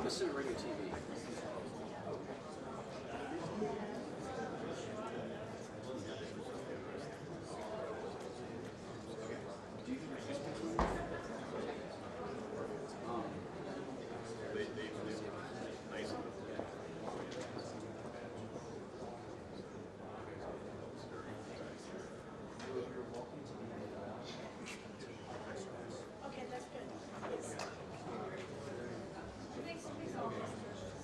Listen to radio TV. Okay, that's good. Thanks.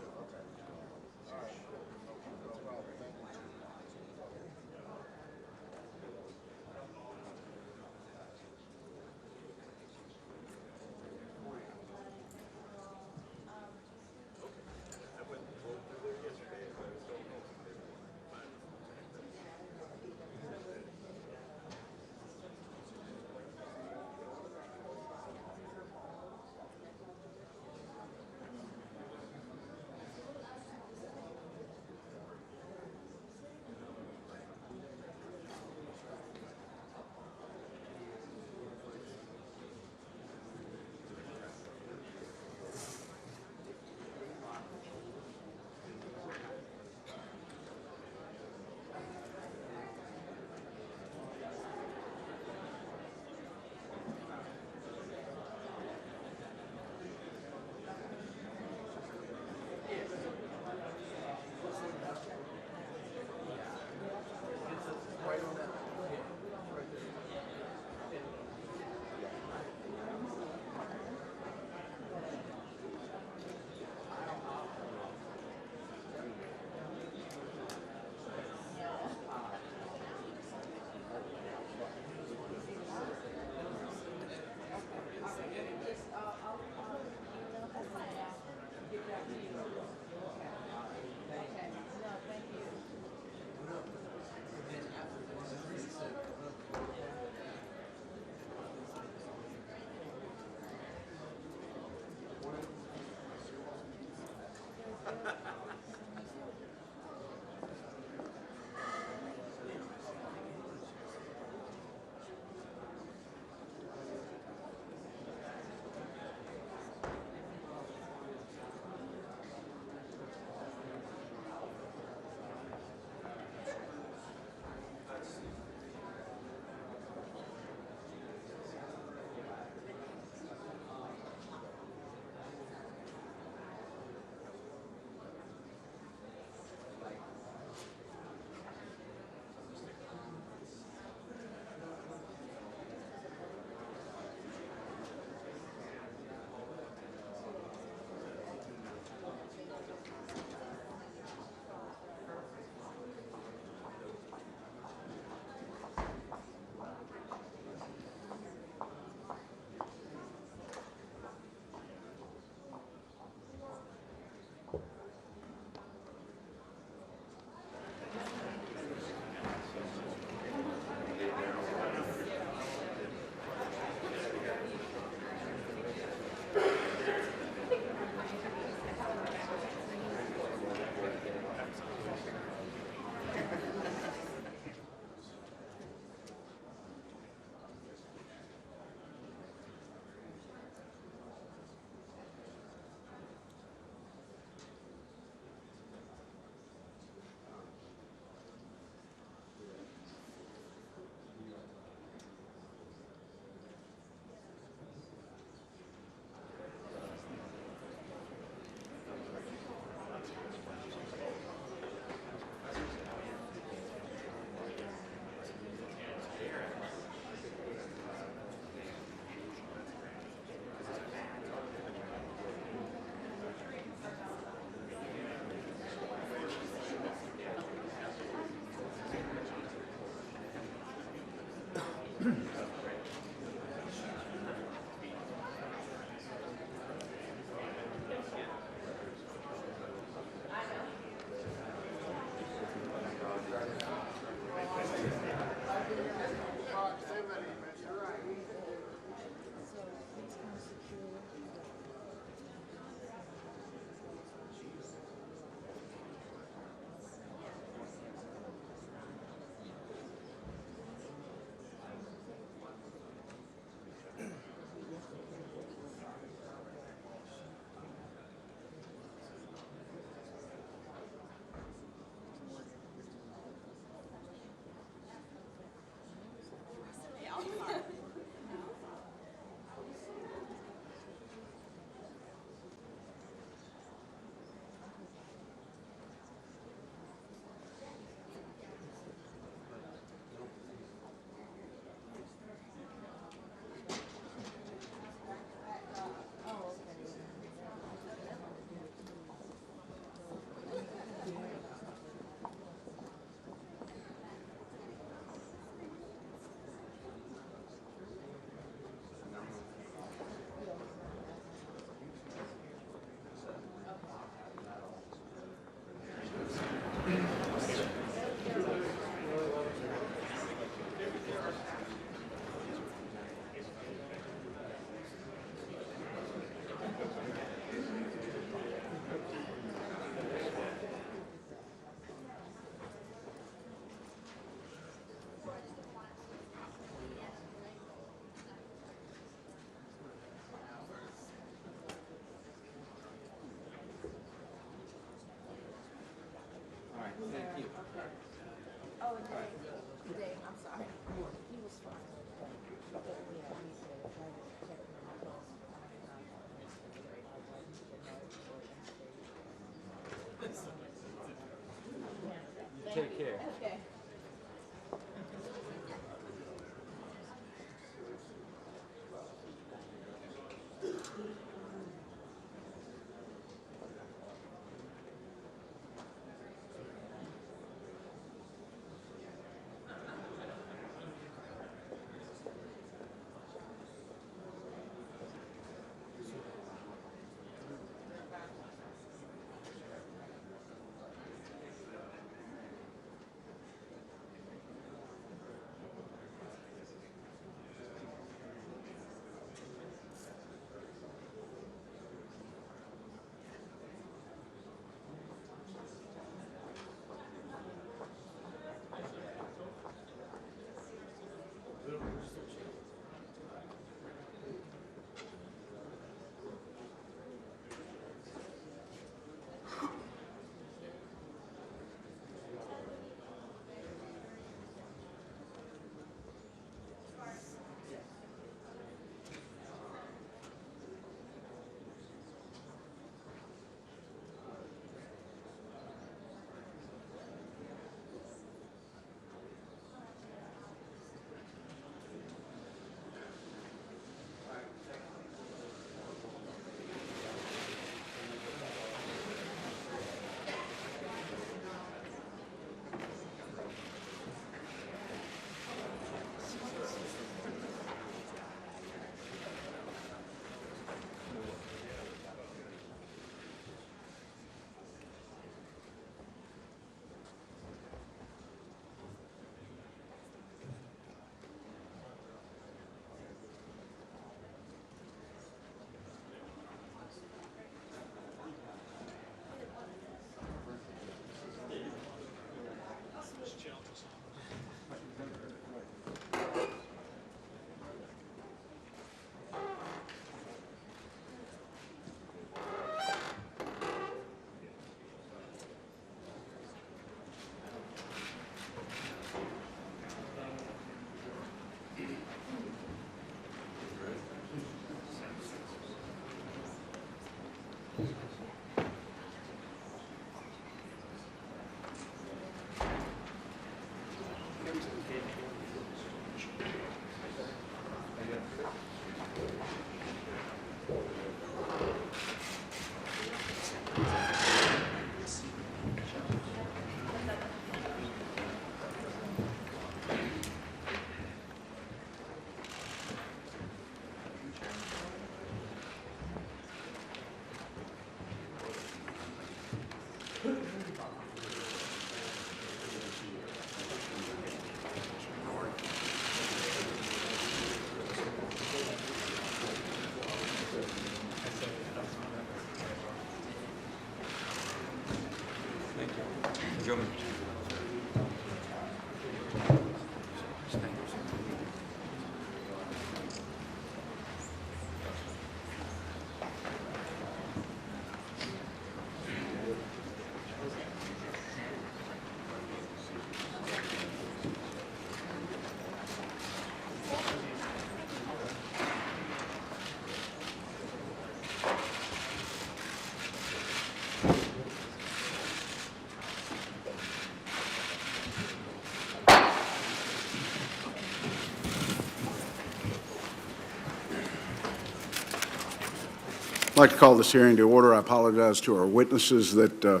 I'd like to call this hearing to order. I apologize to our witnesses that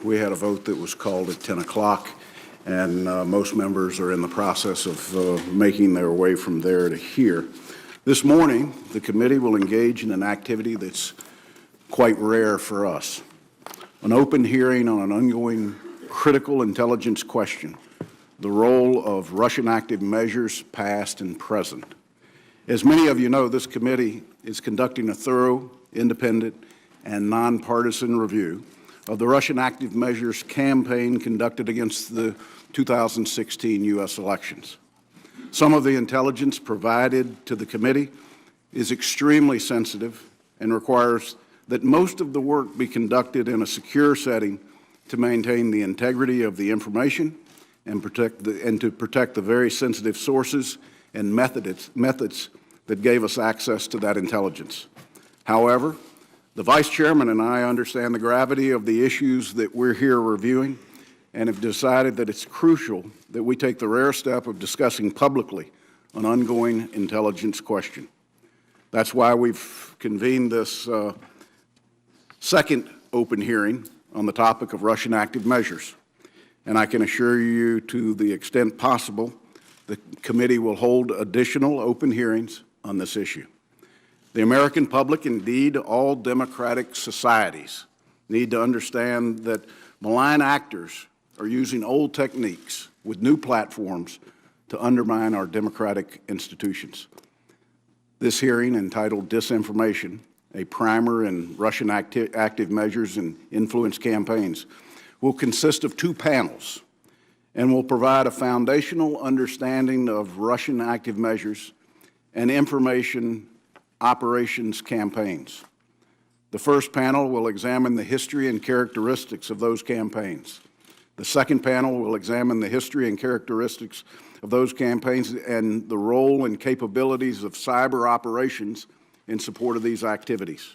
we had a vote that was called at 10 o'clock, and most members are in the process of making their way from there to here. This morning, the committee will engage in an activity that's quite rare for us, an open hearing on an ongoing critical intelligence question, the role of Russian active measures past and present. As many of you know, this committee is conducting a thorough, independent, and nonpartisan review of the Russian active measures campaign conducted against the 2016 U.S. elections. Some of the intelligence provided to the committee is extremely sensitive and requires that most of the work be conducted in a secure setting to maintain the integrity of the information and to protect the very sensitive sources and methods that gave us access to that intelligence. However, the Vice Chairman and I understand the gravity of the issues that we're here reviewing and have decided that it's crucial that we take the rare step of discussing publicly an ongoing intelligence question. That's why we've convened this second open hearing on the topic of Russian active measures. And I can assure you, to the extent possible, the committee will hold additional open hearings on this issue. The American public, indeed all democratic societies, need to understand that malign actors are using old techniques with new platforms to undermine our democratic institutions. This hearing, entitled Disinformation, a Primer in Russian Active Measures and Influence Campaigns, will consist of two panels and will provide a foundational understanding of Russian active measures and information operations campaigns. The first panel will examine the history and characteristics of those campaigns. The second panel will examine the history and characteristics of those campaigns and the role and capabilities of cyber operations in support of these activities.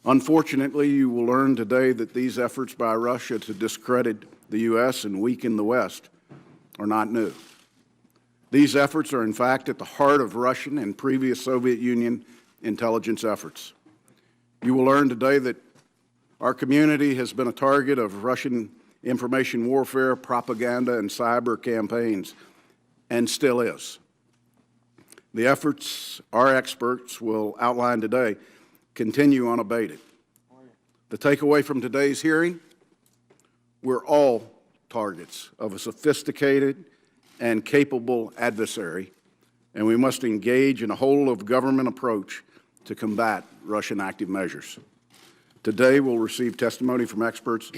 Unfortunately, you will learn today that these efforts by Russia to discredit the U.S. and weaken the West are not new. These efforts are, in fact, at the heart of Russian and previous Soviet Union intelligence efforts. You will learn today that our community has been a target of Russian information warfare, propaganda, and cyber campaigns, and still is. The efforts our experts will outline today continue unabated. The takeaway from today's hearing: we're all targets of a sophisticated and capable adversary, and we must engage in a whole-of-government approach to combat Russian active measures. Today we'll receive testimony from experts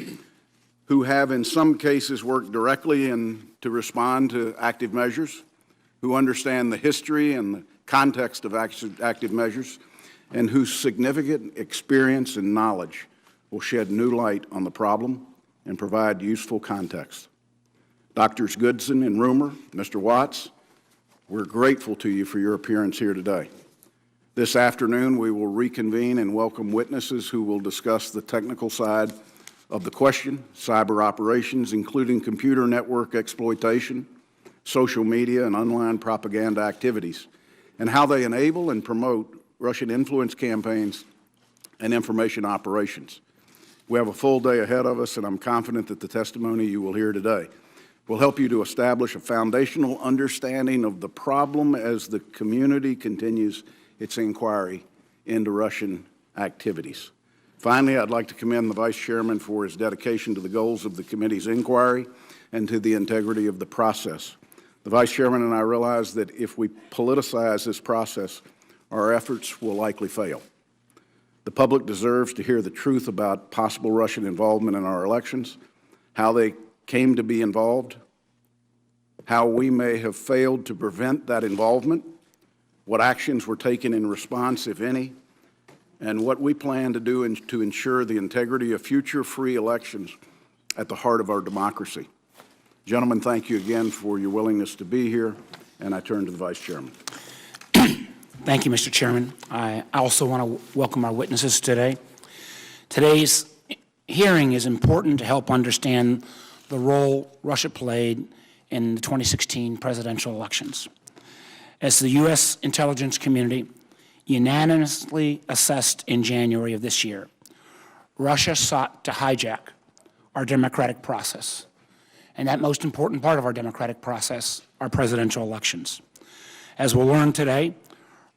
who have in some cases worked directly to respond to active measures, who understand the history and the context of active measures, and whose significant experience and knowledge will shed new light on the problem and provide useful context. Drs. Goodson and Rumer, Mr. Watts, we're grateful to you for your appearance here today. This afternoon, we will reconvene and welcome witnesses who will discuss the technical side of the question, cyber operations, including computer network exploitation, social media, and online propaganda activities, and how they enable and promote Russian influence campaigns and information operations. We have a full day ahead of us, and I'm confident that the testimony you will hear today will help you to establish a foundational understanding of the problem as the community continues its inquiry into Russian activities. Finally, I'd like to commend the Vice Chairman for his dedication to the goals of the committee's inquiry and to the integrity of the process. The Vice Chairman and I realize that if we politicize this process, our efforts will likely fail. The public deserves to hear the truth about possible Russian involvement in our elections, how they came to be involved, how we may have failed to prevent that involvement, what actions were taken in response, if any, and what we plan to do to ensure the integrity of future free elections at the heart of our democracy. Gentlemen, thank you again for your willingness to be here, and I turn to the Vice Chairman. Thank you, Mr. Chairman. I also want to welcome our witnesses today. Today's hearing is important to help understand the role Russia played in the 2016 presidential elections. As the U.S. intelligence community, unanimously assessed in January of this year, Russia sought to hijack our democratic process, and that most important part of our democratic process, our presidential elections. As we'll learn today,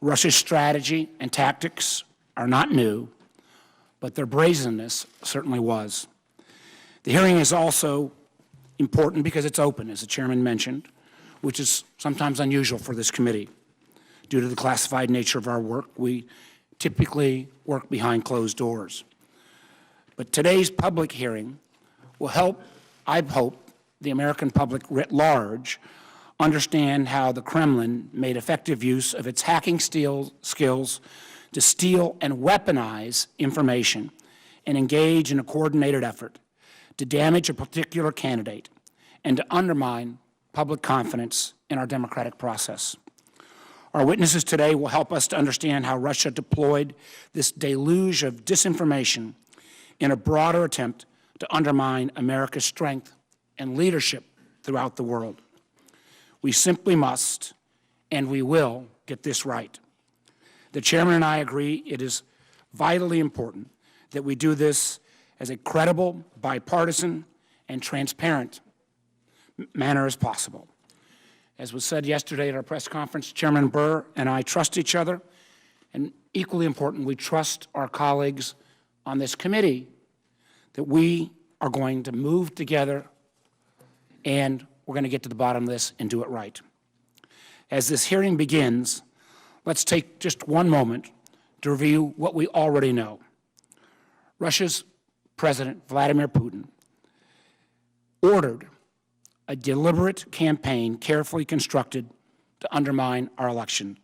Russia's strategy and tactics are not new, but their brazenness certainly was. The hearing is also important because it's open, as the chairman mentioned, which is sometimes unusual for this committee. Due to the classified nature of our work, we typically work behind closed doors. But today's public hearing will help, I hope, the American public writ large understand how the Kremlin made effective use of its hacking skills to steal and weaponize information and engage in a coordinated effort to damage a particular candidate and to undermine public confidence in our democratic process. Our witnesses today will help us to understand how Russia deployed this deluge of disinformation in a broader attempt to undermine America's strength and leadership throughout the world. We simply must, and we will, get this right. The chairman and I agree it is vitally important that we do this as a credible, bipartisan, and transparent manner as possible. As was said yesterday at our press conference, Chairman Burr and I trust each other, and equally important, we trust our colleagues on this committee that we are going to move together and we're going to get to the bottom of this and do it right. As this hearing begins, let's take just one moment to review what we already know. Russia's President Vladimir Putin ordered a deliberate campaign carefully constructed to undermine our election.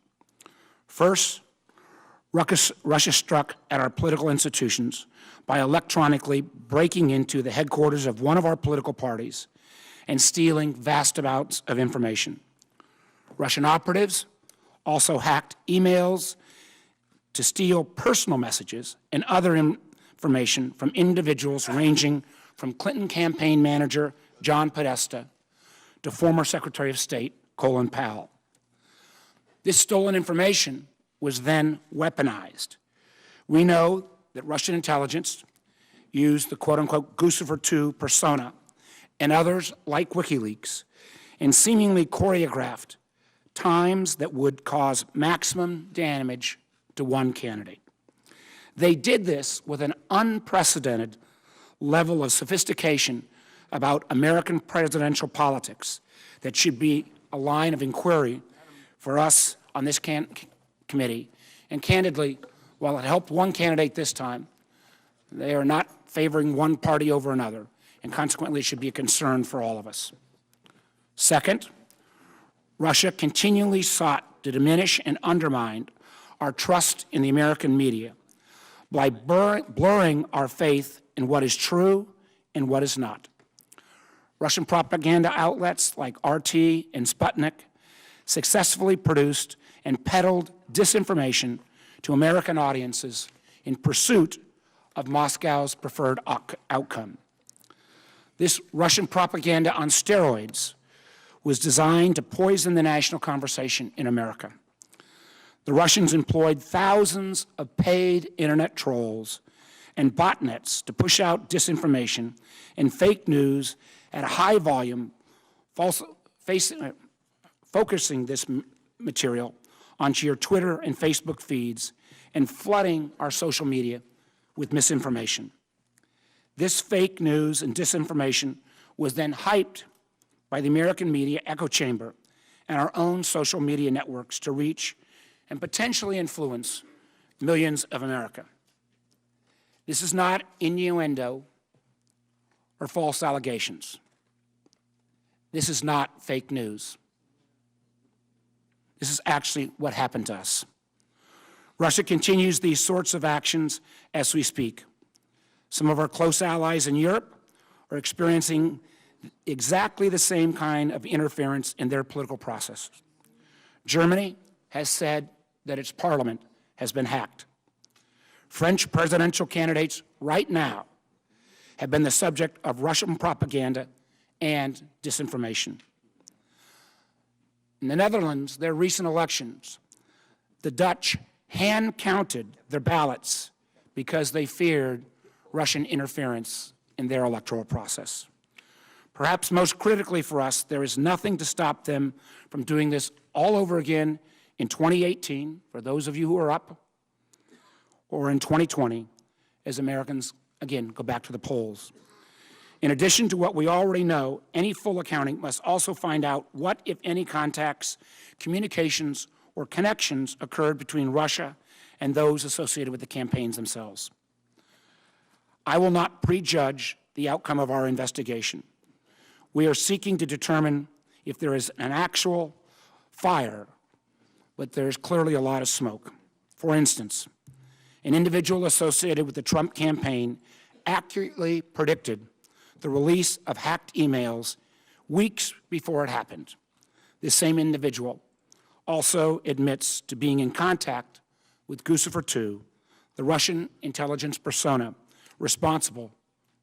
First, Russia struck at our political institutions by electronically breaking into the headquarters of one of our political parties and stealing vast amounts of information. Russian operatives also hacked emails to steal personal messages and other information from individuals ranging from Clinton campaign manager John Podesta to former Secretary of State Colin Powell. This stolen information was then weaponized. We know that Russian intelligence used the quote-unquote Guccifer II persona and others like WikiLeaks and seemingly choreographed times that would cause maximum damage to one candidate. They did this with an unprecedented level of sophistication about American presidential politics that should be a line of inquiry for us on this committee. And candidly, while it helped one candidate this time, they are not favoring one party over another, and consequently should be a concern for all of us. Second, Russia continually sought to diminish and undermine our trust in the American media by blurring our faith in what is true and what is not. Russian propaganda outlets like RT and Sputnik successfully produced and peddled disinformation to American audiences in pursuit of Moscow's preferred outcome. This Russian propaganda on steroids was designed to poison the national conversation in America. The Russians employed thousands of paid internet trolls and botnets to push out disinformation and fake news at a high volume, focusing this material onto your Twitter and Facebook feeds and flooding our social media with misinformation. This fake news and disinformation was then hyped by the American media echo chamber and our own social media networks to reach and potentially influence millions of America. This is not innuendo or false allegations. This is not fake news. This is actually what happened to us. Russia continues these sorts of actions as we speak. Some of our close allies in Europe are experiencing exactly the same kind of interference in their political processes. Germany has said that its parliament has been hacked. French presidential candidates right now have been the subject of Russian propaganda and disinformation. In the Netherlands, their recent elections, the Dutch hand-counted their ballots because they feared Russian interference in their electoral process. Perhaps most critically for us, there is nothing to stop them from doing this all over again in 2018, for those of you who are up, or in 2020, as Americans, again, go back to the polls. In addition to what we already know, any full accounting must also find out what, if any, contacts, communications, or connections occurred between Russia and those associated with the campaigns themselves. I will not prejudge the outcome of our investigation. We are seeking to determine if there is an actual fire, but there is clearly a lot of smoke. For instance, an individual associated with the Trump campaign accurately predicted the release of hacked emails weeks before it happened. This same individual also admits to being in contact with Guccifer II, the Russian intelligence persona responsible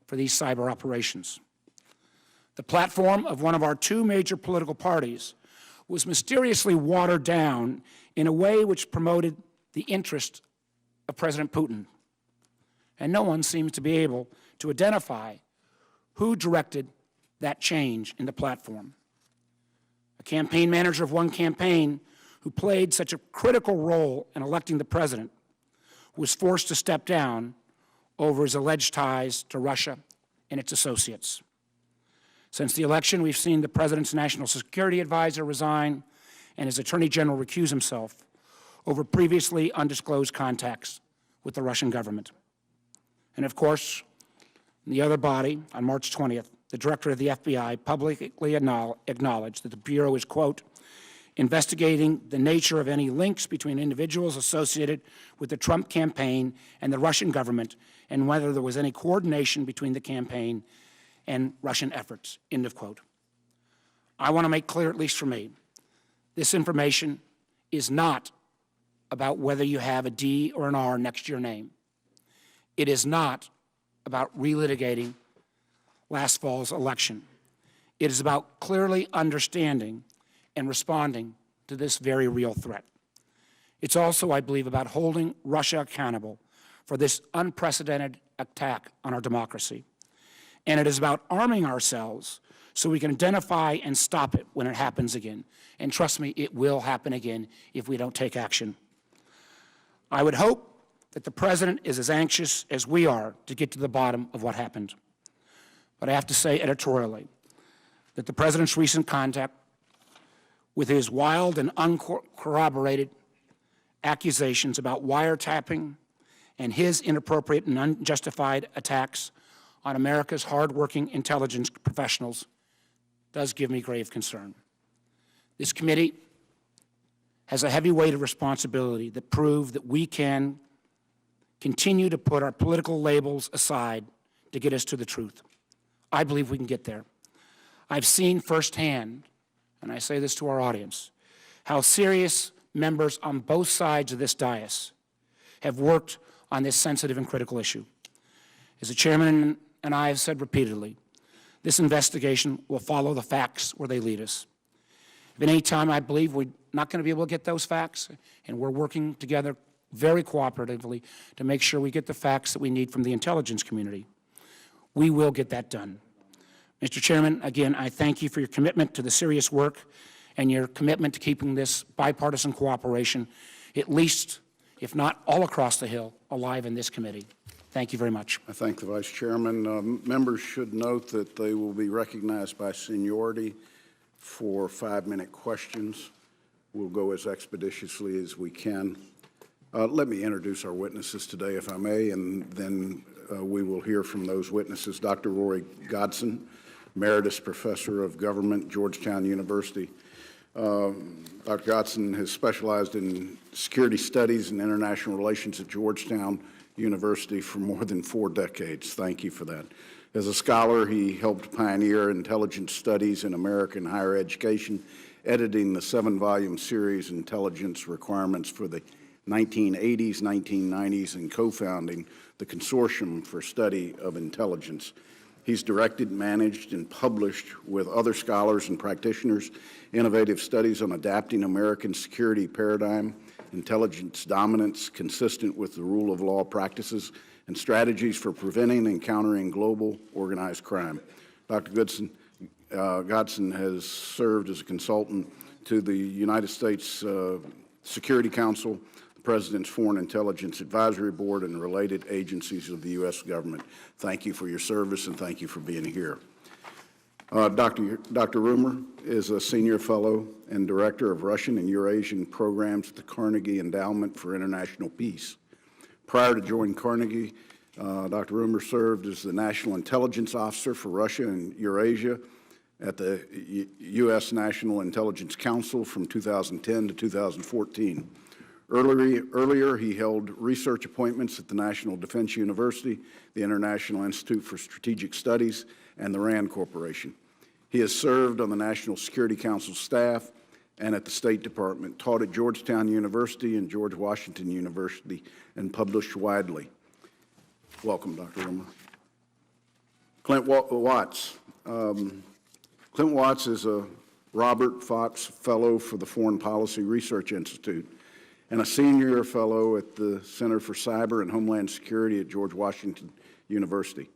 for these cyber operations. The platform of one of our two major political parties was mysteriously watered down in a way which promoted the interest of President Putin. And no one seems to be able to identify who directed that change in the platform. A campaign manager of one campaign who played such a critical role in electing the president was forced to step down over his alleged ties to Russia and its associates. Since the election, we've seen the president's national security advisor resign and his attorney general recuse himself over previously undisclosed contacts with the Russian government. And of course, in the other body, on March 20th, the director of the FBI publicly acknowledged that the Bureau is, quote, investigating the nature of any links between individuals associated with the Trump campaign and the Russian government, and whether there was any coordination between the campaign and Russian efforts, end of quote. I want to make clear, at least for me, this information is not about whether you have a D or an R next to your name. It is not about relitigating last fall's election. It is about clearly understanding and responding to this very real threat. It's also, I believe, about holding Russia accountable for this unprecedented attack on our democracy. And it is about arming ourselves so we can identify and stop it when it happens again. And trust me, it will happen again if we don't take action. I would hope that the President is as anxious as we are to get to the bottom of what happened. But I have to say editorially that the President's recent contact with his wild and uncorroborated accusations about wiretapping and his inappropriate and unjustified attacks on America's hardworking intelligence professionals does give me grave concern. This committee has a heavy weight of responsibility that prove that we can continue to put our political labels aside to get us to the truth. I believe we can get there. I've seen firsthand, and I say this to our audience, how serious members on both sides of this dais have worked on this sensitive and critical issue. As the chairman and I have said repeatedly, this investigation will follow the facts where they lead us. If at any time I believe we're not going to be able to get those facts, and we're working together very cooperatively to make sure we get the facts that we need from the intelligence community, we will get that done. Mr. Chairman, again, I thank you for your commitment to the serious work and your commitment to keeping this bipartisan cooperation, at least, if not all across the Hill, alive in this committee. Thank you very much. I thank the Vice Chairman. Members should note that they will be recognized by seniority for 5-minute questions. We'll go as expeditiously as we can. Let me introduce our witnesses today, if I may, and then we will hear from those witnesses. Dr. Rory Godson, Emeritus Professor of Government, Georgetown University. Dr. Godson has specialized in security studies and international relations at Georgetown University for more than 4 decades. Thank you for that. As a scholar, he helped pioneer intelligence studies in American higher education, editing the 7-volume series Intelligence Requirements for the 1980s, 1990s, and co-founding the Consortium for Study of Intelligence. He's directed, managed, and published with other scholars and practitioners innovative studies on adapting American security paradigm, intelligence dominance consistent with the rule of law practices, and strategies for preventing and countering global organized crime. Dr. Godson has served as a consultant to the United States Security Council, the President's Foreign Intelligence Advisory Board, and related agencies of the U.S. government. Thank you for your service, and thank you for being here. Dr. Rumer is a senior fellow and director of Russian and Eurasian programs at the Carnegie Endowment for International Peace. Prior to joining Carnegie, Dr. Rumer served as the National Intelligence Officer for Russia and Eurasia at the U.S. National Intelligence Council from 2010 to 2014. Earlier, he held research appointments at the National Defense University, the International Institute for Strategic Studies, and the RAND Corporation. He has served on the National Security Council staff and at the State Department, taught at Georgetown University and George Washington University, and published widely. Welcome, Dr. Rumer. Clint Watts. Clint Watts is a Robert Fox Fellow for the Foreign Policy Research Institute and a senior fellow at the Center for Cyber and Homeland Security at George Washington University.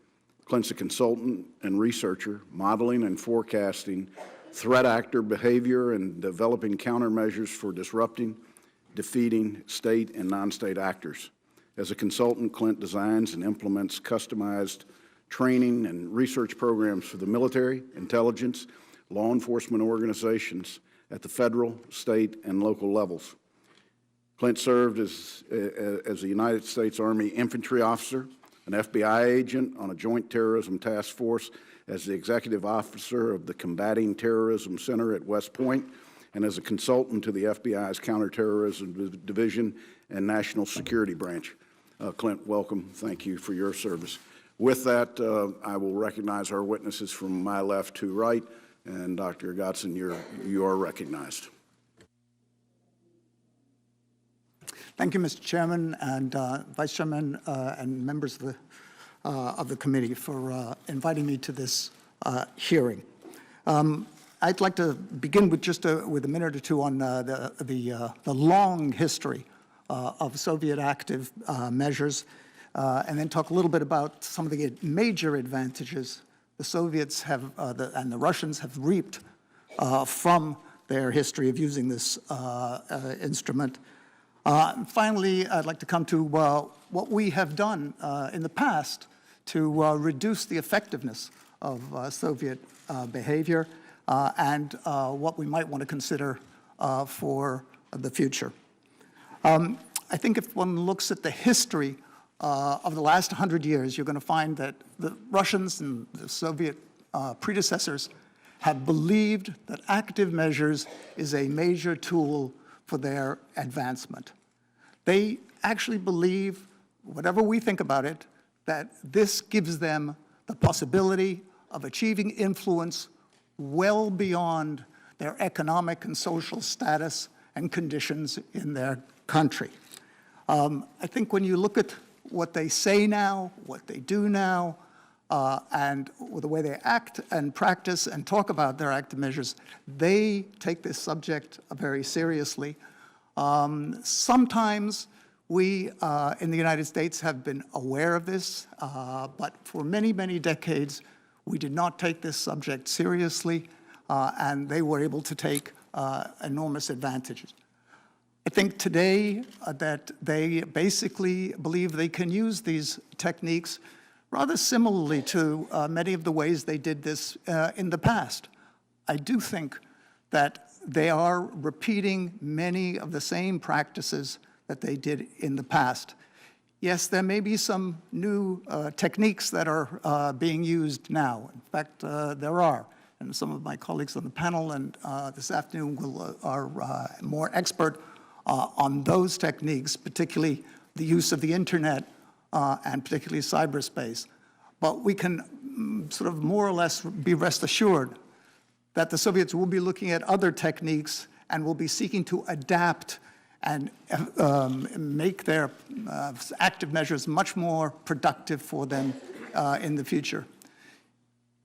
Clint's a consultant and researcher, modeling and forecasting threat actor behavior and developing countermeasures for disrupting, defeating state and non-state actors. As a consultant, Clint designs and implements customized training and research programs for the military, intelligence, law enforcement organizations at the federal, state, and local levels. Clint served as a United States Army infantry officer, an FBI agent on a joint terrorism task force, as the executive officer of the Combating Terrorism Center at West Point, and as a consultant to the FBI's Counterterrorism Division and National Security Branch. Clint, welcome. Thank you for your service. With that, I will recognize our witnesses from my left to right, and Dr. Godson, you are recognized. Thank you, Mr. Chairman and Vice Chairman and members of the committee for inviting me to this hearing. I'd like to begin with just with a minute or two on the long history of Soviet active measures, and then talk a little bit about some of the major advantages the Soviets have and the Russians have reaped from their history of using this instrument. Finally, I'd like to come to what we have done in the past to reduce the effectiveness of Soviet behavior and what we might want to consider for the future. I think if one looks at the history of the last 100 years, you're going to find that the Russians and the Soviet predecessors have believed that active measures is a major tool for their advancement. They actually believe, whatever we think about it, that this gives them the possibility of achieving influence well beyond their economic and social status and conditions in their country. I think when you look at what they say now, what they do now, and the way they act and practice and talk about their active measures, they take this subject very seriously. Sometimes we in the United States have been aware of this, but for many, many decades, we did not take this subject seriously, and they were able to take enormous advantages. I think today that they basically believe they can use these techniques rather similarly to many of the ways they did this in the past. I do think that they are repeating many of the same practices that they did in the past. Yes, there may be some new techniques that are being used now. In fact, there are. And some of my colleagues on the panel and this afternoon are more expert on those techniques, particularly the use of the internet and particularly cyberspace. But we can sort of more or less be rest assured that the Soviets will be looking at other techniques and will be seeking to adapt and make their active measures much more productive for them in the future.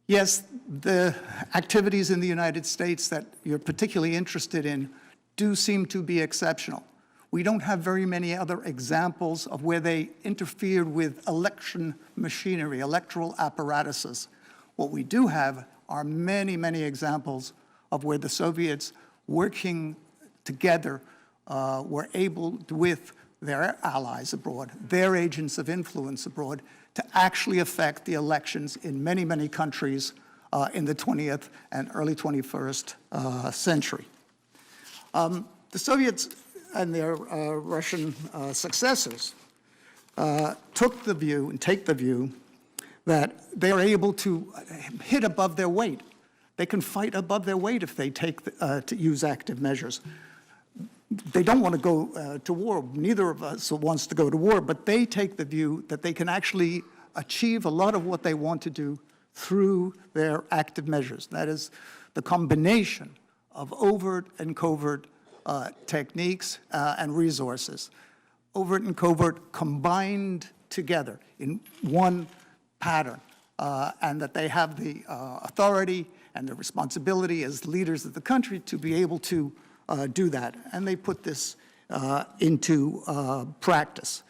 Yes, the activities in the United States that you're particularly interested in do seem to be exceptional. We don't have very many other examples of where they interfered with election machinery, electoral apparatuses. What we do have are many, many examples of where the Soviets, working together, were able, with their allies abroad, their agents of influence abroad, to actually affect the elections in many, many countries in the 20th and early 21st century. The Soviets and their Russian successors took the view and take the view that they are able to hit above their weight. They can fight above their weight if they take to use active measures. They don't want to go to war. Neither of us wants to go to war, but they take the view that they can actually achieve a lot of what they want to do through their active measures. That is the combination of overt and covert techniques and resources. Overt and covert combined together in one pattern, and that they have the authority and the responsibility as leaders of the country to be able to do that. And they put this into practice.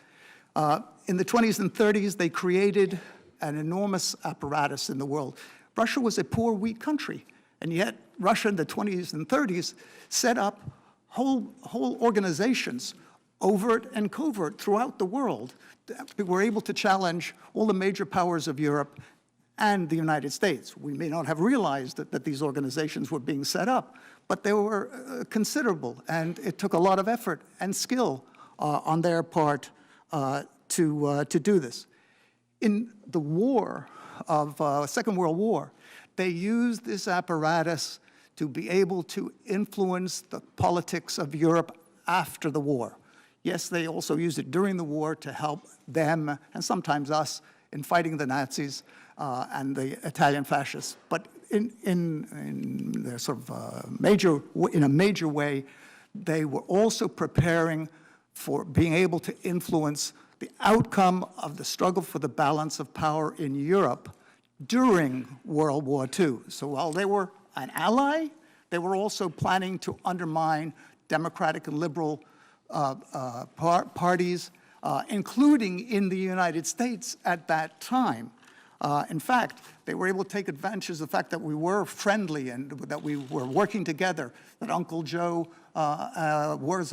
In the 20s and 30s, they created an enormous apparatus in the world. Russia was a poor, weak country, and yet Russia in the 20s and 30s set up whole organizations, overt and covert, throughout the world. We were able to challenge all the major powers of Europe and the United States. We may not have realized that these organizations were being set up, but they were considerable, and it took a lot of effort and skill on their part to do this. In the war of Second World War, they used this apparatus to be able to influence the politics of Europe after the war. Yes, they also used it during the war to help them, and sometimes us, in fighting the Nazis and the Italian fascists. But in their sort of in a major way, they were also preparing for being able to influence the outcome of the struggle for the balance of power in Europe during World War II. So while they were an ally, they were also planning to undermine democratic and liberal parties, including in the United States at that time. In fact, they were able to take advantage of the fact that we were friendly and that we were working together, that Uncle Joe was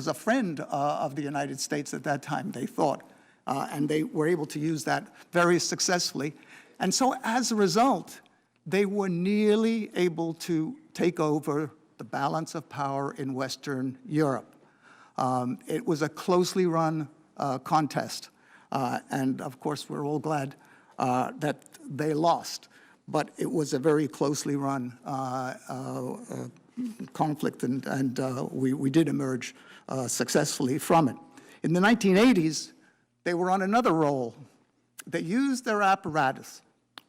a friend of the United States at that time, they thought. And they were able to use that very successfully. And so as a result, they were nearly able to take over the balance of power in Western Europe. It was a closely run contest. And of course, we're all glad that they lost. But it was a very closely run conflict, and we did emerge successfully from it. In the 1980s, they were on another roll. They used their apparatus,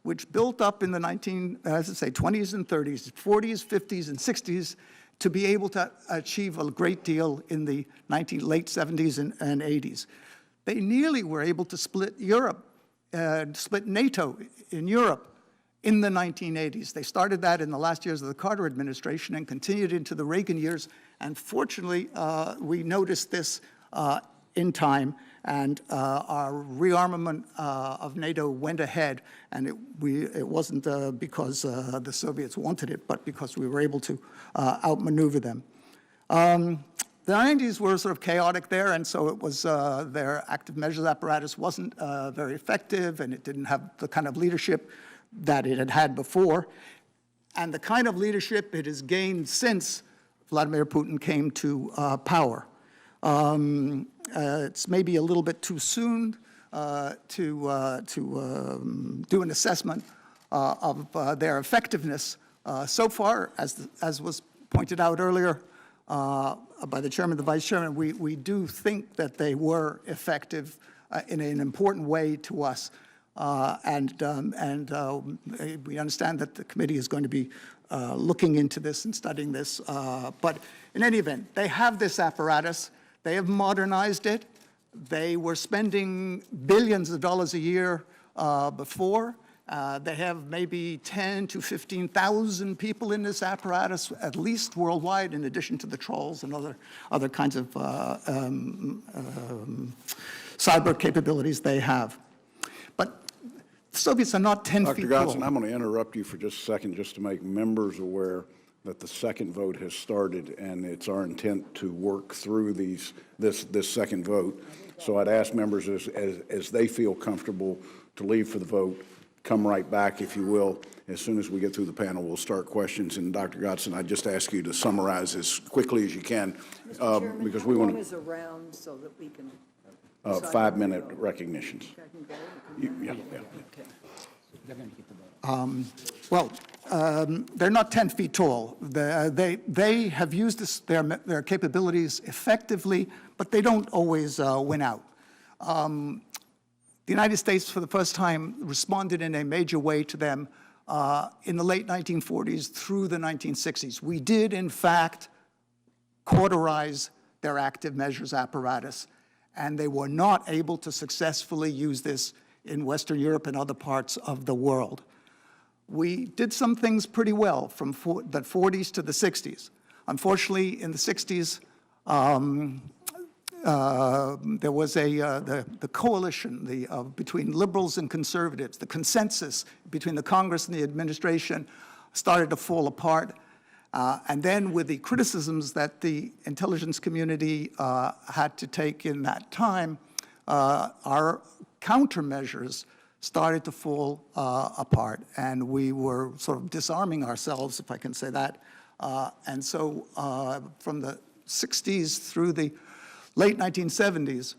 which built up in the 20s and 30s, 40s, 50s, and 60s, to be able to achieve a great deal in the late 70s and 80s. They nearly were able to split Europe, split NATO in Europe in the 1980s. They started that in the last years of the Carter administration and continued into the Reagan years. And fortunately, we noticed this in time, and our rearmament of NATO went ahead. And it wasn't because the Soviets wanted it, but because we were able to outmaneuver them. The 90s were sort of chaotic there, and so it was their active measures apparatus wasn't very effective, and it didn't have the kind of leadership that it had had before, and the kind of leadership it has gained since Vladimir Putin came to power. It's maybe a little bit too soon to do an assessment of their effectiveness. So far, as was pointed out earlier by the chairman and the vice chairman, we do think that they were effective in an important way to us. And we understand that the committee is going to be looking into this and studying this. But in any event, they have this apparatus. They have modernized it. They were spending billions of dollars a year before. They have maybe 10 to 15,000 people in this apparatus, at least worldwide, in addition to the trolls and other kinds of cyber capabilities they have. But the Soviets are not 10 feet Dr. tall. Godson, I'm going to interrupt you for just a second just to make members aware that the second vote has started, and it's our intent to work through this second vote. So I'd ask members as they feel comfortable to leave for the vote, come right back, if you will. As soon as we get through the panel, we'll start questions. And Dr. Godson, I just ask you to summarize as quickly as you can, because we want How long is around so that we can? to 5-minute recognitions. I can go and come Yeah, back? yeah. Okay. They're going to get the vote. Well, they're not 10 feet tall. They have used their capabilities effectively, but they don't always win out. The United States, for the first time, responded in a major way to them in the late 1940s through the 1960s. We did, in fact, cauterize their active measures apparatus, and they were not able to successfully use this in Western Europe and other parts of the world. We did some things pretty well from the 40s to the 60s. Unfortunately, in the 60s, there was the coalition between liberals and conservatives. The consensus between the Congress and the administration started to fall apart. And then with the criticisms that the intelligence community had to take in that time, our countermeasures started to fall apart. And we were sort of disarming ourselves, if I can say that. And so from the 60s through the late 1970s,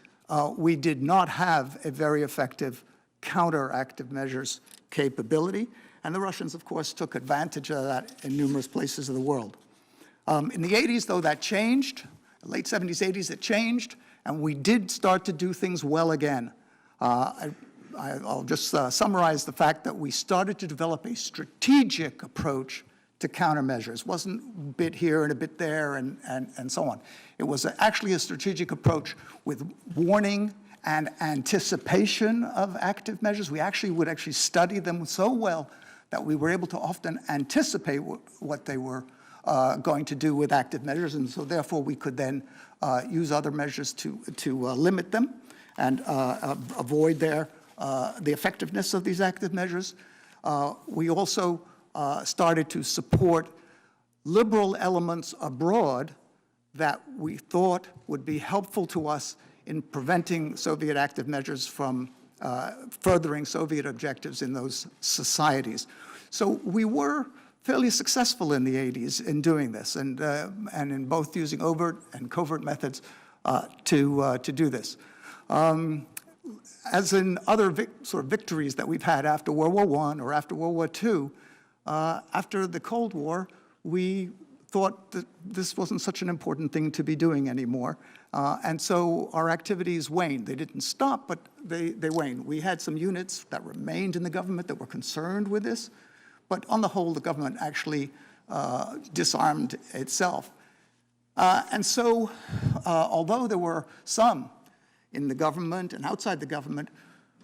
we did not have a very effective counter-active measures capability. And the Russians, of course, took advantage of that in numerous places of the world. In the 80s, though, that changed. Late 70s, 80s, it changed. And we did start to do things well again. I'll just summarize the fact that we started to develop a strategic approach to countermeasures. It wasn't a bit here and a bit there and so on. It was actually a strategic approach with warning and anticipation of active measures. We would study them so well that we were able to often anticipate what they were going to do with active measures, and so therefore we could then use other measures to limit them and avoid the effectiveness of these active measures. We also started to support liberal elements abroad that we thought would be helpful to us in preventing Soviet active measures from furthering Soviet objectives in those societies. So we were fairly successful in the 80s in doing this, and in both using overt and covert methods to do this. As in other sort of victories that we've had after World War I or after World War II, after the Cold War, we thought that this wasn't such an important thing to be doing anymore. And so our activities waned. They didn't stop, but they waned. We had some units that remained in the government that were concerned with this, but on the whole, the government actually disarmed itself. And so, although there were some in the government and outside the government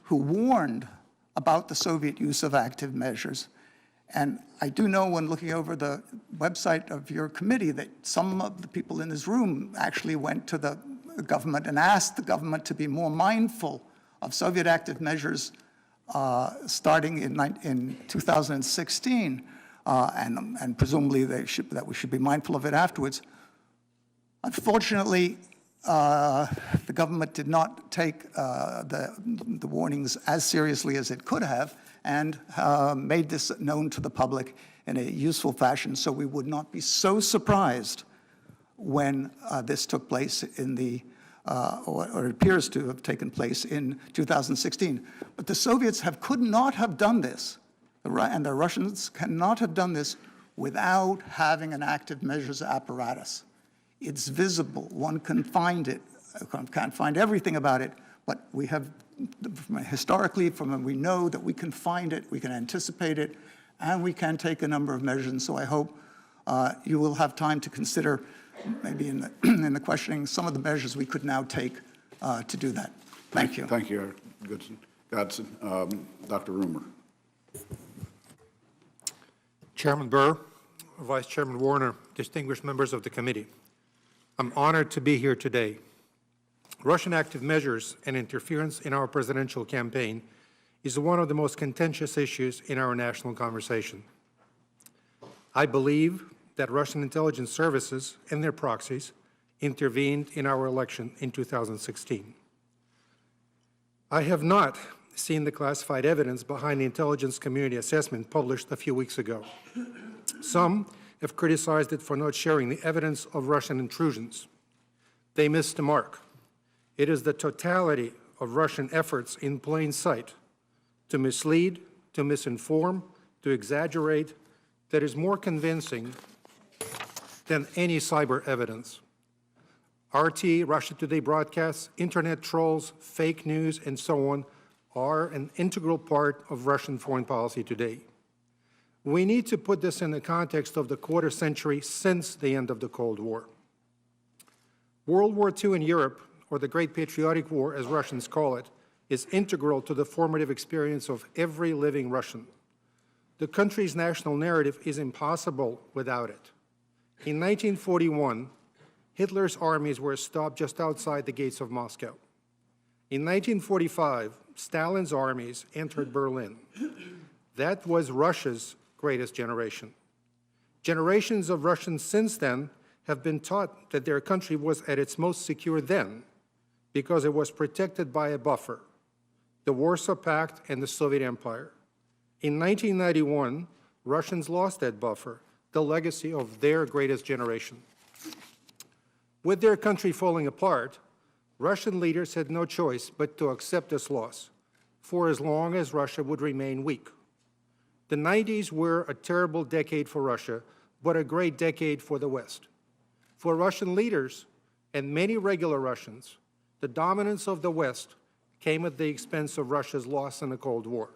who warned about the Soviet use of active measures, and I do know when looking over the website of your committee that some of the people in this room actually went to the government and asked the government to be more mindful of Soviet active measures starting in 2016, and presumably that we should be mindful of it afterwards. Unfortunately, the government did not take the warnings as seriously as it could have, and made this known to the public in a useful fashion, so we would not be so surprised when this took place in or it appears to have taken place in 2016. But the Soviets could not have done this, and the Russians cannot have done this without having an active measures apparatus. It's visible. One can find it. Can't find everything about it, but we have, historically, we know that we can find it, we can anticipate it, and we can take a number of measures. And so I hope you will have time to consider, maybe in the questioning, some of the measures we could now take to do that. Thank you. Thank you, Godson. Dr. Rumor. Chairman Burr, Vice Chairman Warner, distinguished members of the committee, I'm honored to be here today. Russian active measures and interference in our presidential campaign is one of the most contentious issues in our national conversation. I believe that Russian intelligence services and their proxies intervened in our election in 2016. I have not seen the classified evidence behind the intelligence community assessment published a few weeks ago. Some have criticized it for not sharing the evidence of Russian intrusions. They missed the mark. It is the totality of Russian efforts in plain sight to mislead, to misinform, to exaggerate that is more convincing than any cyber evidence. RT, Russia Today broadcasts, internet trolls, fake news, and so on are an integral part of Russian foreign policy today. We need to put this in the context of the quarter century since the end of the Cold War. World War II in Europe, or the Great Patriotic War, as Russians call it, is integral to the formative experience of every living Russian. The country's national narrative is impossible without it. In 1941, Hitler's armies were stopped just outside the gates of Moscow. In 1945, Stalin's armies entered Berlin. That was Russia's greatest generation. Generations of Russians since then have been taught that their country was at its most secure then because it was protected by a buffer, the Warsaw Pact and the Soviet Empire. In 1991, Russians lost that buffer, the legacy of their greatest generation. With their country falling apart, Russian leaders had no choice but to accept this loss for as long as Russia would remain weak. The 90s were a terrible decade for Russia, but a great decade for the West. For Russian leaders and many regular Russians, the dominance of the West came at the expense of Russia's loss in the Cold War.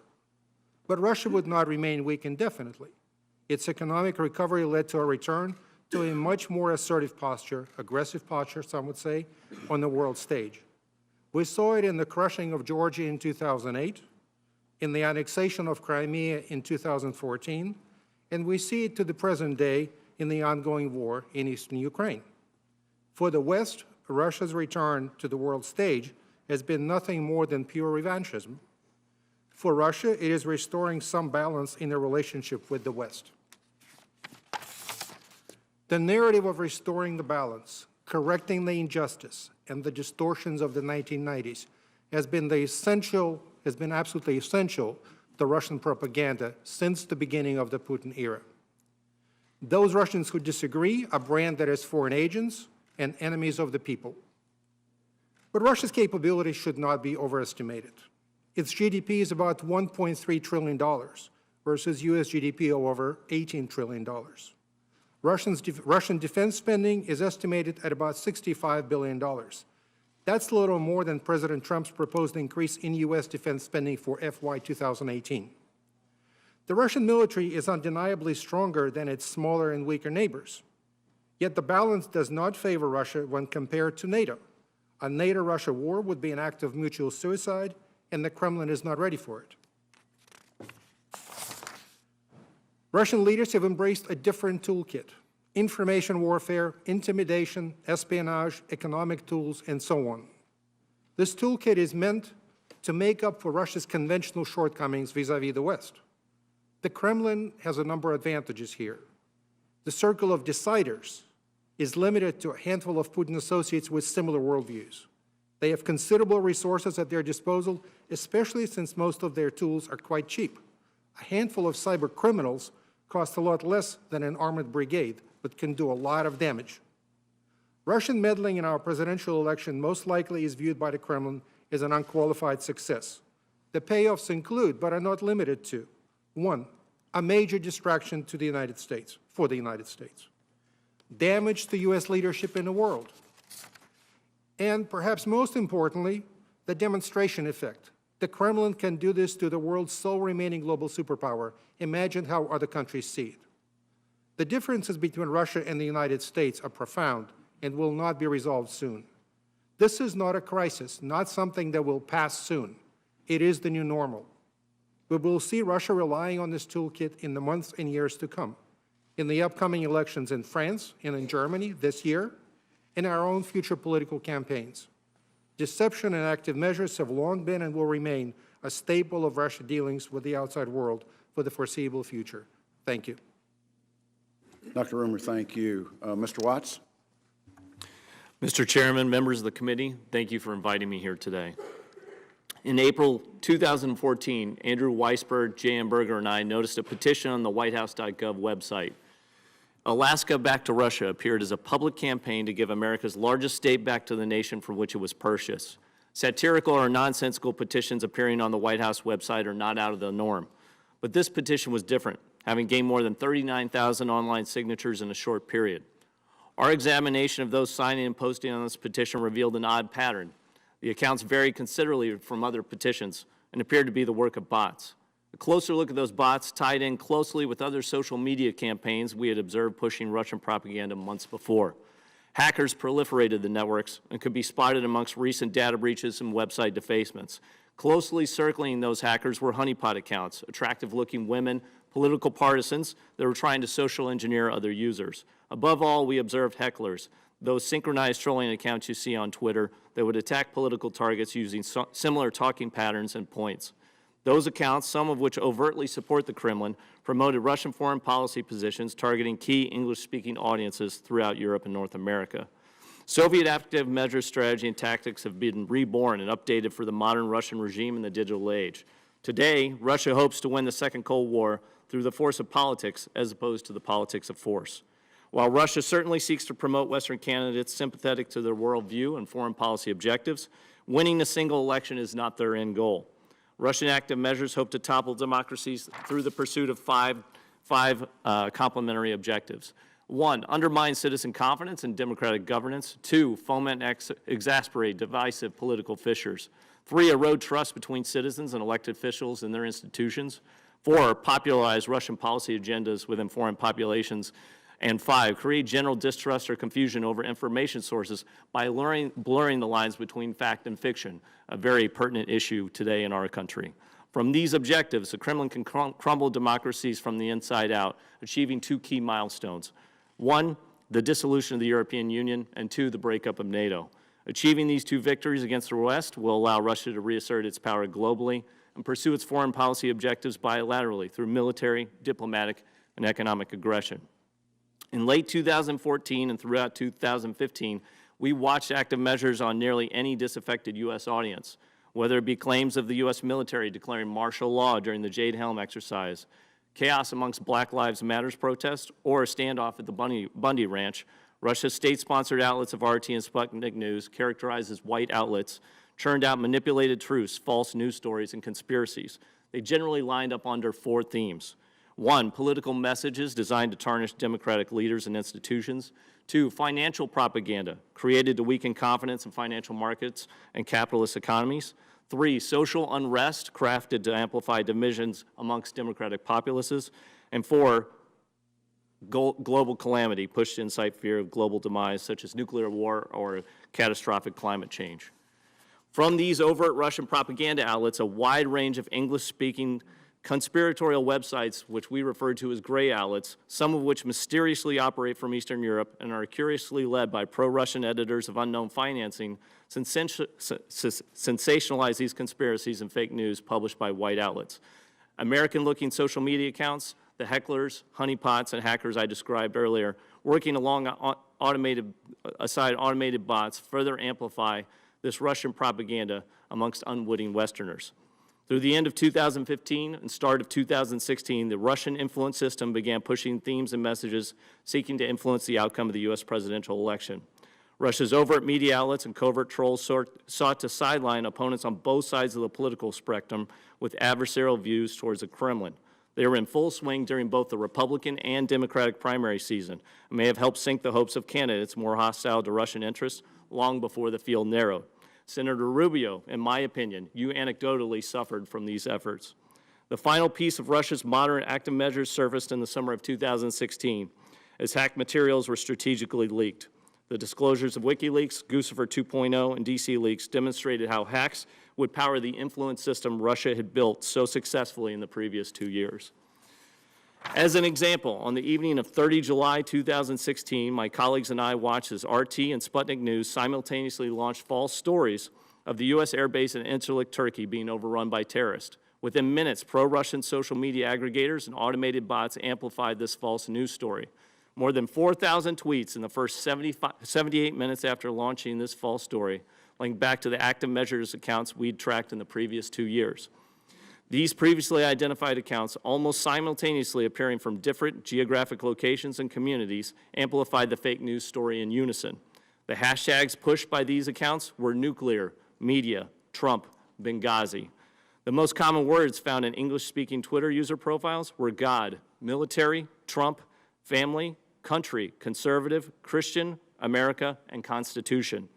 But Russia would not remain weak indefinitely. Its economic recovery led to a return to a much more assertive posture, aggressive posture, some would say, on the world stage. We saw it in the crushing of Georgia in 2008, in the annexation of Crimea in 2014, and we see it to the present day in the ongoing war in eastern Ukraine. For the West, Russia's return to the world stage has been nothing more than pure revanchism. For Russia, it is restoring some balance in their relationship with the West. The narrative of restoring the balance, correcting the injustice and the distortions of the 1990s has been absolutely essential to Russian propaganda since the beginning of the Putin era. Those Russians who disagree are branded as foreign agents and enemies of the people. But Russia's capabilities should not be overestimated. Its GDP is about $1.3 trillion versus US GDP of over $18 trillion. Russian defense spending is estimated at about $65 billion. That's a little more than President Trump's proposed increase in US defense spending for FY 2018. The Russian military is undeniably stronger than its smaller and weaker neighbors. Yet the balance does not favor Russia when compared to NATO. A NATO-Russia war would be an act of mutual suicide, and the Kremlin is not ready for it. Russian leaders have embraced a different toolkit: information warfare, intimidation, espionage, economic tools, and so on. This toolkit is meant to make up for Russia's conventional shortcomings vis-à-vis the West. The Kremlin has a number of advantages here. The circle of deciders is limited to a handful of Putin associates with similar worldviews. They have considerable resources at their disposal, especially since most of their tools are quite cheap. A handful of cyber criminals cost a lot less than an armored brigade, but can do a lot of damage. Russian meddling in our presidential election most likely is viewed by the Kremlin as an unqualified success. The payoffs include, but are not limited to: 1, a major distraction to the United States, for the United States; damage to U.S. leadership in the world; and perhaps most importantly, the demonstration effect. The Kremlin can do this to the world's sole remaining global superpower. Imagine how other countries see it. The differences between Russia and the United States are profound and will not be resolved soon. This is not a crisis, not something that will pass soon. It is the new normal. We will see Russia relying on this toolkit in the months and years to come, in the upcoming elections in France and in Germany this year, and our own future political campaigns. Deception and active measures have long been and will remain a staple of Russia's dealings with the outside world for the foreseeable future. Thank you. Dr. Rumor, thank you. Mr. Watts? Mr. Chairman, members of the committee, thank you for inviting me here today. In April 2014, Andrew Weisberg, J.M. Berger, and I noticed a petition on the whitehouse.gov website. Alaska Back to Russia appeared as a public campaign to give America's largest state back to the nation from which it was purchased. Satirical or nonsensical petitions appearing on the White House website are not out of the norm. But this petition was different, having gained more than 39,000 online signatures in a short period. Our examination of those signing and posting on this petition revealed an odd pattern. The accounts varied considerably from other petitions and appeared to be the work of bots. A closer look at those bots tied in closely with other social media campaigns we had observed pushing Russian propaganda months before. Hackers proliferated the networks and could be spotted amongst recent data breaches and website defacements. Closely circling those hackers were honeypot accounts, attractive-looking women, political partisans that were trying to social engineer other users. Above all, we observed hecklers, those synchronized trolling accounts you see on Twitter that would attack political targets using similar talking patterns and points. Those accounts, some of which overtly support the Kremlin, promoted Russian foreign policy positions targeting key English-speaking audiences throughout Europe and North America. Soviet active measures, strategy, and tactics have been reborn and updated for the modern Russian regime in the digital age. Today, Russia hopes to win the Second Cold War through the force of politics as opposed to the politics of force. While Russia certainly seeks to promote Western candidates sympathetic to their worldview and foreign policy objectives, winning a single election is not their end goal. Russian active measures hope to topple democracies through the pursuit of five complementary objectives. 1, undermine citizen confidence in democratic governance. 2, foment and exasperate divisive political fissures. 3, erode trust between citizens and elected officials and their institutions. 4, popularize Russian policy agendas within foreign populations. And 5, create general distrust or confusion over information sources by blurring the lines between fact and fiction, a very pertinent issue today in our country. From these objectives, the Kremlin can crumble democracies from the inside out, achieving 2 key milestones. 1, the dissolution of the European Union, and 2, the breakup of NATO. Achieving these 2 victories against the West will allow Russia to reassert its power globally and pursue its foreign policy objectives bilaterally through military, diplomatic, and economic aggression. In late 2014 and throughout 2015, we watched active measures on nearly any disaffected U.S. audience, whether it be claims of the U.S. military declaring martial law during the Jade Helm exercise, chaos amongst Black Lives Matter protests, or a standoff at the Bundy Ranch. Russia's state-sponsored outlets of RT and Sputnik News, characterized as white outlets, churned out manipulated truths, false news stories, and conspiracies. They generally lined up under 4 themes. 1, political messages designed to tarnish democratic leaders and institutions. 2, financial propaganda created to weaken confidence in financial markets and capitalist economies. 3, social unrest crafted to amplify divisions amongst democratic populaces. And 4, global calamity pushed to incite fear of global demise, such as nuclear war or catastrophic climate change. From these overt Russian propaganda outlets, a wide range of English-speaking conspiratorial websites, which we refer to as gray outlets, some of which mysteriously operate from Eastern Europe and are curiously led by pro-Russian editors of unknown financing, sensationalize these conspiracies and fake news published by white outlets. American-looking social media accounts, the hecklers, honeypots, and hackers I described earlier, working along automated bots, further amplify this Russian propaganda amongst unwitting Westerners. Through the end of 2015 and start of 2016, the Russian influence system began pushing themes and messages seeking to influence the outcome of the U.S. presidential election. Russia's overt media outlets and covert trolls sought to sideline opponents on both sides of the political spectrum with adversarial views towards the Kremlin. They were in full swing during both the Republican and Democratic primary season and may have helped sink the hopes of candidates more hostile to Russian interests long before the field narrowed. Senator Rubio, in my opinion, you anecdotally suffered from these efforts. The final piece of Russia's modern active measures surfaced in the summer of 2016 as hacked materials were strategically leaked. The disclosures of WikiLeaks, Guccifer 2.0, and DC Leaks demonstrated how hacks would power the influence system Russia had built so successfully in the previous 2 years. As an example, on the evening of 30 July 2016, my colleagues and I watched as RT and Sputnik News simultaneously launched false stories of the U.S. airbase in Incirlik, Turkey being overrun by terrorists. Within minutes, pro-Russian social media aggregators and automated bots amplified this false news story. More than 4,000 tweets in the first 78 minutes after launching this false story, linked back to the active measures accounts we'd tracked in the previous 2 years. These previously identified accounts, almost simultaneously appearing from different geographic locations and communities, amplified the fake news story in unison. The hashtags pushed by these accounts were nuclear, media, Trump, Benghazi. The most common words found in English-speaking Twitter user profiles were God, military, Trump, family, country, conservative, Christian, America, and Constitution.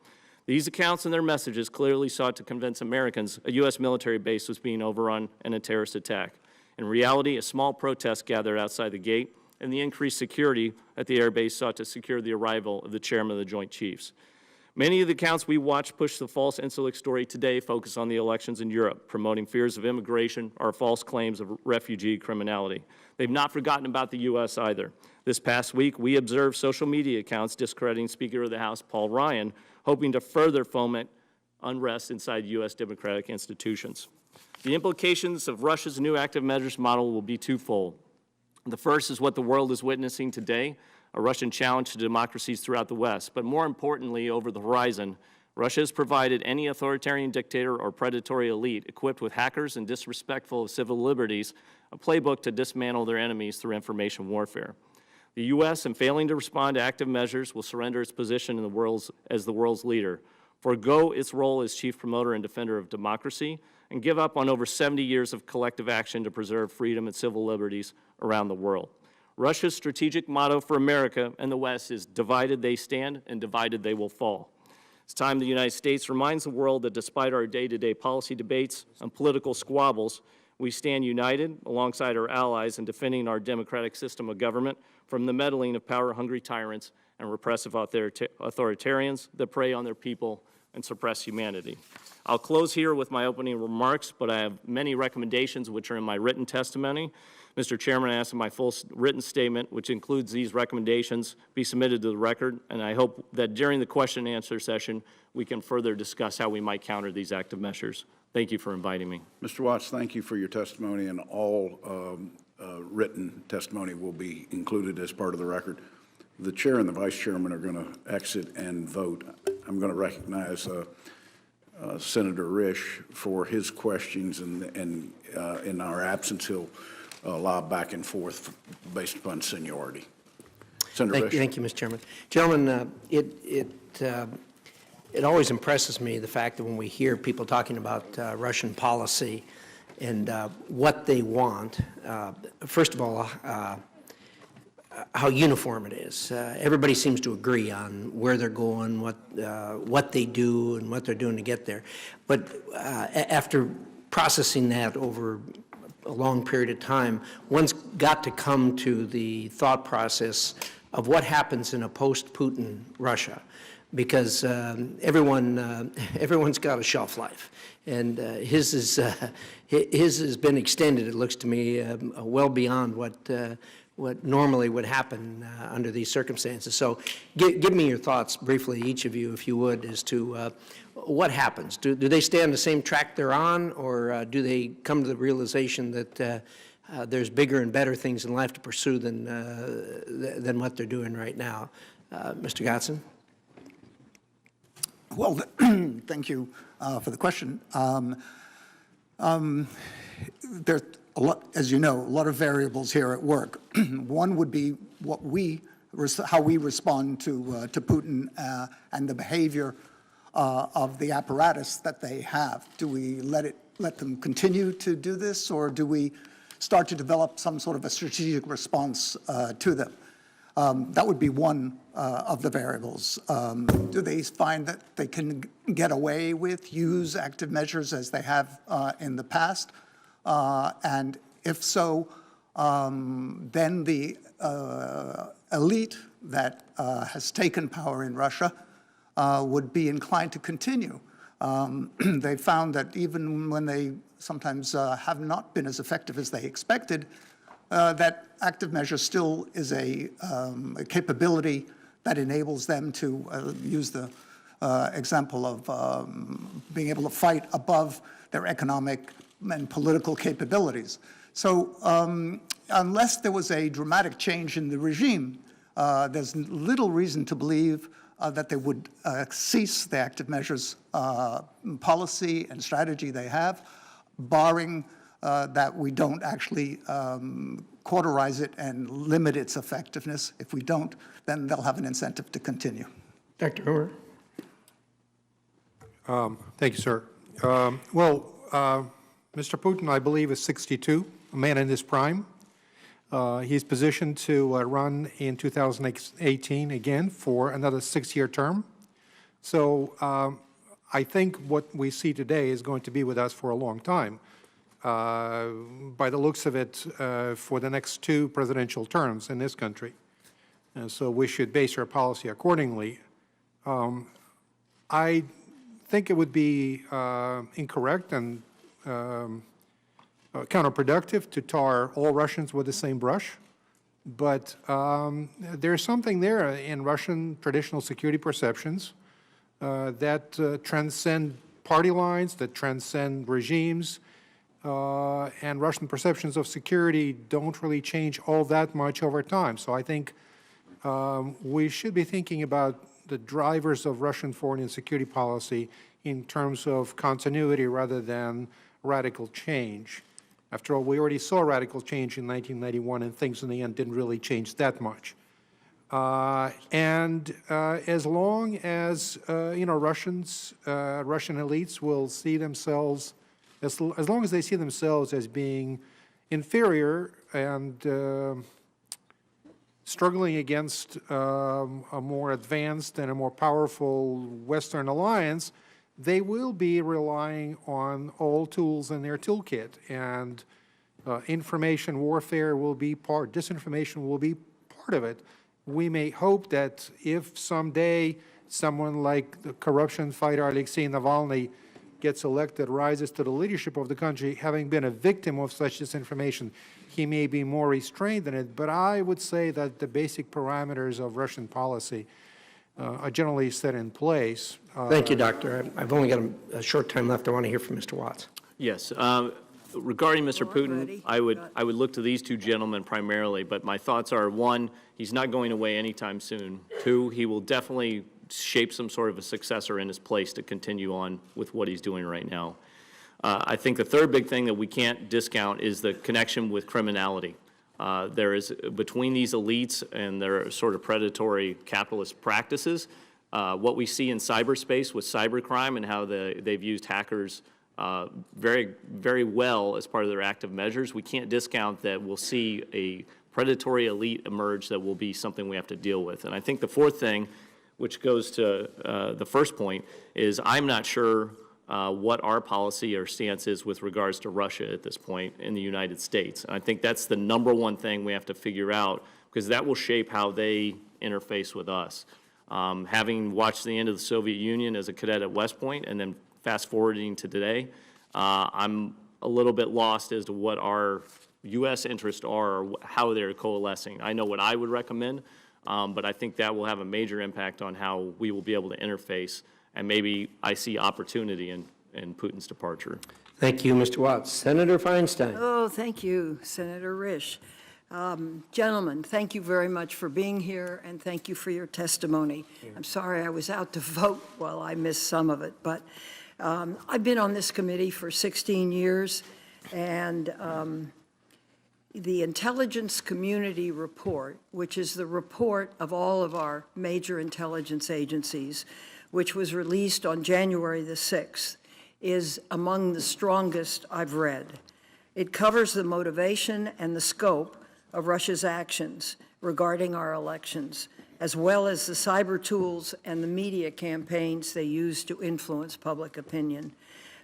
These accounts and their messages clearly sought to convince Americans a U.S. military base was being overrun in a terrorist attack. In reality, a small protest gathered outside the gate, and the increased security at the air base sought to secure the arrival of the chairman of the Joint Chiefs. Many of the accounts we watched push the false Incirlik story today focus on the elections in Europe, promoting fears of immigration or false claims of refugee criminality. They've not forgotten about the U.S. either. This past week, we observed social media accounts discrediting Speaker of the House Paul Ryan, hoping to further foment unrest inside U.S. democratic institutions. The implications of Russia's new active measures model will be twofold. The first is what the world is witnessing today, a Russian challenge to democracies throughout the West. But more importantly, over the horizon, Russia has provided any authoritarian dictator or predatory elite equipped with hackers and disrespectful of civil liberties a playbook to dismantle their enemies through information warfare. The U.S., in failing to respond to active measures, will surrender its position in the world as the world's leader, forego its role as chief promoter and defender of democracy, and give up on over 70 years of collective action to preserve freedom and civil liberties around the world. Russia's strategic motto for America and the West is divided they stand and divided they will fall. It's time the United States reminds the world that despite our day-to-day policy debates and political squabbles, we stand united alongside our allies in defending our democratic system of government from the meddling of power-hungry tyrants and repressive authoritarians that prey on their people and suppress humanity. I'll close here with my opening remarks, but I have many recommendations which are in my written testimony. Mr. Chairman, I ask that my full written statement, which includes these recommendations, be submitted to the record, and I hope that during the question and answer session, we can further discuss how we might counter these active measures. Thank you for inviting me. Mr. Watts, thank you for your testimony, and all written testimony will be included as part of the record. The chair and the vice chairman are going to exit and vote. I'm going to recognize Senator Risch for his questions, and in our absence, he'll lob back and forth based upon seniority. Senator Risch. Thank you, Mr. Chairman. Gentlemen, it always impresses me the fact that when we hear people talking about Russian policy and what they want, first of all, how uniform it is. Everybody seems to agree on where they're going, what they do, and what they're doing to get there. But after processing that over a long period of time, one's got to come to the thought process of what happens in a post-Putin Russia, because everyone's got a shelf life, and his has been extended. It looks to me well beyond what normally would happen under these circumstances. So give me your thoughts briefly, each of you, if you would, as to what happens. Do they stay on the same track they're on, or do they come to the realization that there's bigger and better things in life to pursue than what they're doing right now? Mr. Gatson? Well, thank you for the question. There's a lot, as you know, a lot of variables here at work. One would be how we respond to Putin and the behavior of the apparatus that they have. Do we let them continue to do this, or do we start to develop some sort of a strategic response to them? That would be one of the variables. Do they find that they can get away with, use active measures as they have in the past? And if so, then the elite that has taken power in Russia would be inclined to continue. They found that even when they sometimes have not been as effective as they expected, that active measure still is a capability that enables them to use the example of being able to fight above their economic and political capabilities. So unless there was a dramatic change in the regime, there's little reason to believe that they would cease the active measures policy and strategy they have, barring that we don't actually cauterize it and limit its effectiveness. If we don't, then they'll have an incentive to continue. Dr. Hoover? Thank you, sir. Mr. Putin, I believe, is 62, a man in his prime. He's positioned to run in 2018 again for another 6-year term. So I think what we see today is going to be with us for a long time. By the looks of it, for the next 2 presidential terms in this country. And so we should base our policy accordingly. I think it would be incorrect and counterproductive to tar all Russians with the same brush. But there's something there in Russian traditional security perceptions that transcend party lines, that transcend regimes, and Russian perceptions of security don't really change all that much over time. So I think we should be thinking about the drivers of Russian foreign and security policy in terms of continuity rather than radical change. After all, we already saw radical change in 1991, and things in the end didn't really change that much. As long as Russian elites will see themselves, as long as they see themselves as being inferior and struggling against a more advanced and a more powerful Western alliance, they will be relying on all tools in their toolkit. And information warfare will be disinformation will be part of it. We may hope that if someday someone like the corruption fighter Alexei Navalny gets elected, rises to the leadership of the country, having been a victim of such disinformation, he may be more restrained in it. But I would say that the basic parameters of Russian policy are generally set in place. Thank you, Doctor. I've only got a short time left. I want to hear from Mr. Watts. Yes. Regarding Mr. Putin, Already? I would look to these 2 gentlemen primarily, but my thoughts are, 1, he's not going away anytime soon. 2, he will definitely shape some sort of a successor in his place to continue on with what he's doing right now. I think the third big thing that we can't discount is the connection with criminality. There is, between these elites and their sort of predatory capitalist practices, what we see in cyberspace with cybercrime and how they've used hackers very, very well as part of their active measures, we can't discount that we'll see a predatory elite emerge that will be something we have to deal with. And I think the fourth thing, which goes to the first point, is I'm not sure what our policy or stance is with regards to Russia at this point in the United States. And I think that's the #1 thing we have to figure out, because that will shape how they interface with us. Having watched the end of the Soviet Union as a cadet at West Point and then fast forwarding to today, I'm a little bit lost as to what our U.S. interests are or how they're coalescing. I know what I would recommend, but I think that will have a major impact on how we will be able to interface, and maybe I see opportunity in Putin's departure. Thank you, Mr. Watts. Senator Feinstein. Oh, thank you, Senator Risch. Gentlemen, thank you very much for being here, and thank you for your testimony. I'm sorry I was out to vote while I missed some of it, but I've been on this committee for 16 years, and the Intelligence Community Report, which is the report of all of our major intelligence agencies, which was released on January the 6th, is among the strongest I've read. It covers the motivation and the scope of Russia's actions regarding our elections, as well as the cyber tools and the media campaigns they use to influence public opinion.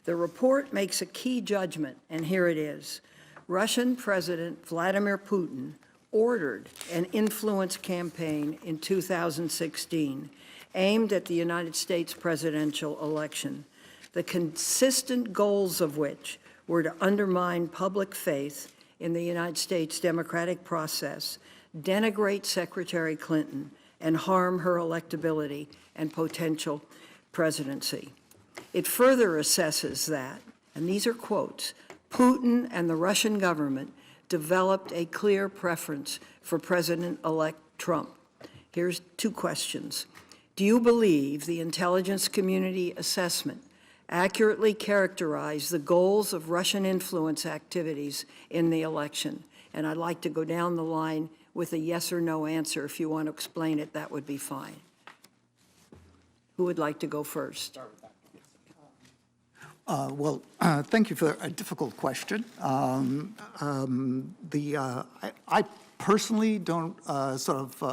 The report makes a key judgment, and here it is. Russian President Vladimir Putin ordered an influence campaign in 2016 aimed at the United States presidential election, the consistent goals of which were to undermine public faith in the United States democratic process, denigrate Secretary Clinton, and harm her electability and potential presidency. It further assesses that, and these are quotes, Putin and the Russian government developed a clear preference for President-elect Trump. Here's two questions. Do you believe the intelligence community assessment accurately characterized the goals of Russian influence activities in the election? And I'd like to go down the line with a yes or no answer. If you want to explain it, that would be fine. Who would like to go first? Thank you for a difficult question. I personally don't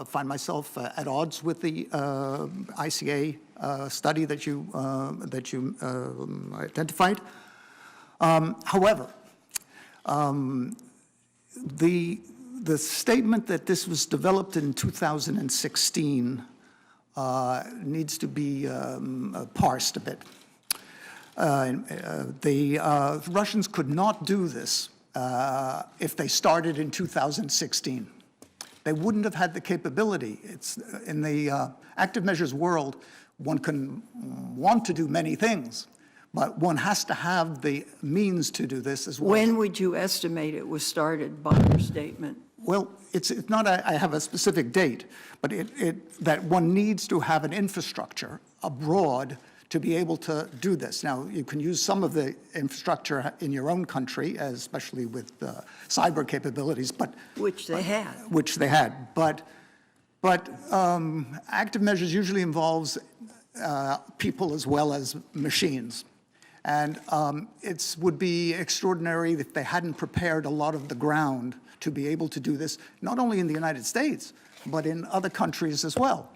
find myself at odds with the ICA study that you identified. However, the statement that this was developed in 2016 needs to be parsed a bit. The Russians could not do this if they started in 2016. They wouldn't have had the capability. It's in the active measures world, one can want to do many things, but one has to have the means to do this as well. When would you estimate it was started by your statement? Well, it's not I have a specific date, but that one needs to have an infrastructure abroad to be able to do this. Now, you can use some of the infrastructure in your own country, especially with cyber capabilities, but Which they had. Which they had, but active measures usually involves people as well as machines. And it would be extraordinary if they hadn't prepared a lot of the ground to be able to do this, not only in the United States, but in other countries as well.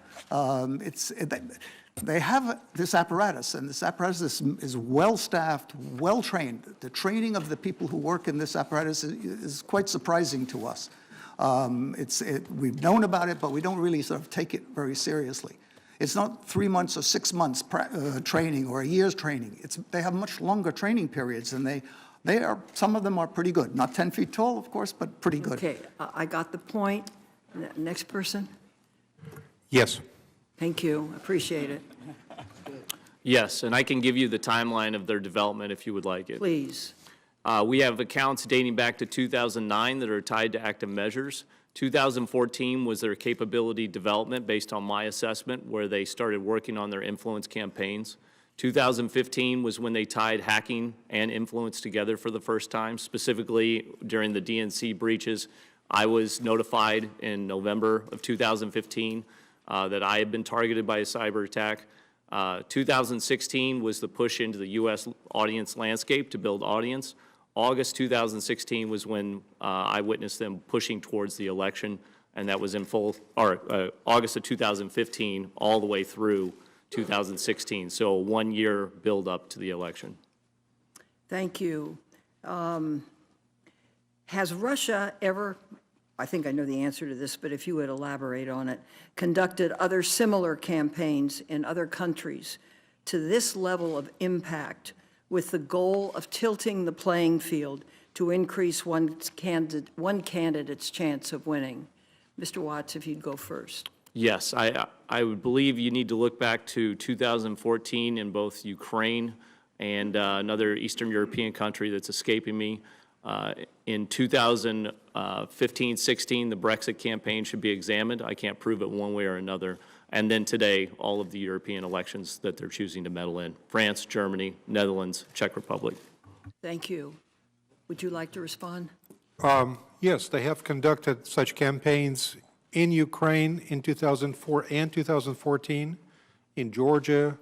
They have this apparatus, and this apparatus is well-staffed, well-trained. The training of the people who work in this apparatus is quite surprising to us. We've known about it, but we don't really sort of take it very seriously. It's not 3 months or 6 months training or a year's training. They have much longer training periods, and some of them are pretty good. Not 10 feet tall, of course, but pretty good. Okay, I got the point. Next person? Yes. Thank you, appreciate it. Yes, and I can give you the timeline of their development if you would like it. Please. We have accounts dating back to 2009 that are tied to active measures. 2014 was their capability development based on my assessment, where they started working on their influence campaigns. 2015 was when they tied hacking and influence together for the first time, specifically during the DNC breaches. I was notified in November of 2015 that I had been targeted by a cyber attack. 2016 was the push into the U.S. audience landscape to build audience. August 2016 was when I witnessed them pushing towards the election, and that was in full, or August of 2015 all the way through 2016. So a 1-year build-up to the election. Thank you. Has Russia ever, I think I know the answer to this, but if you would elaborate on it, conducted other similar campaigns in other countries to this level of impact with the goal of tilting the playing field to increase one candidate's chance of winning? Mr. Watts, if you'd go first. Yes, I would believe you need to look back to 2014 in both Ukraine and another Eastern European country that's escaping me. In 2015-16, the Brexit campaign should be examined. I can't prove it one way or another. And then today, all of the European elections that they're choosing to meddle in: France, Germany, Netherlands, Czech Republic. Thank you. Would you like to respond? Yes, they have conducted such campaigns in Ukraine in 2004 and 2014. In Georgia,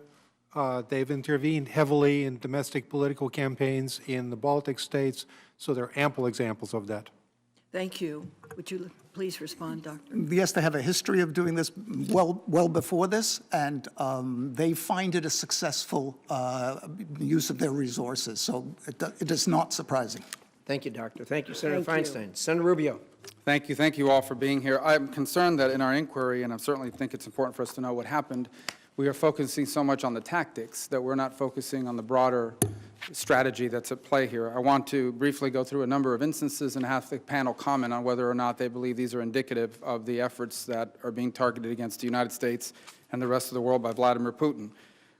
they've intervened heavily in domestic political campaigns in the Baltic states, so there are ample examples of that. Thank you. Would you please respond, Doctor? Yes, they have a history of doing this well before this, and they find it a successful use of their resources, so it is not surprising. Thank you, Doctor. Thank you, Senator Thank you. Feinstein. Senator Rubio. Thank you. Thank you all for being here. I'm concerned that in our inquiry, and I certainly think it's important for us to know what happened, we are focusing so much on the tactics that we're not focusing on the broader strategy that's at play here. I want to briefly go through a number of instances and have the panel comment on whether or not they believe these are indicative of the efforts that are being targeted against the United States and the rest of the world by Vladimir Putin.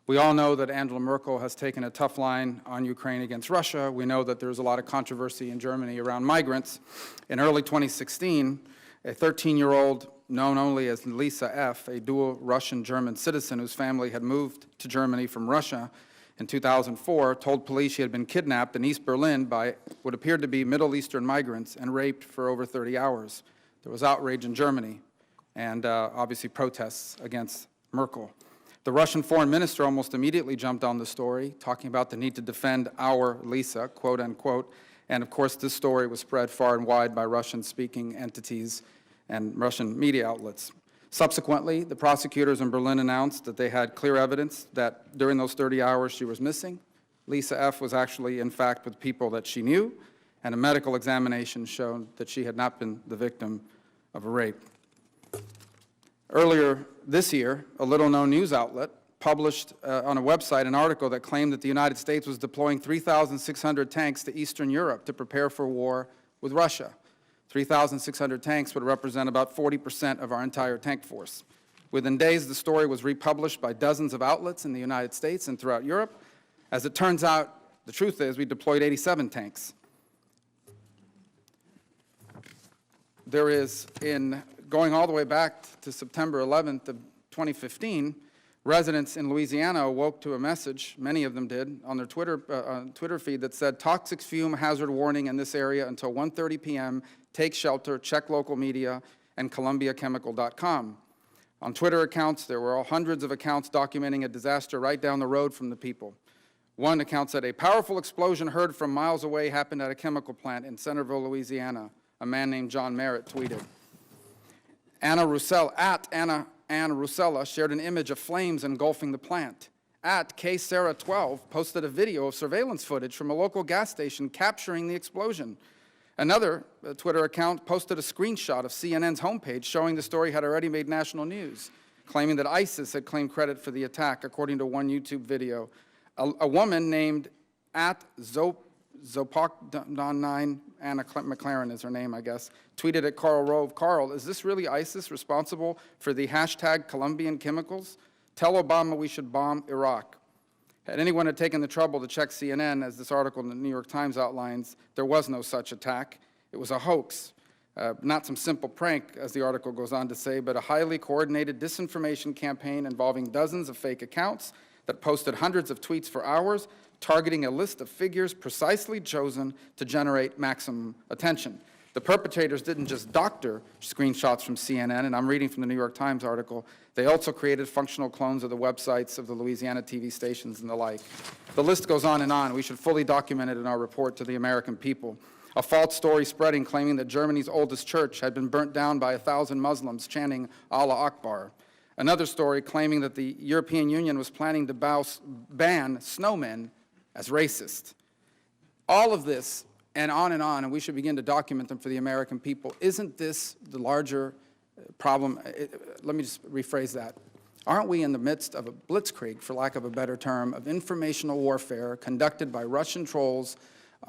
We all know that Angela Merkel has taken a tough line on Ukraine against Russia. We know that there's a lot of controversy in Germany around migrants. In early 2016, a 13-year-old known only as Lisa F., a dual Russian-German citizen whose family had moved to Germany from Russia in 2004, told police she had been kidnapped in East Berlin by what appeared to be Middle Eastern migrants and raped for over 30 hours. There was outrage in Germany and obviously protests against Merkel. The Russian foreign minister almost immediately jumped on the story, talking about the need to defend our Lisa, quote unquote, and of course this story was spread far and wide by Russian-speaking entities and Russian media outlets. Subsequently, the prosecutors in Berlin announced that they had clear evidence that during those 30 hours she was missing. Lisa F. was actually, in fact, with people that she knew, and a medical examination showed that she had not been the victim of a rape. Earlier this year, a little-known news outlet published on a website an article that claimed that the United States was deploying 3,600 tanks to Eastern Europe to prepare for war with Russia. 3,600 tanks would represent about 40% of our entire tank force. Within days, the story was republished by dozens of outlets in the United States and throughout Europe. As it turns out, the truth is we deployed 87 tanks. There is, in going all the way back to September 11th of 2015, residents in Louisiana awoke to a message, many of them did, on their Twitter feed that said, "Toxic fume hazard warning in this area until 1:30 p.m. Take shelter, check local media, and columbiachemical.com." On Twitter accounts, there were hundreds of accounts documenting a disaster right down the road from the people. One account said, "A powerful explosion heard from miles away happened at a chemical plant in Centerville, Louisiana." A man named John Merritt tweeted. Anna Rusella shared an image of flames engulfing the plant. At KSarah12 posted a video of surveillance footage from a local gas station capturing the explosion. Another Twitter account posted a screenshot of CNN's homepage showing the story had already made national news, claiming that ISIS had claimed credit for the attack, according to one YouTube video. A woman named Zopok9, Anna McLaren is her name, I guess, tweeted at Karl Rove, "Karl, is this really ISIS responsible for the hashtag Colombian chemicals? Tell Obama we should bomb Iraq." Had anyone had taken the trouble to check CNN, as this article in the New York Times outlines, there was no such attack. It was a hoax, not some simple prank, as the article goes on to say, but a highly coordinated disinformation campaign involving dozens of fake accounts that posted hundreds of tweets for hours, targeting a list of figures precisely chosen to generate maximum attention. The perpetrators didn't just doctor screenshots from CNN, and I'm reading from the New York Times article. They also created functional clones of the websites of the Louisiana TV stations and the like. The list goes on and on. We should fully document it in our report to the American people. A false story spreading claiming that Germany's oldest church had been burnt down by 1,000 Muslims chanting Allah Akbar. Another story claiming that the European Union was planning to ban snowmen as racist. All of this, and on, and we should begin to document them for the American people. Isn't this the larger problem? Let me just rephrase that. Aren't we in the midst of a blitzkrieg, for lack of a better term, of informational warfare conducted by Russian trolls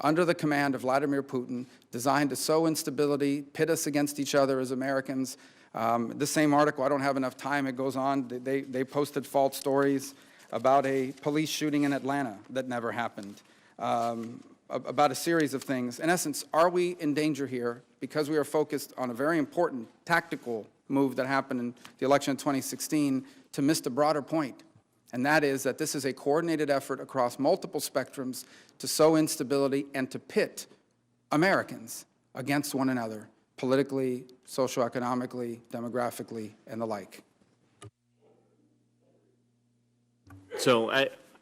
under the command of Vladimir Putin, designed to sow instability, pit us against each other as Americans? The same article, I don't have enough time, it goes on. They posted false stories about a police shooting in Atlanta that never happened, about a series of things. In essence, are we in danger here because we are focused on a very important tactical move that happened in the election of 2016 to miss the broader point? And that is that this is a coordinated effort across multiple spectrums to sow instability and to pit Americans against one another, politically, socioeconomically, demographically, and the like. So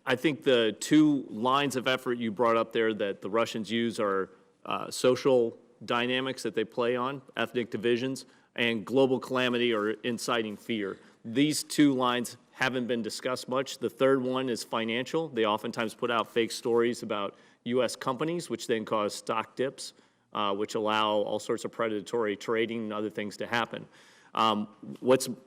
I think the two lines of effort you brought up there that the Russians use are social dynamics that they play on, ethnic divisions, and global calamity or inciting fear. These two lines haven't been discussed much. The third one is financial. They oftentimes put out fake stories about U.S. companies, which then cause stock dips. which allow all sorts of predatory trading and other things to happen.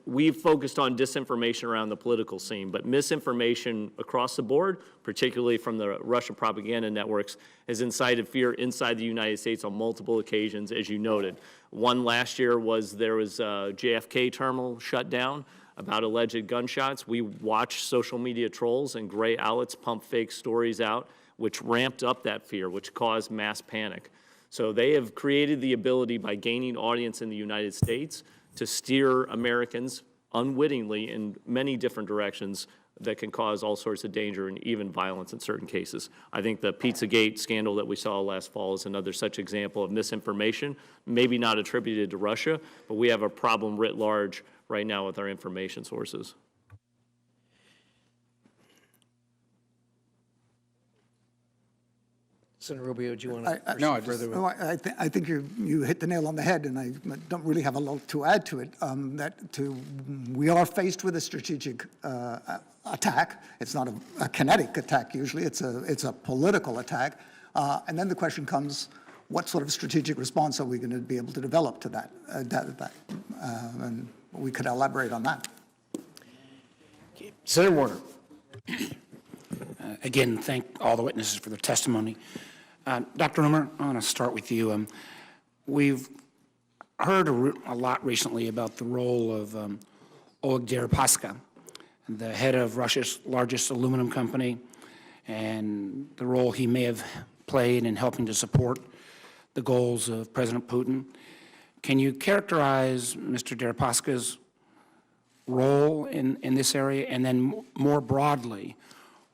We've focused on disinformation around the political scene, but misinformation across the board, particularly from the Russian propaganda networks, has incited fear inside the United States on multiple occasions, as you noted. One last year was there was a JFK terminal shut down about alleged gunshots. We watched social media trolls and gray outlets pump fake stories out, which ramped up that fear, which caused mass panic. So they have created the ability by gaining audience in the United States to steer Americans unwittingly in many different directions that can cause all sorts of danger and even violence in certain cases. I think the Pizzagate scandal that we saw last fall is another such example of misinformation, maybe not attributed to Russia, but we have a problem writ large right now with our information sources. Senator Rubio, do you want to No, I proceed further? No, I think you hit the nail on the head, and I don't really have a lot to add to it. We are faced with a strategic attack. It's not a kinetic attack usually. It's a political attack. And then the question comes, what sort of strategic response are we going to be able to develop to that? And we could elaborate on that. Senator Warner. Again, thank all the witnesses for their testimony. Dr. Rumor, I want to start with you. We've heard a lot recently about the role of Oleg Deripaska, the head of Russia's largest aluminum company, and the role he may have played in helping to support the goals of President Putin. Can you characterize Mr. Deripaska's role in this area? And then more broadly,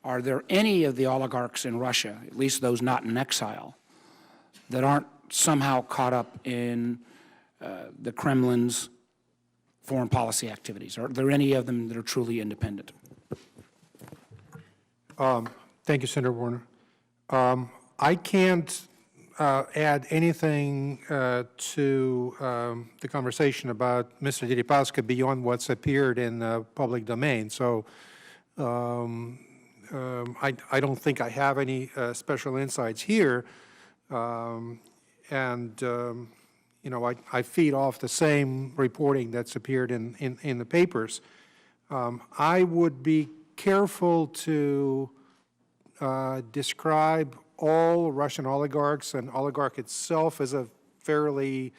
are there any of the oligarchs in Russia, at least those not in exile, that aren't somehow caught up in the Kremlin's foreign policy activities? Are there any of them that are truly independent? Thank you, Senator Warner. I can't add anything to the conversation about Mr. Deripaska beyond what's appeared in the public domain. So I don't think I have any special insights here. You know, I feed off the same reporting that's appeared in the papers. I would be careful to describe all Russian oligarchs, and oligarch itself is a fairly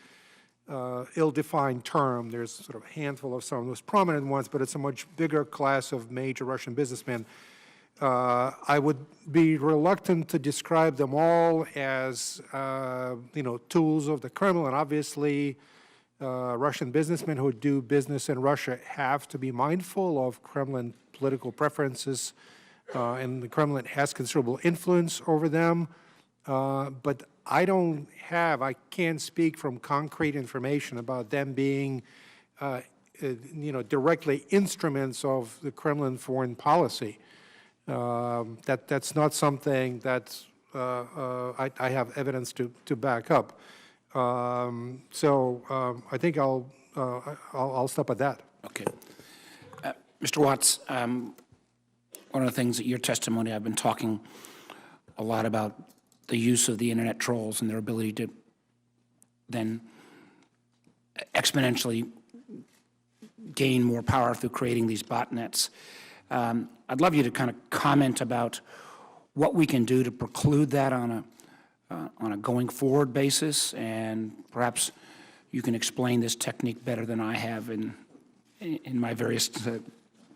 ill-defined term. There's sort of a handful of some of those prominent ones, but it's a much bigger class of major Russian businessmen. I would be reluctant to describe them all as, you know, tools of the Kremlin. Obviously, Russian businessmen who do business in Russia have to be mindful of Kremlin political preferences, and the Kremlin has considerable influence over them. But I can't speak from concrete information about them being, you know, directly instruments of the Kremlin foreign policy. That's not something that I have evidence to back up. So I think I'll stop at that. Okay. Mr. Watts, one of the things that your testimony, I've been talking a lot about the use of the internet trolls and their ability to then exponentially gain more power through creating these botnets. I'd love you to kind of comment about what we can do to preclude that on a going forward basis, and perhaps you can explain this technique better than I have in my various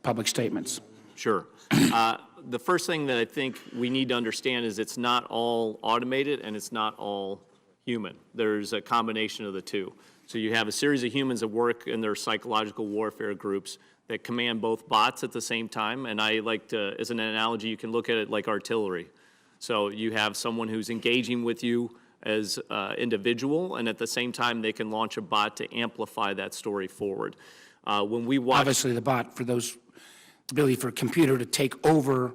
public statements. Sure. The first thing that I think we need to understand is it's not all automated and it's not all human. There's a combination of the two. So you have a series of humans that work in their psychological warfare groups that command both bots at the same time. And I like to, as an analogy, you can look at it like artillery. So you have someone who's engaging with you as an individual, and at the same time, they can launch a bot to amplify that story forward. When we watch— Obviously, the bot, for those, the ability for a computer to take over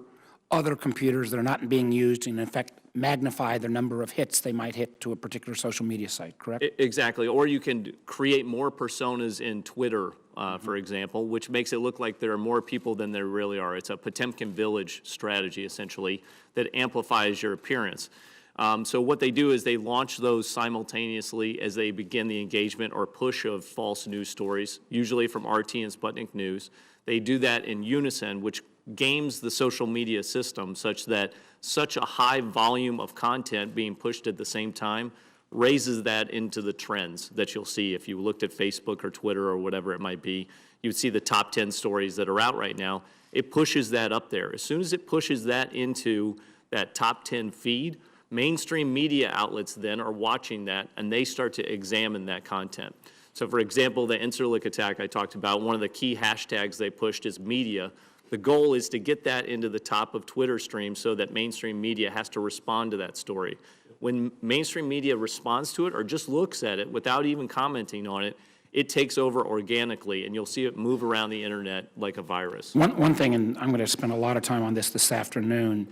other computers that are not being used and, in fact, magnify the number of hits they might hit to a particular social media site, correct? Exactly. Or you can create more personas in Twitter, for example, which makes it look like there are more people than there really are. It's a Potemkin village strategy, essentially, that amplifies your appearance. So what they do is they launch those simultaneously as they begin the engagement or push of false news stories, usually from RT and Sputnik News. They do that in unison, which games the social media system such that such a high volume of content being pushed at the same time raises that into the trends that you'll see. If you looked at Facebook or Twitter or whatever it might be, you'd see the top 10 stories that are out right now. It pushes that up there. As soon as it pushes that into that top 10 feed, mainstream media outlets then are watching that, and they start to examine that content. So for example, the Incirlik attack I talked about, one of the key hashtags they pushed is media. The goal is to get that into the top of Twitter streams so that mainstream media has to respond to that story. When mainstream media responds to it or just looks at it without even commenting on it, it takes over organically, and you'll see it move around the internet like a virus. One thing, and I'm going to spend a lot of time on this afternoon,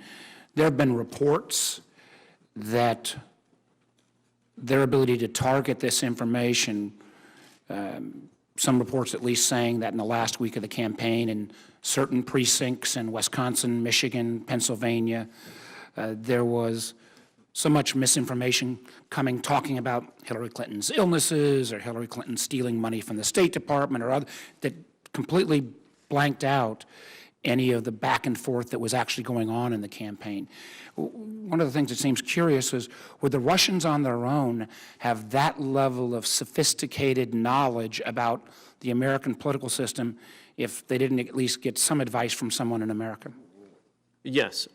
there have been reports that their ability to target this information, some reports at least saying that in the last week of the campaign in certain precincts in Wisconsin, Michigan, Pennsylvania, there was so much misinformation talking about Hillary Clinton's illnesses or Hillary Clinton stealing money from the State Department or other, that completely blanked out any of the back and forth that was actually going on in the campaign. One of the things that seems curious is, would the Russians on their own have that level of sophisticated knowledge about the American political system if they didn't at least get some advice from someone in America? Yes,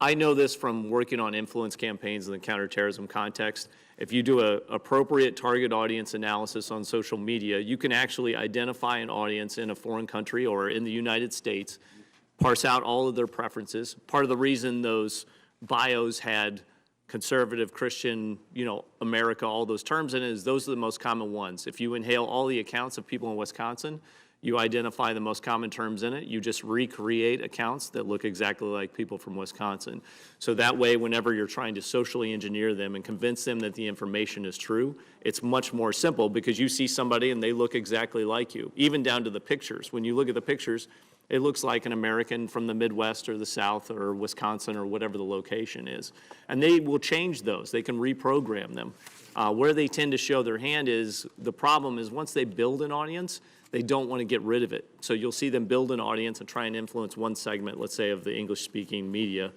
I know this from working on influence campaigns in the counterterrorism context. If you do an appropriate target audience analysis on social media, you can actually identify an audience in a foreign country or in the United States, parse out all of their preferences. Part of the reason those bios had conservative, Christian, America, all those terms in it is those are the most common ones. If you inhale all the accounts of people in Wisconsin, you identify the most common terms in it. You just recreate accounts that look exactly like people from Wisconsin. So that way, whenever you're trying to socially engineer them and convince them that the information is true, it's much more simple because you see somebody and they look exactly like you, even down to the pictures. When you look at the pictures, it looks like an American from the Midwest or the South or Wisconsin or whatever the location is. And they will change those. They can reprogram them. Where they tend to show their hand is, the problem is once they build an audience, they don't want to get rid of it. So you'll see them build an audience and try and influence one segment, let's say, of the English-speaking media,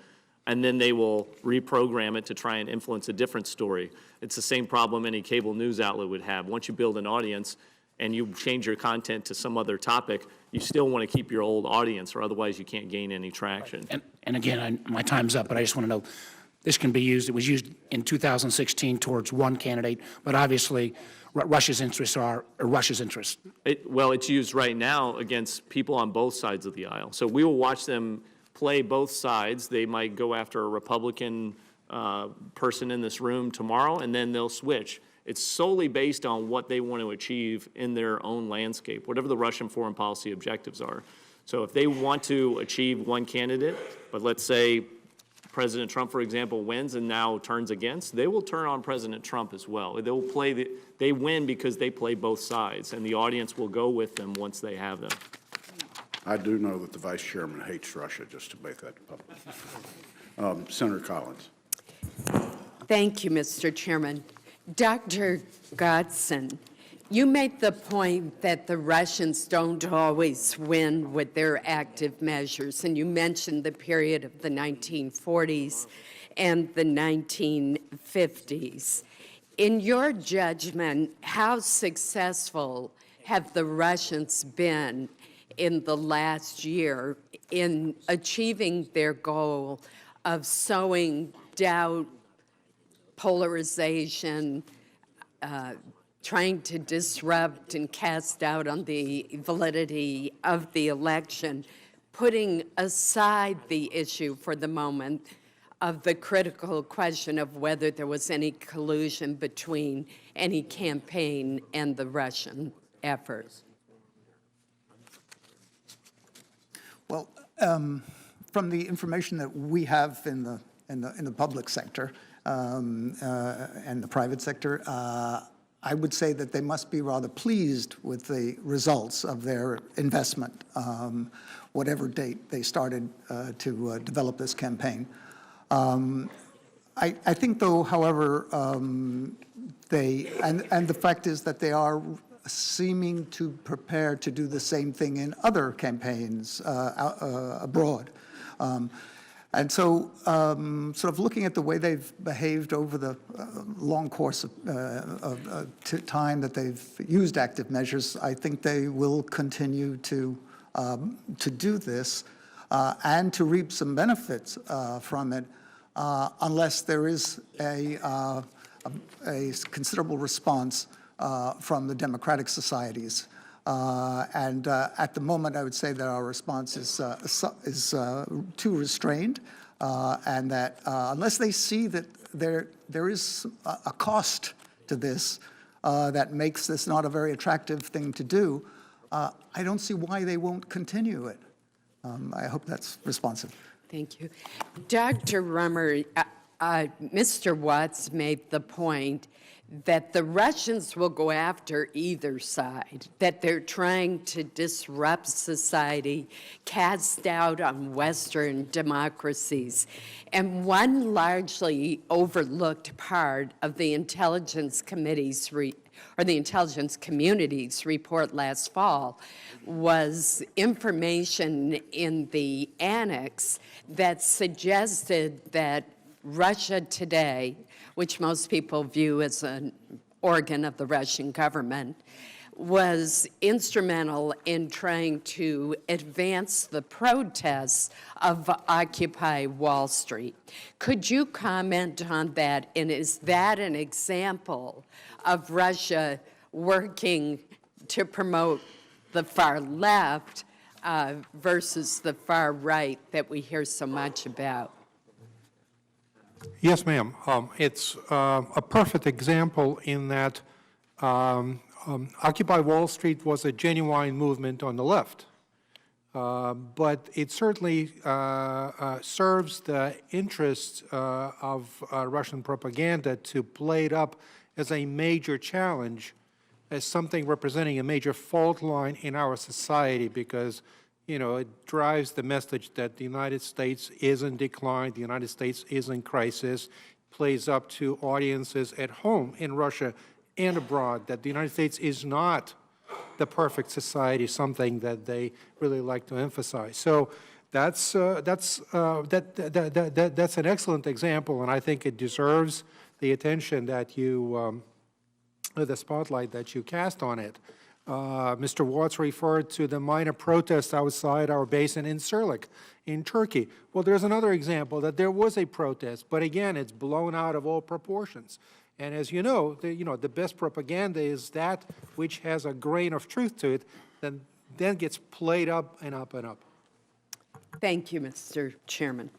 and then they will reprogram it to try and influence a different story. It's the same problem any cable news outlet would have. Once you build an audience and you change your content to some other topic, you still want to keep your old audience, or otherwise you can't gain any traction. And again, my time's up, but I just want to know, this can be used, it was used in 2016 towards one candidate, but obviously Russia's interests are Russia's interests. Well, it's used right now against people on both sides of the aisle. So we will watch them play both sides. They might go after a Republican person in this room tomorrow, and then they'll switch. It's solely based on what they want to achieve in their own landscape, whatever the Russian foreign policy objectives are. So if they want to achieve one candidate, but let's say President Trump, for example, wins and now turns against, they will turn on President Trump as well. They will play they win because they play both sides, and the audience will go with them once they have them. I do know that the Vice Chairman hates Russia, just to make that public. Senator Collins. Thank you, Mr. Chairman. Dr. Godson, you made the point that the Russians don't always win with their active measures, and you mentioned the period of the 1940s and the 1950s. In your judgment, how successful have the Russians been in the last year in achieving their goal of sowing doubt, polarization, trying to disrupt and cast doubt on the validity of the election, putting aside the issue for the moment of the critical question of whether there was any collusion between any campaign and the Russian efforts? Well, from the information that we have in the public sector and the private sector, I would say that they must be rather pleased with the results of their investment, whatever date they started to develop this campaign. I think, though, however, and the fact is that they are seeming to prepare to do the same thing in other campaigns abroad. And so sort of looking at the way they've behaved over the long course of time that they've used active measures, I think they will continue to do this and to reap some benefits from it, unless there is a considerable response from the democratic societies. And at the moment, I would say that our response is too restrained, and that unless they see that there is a cost to this that makes this not a very attractive thing to do, I don't see why they won't continue it. I hope that's responsive. Thank you. Dr. Rummer, Mr. Watts made the point that the Russians will go after either side, that they're trying to disrupt society, cast doubt on Western democracies. And one largely overlooked part of the Intelligence Committee's the Intelligence Community's report last fall was information in the annex that suggested that Russia Today, which most people view as an organ of the Russian government, was instrumental in trying to advance the protests of Occupy Wall Street. Could you comment on that? And is that an example of Russia working to promote the far left versus the far right that we hear so much about? Yes, ma'am. It's a perfect example in that Occupy Wall Street was a genuine movement on the left. But it certainly serves the interests of Russian propaganda to play it up as a major challenge, as something representing a major fault line in our society, because it drives the message that the United States is in decline, the United States is in crisis, plays up to audiences at home in Russia and abroad, that the United States is not the perfect society, something that they really like to emphasize. So that's an excellent example, and I think it deserves the attention that you, the spotlight that you cast on it. Mr. Watts referred to the minor protests outside our base in Incirlik in Turkey. Well, there's another example that there was a protest, but again, it's blown out of all proportions. And as you know, the best propaganda is that which has a grain of truth to it, then gets played up and up and up. Thank you, Mr. Chairman.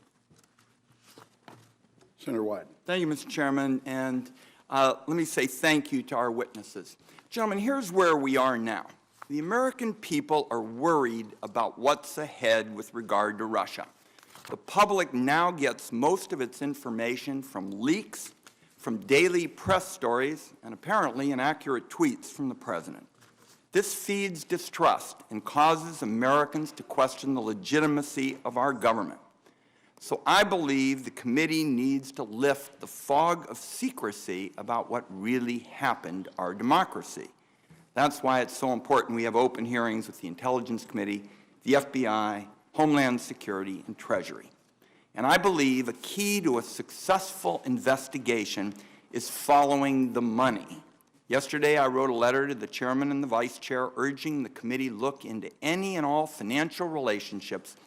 Senator Wyden. Thank you, Mr. Chairman, and let me say thank you to our witnesses. Gentlemen, here's where we are now. The American people are worried about what's ahead with regard to Russia. The public now gets most of its information from leaks, from daily press stories, and apparently inaccurate tweets from the President. This feeds distrust and causes Americans to question the legitimacy of our government. So I believe the committee needs to lift the fog of secrecy about what really happened to our democracy. That's why it's so important we have open hearings with the Intelligence Committee, the FBI, Homeland Security, and Treasury. And I believe a key to a successful investigation is following the money. Yesterday, I wrote a letter to the chairman and the vice chair urging the committee look into any and all financial relationships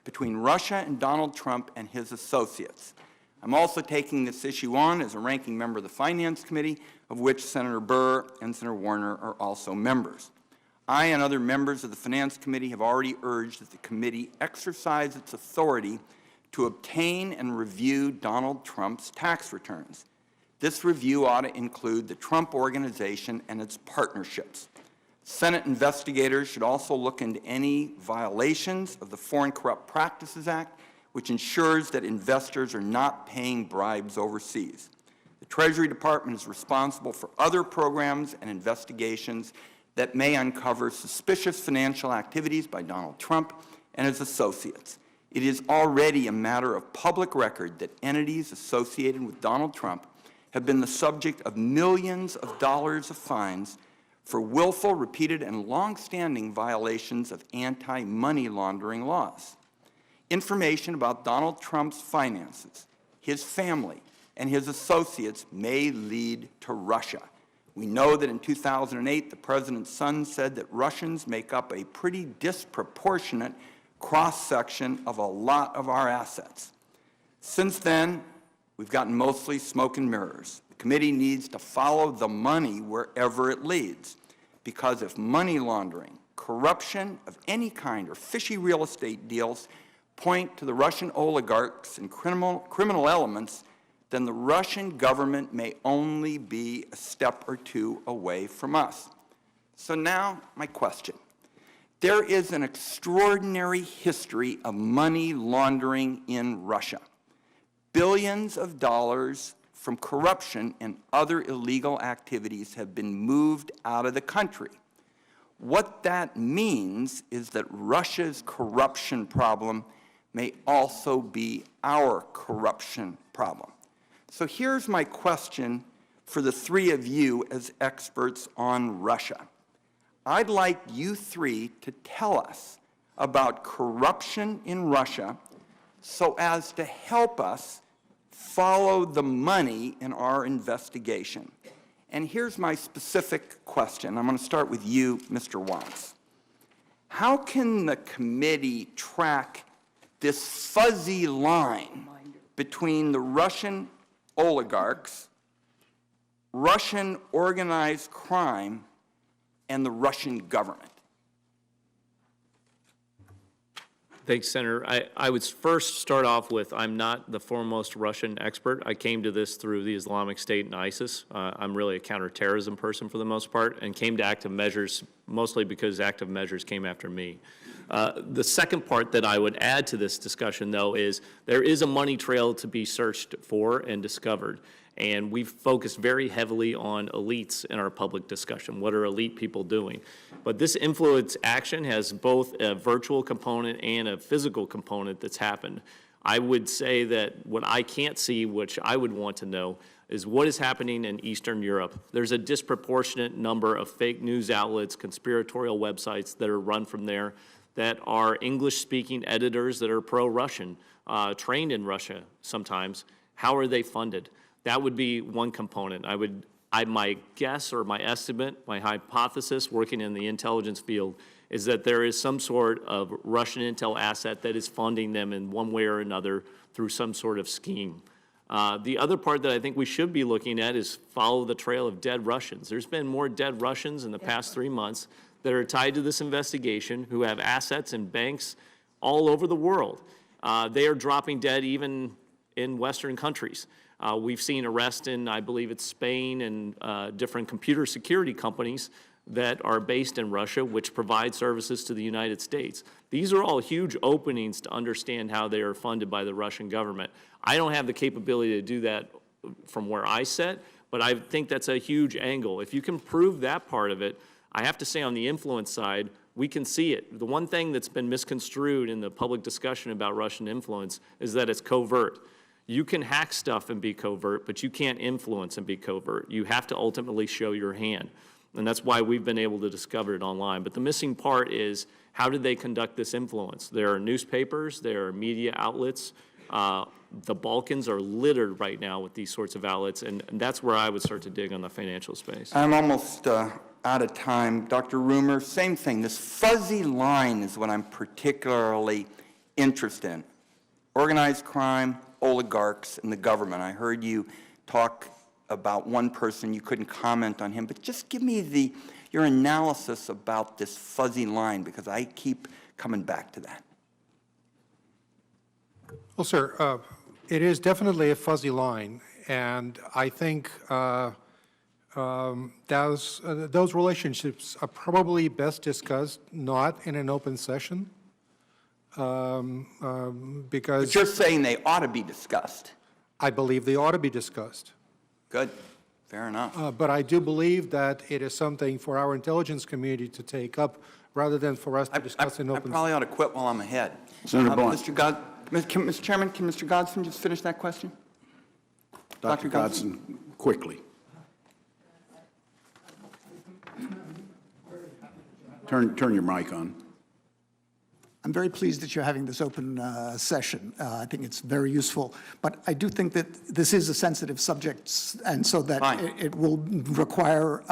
between Russia and Donald Trump and his associates. I'm also taking this issue on as a ranking member of the Finance Committee, of which Senator Burr and Senator Warner are also members. I and other members of the Finance Committee have already urged that the committee exercise its authority to obtain and review Donald Trump's tax returns. This review ought to include the Trump Organization and its partnerships. Senate investigators should also look into any violations of the Foreign Corrupt Practices Act, which ensures that investors are not paying bribes overseas. The Treasury Department is responsible for other programs and investigations that may uncover suspicious financial activities by Donald Trump and his associates. It is already a matter of public record that entities associated with Donald Trump have been the subject of millions of dollars of fines for willful, repeated, and long-standing violations of anti-money laundering laws. Information about Donald Trump's finances, his family, and his associates may lead to Russia. We know that in 2008, the president's son said that Russians make up a pretty disproportionate cross-section of a lot of our assets. Since then, we've gotten mostly smoke and mirrors. The committee needs to follow the money wherever it leads, because if money laundering, corruption of any kind, or fishy real estate deals point to the Russian oligarchs and criminal elements, then the Russian government may only be a step or two away from us. So now, my question. There is an extraordinary history of money laundering in Russia. Billions of dollars from corruption and other illegal activities have been moved out of the country. What that means is that Russia's corruption problem may also be our corruption problem. So here's my question for the three of you as experts on Russia. I'd like you three to tell us about corruption in Russia so as to help us follow the money in our investigation. And here's my specific question. I'm going to start with you, Mr. Watts. How can the committee track this fuzzy line between the Russian oligarchs, Russian organized crime, and the Russian government? Thanks, Senator. I would first start off with, I'm not the foremost Russian expert. I came to this through the Islamic State and ISIS. I'm really a counterterrorism person for the most part, and came to active measures mostly because active measures came after me. The second part that I would add to this discussion, though, is there is a money trail to be searched for and discovered. And we've focused very heavily on elites in our public discussion. What are elite people doing? But this influence action has both a virtual component and a physical component that's happened. I would say that what I can't see, which I would want to know, is what is happening in Eastern Europe. There's a disproportionate number of fake news outlets, conspiratorial websites that are run from there that are English-speaking editors that are pro-Russian, trained in Russia sometimes. How are they funded? That would be one component. My guess or my estimate, my hypothesis working in the intelligence field is that there is some sort of Russian intel asset that is funding them in one way or another through some sort of scheme. The other part that I think we should be looking at is follow the trail of dead Russians. There's been more dead Russians in the past 3 months that are tied to this investigation who have assets in banks all over the world. They are dropping dead even in Western countries. We've seen arrests in, I believe it's Spain and different computer security companies that are based in Russia, which provide services to the United States. These are all huge openings to understand how they are funded by the Russian government. I don't have the capability to do that from where I sit, but I think that's a huge angle. If you can prove that part of it, I have to say on the influence side, we can see it. The one thing that's been misconstrued in the public discussion about Russian influence is that it's covert. You can hack stuff and be covert, but you can't influence and be covert. You have to ultimately show your hand. And that's why we've been able to discover it online. But the missing part is, how did they conduct this influence? There are newspapers, there are media outlets. The Balkans are littered right now with these sorts of outlets, and that's where I would start to dig on the financial space. I'm almost out of time. Dr. Roomer, same thing. This fuzzy line is what I'm particularly interested in. Organized crime, oligarchs, and the government. I heard you talk about one person. You couldn't comment on him, but just give me your analysis about this fuzzy line, because I keep coming back to that. Well, sir, it is definitely a fuzzy line, and I think those relationships are probably best discussed not in an open session, because... But you're saying they ought to be discussed. I believe they ought to be discussed. Good. Fair enough. But I do believe that it is something for our intelligence community to take up rather than for us to discuss in I open. probably ought to quit while I'm ahead. Senator Blunt. Mr. Chairman, can Mr. Godson just finish that question? Dr. Godson, quickly. Turn your mic on. I'm very pleased that you're having this open session. I think it's very useful. But I do think that this is a sensitive subject, and so that it will require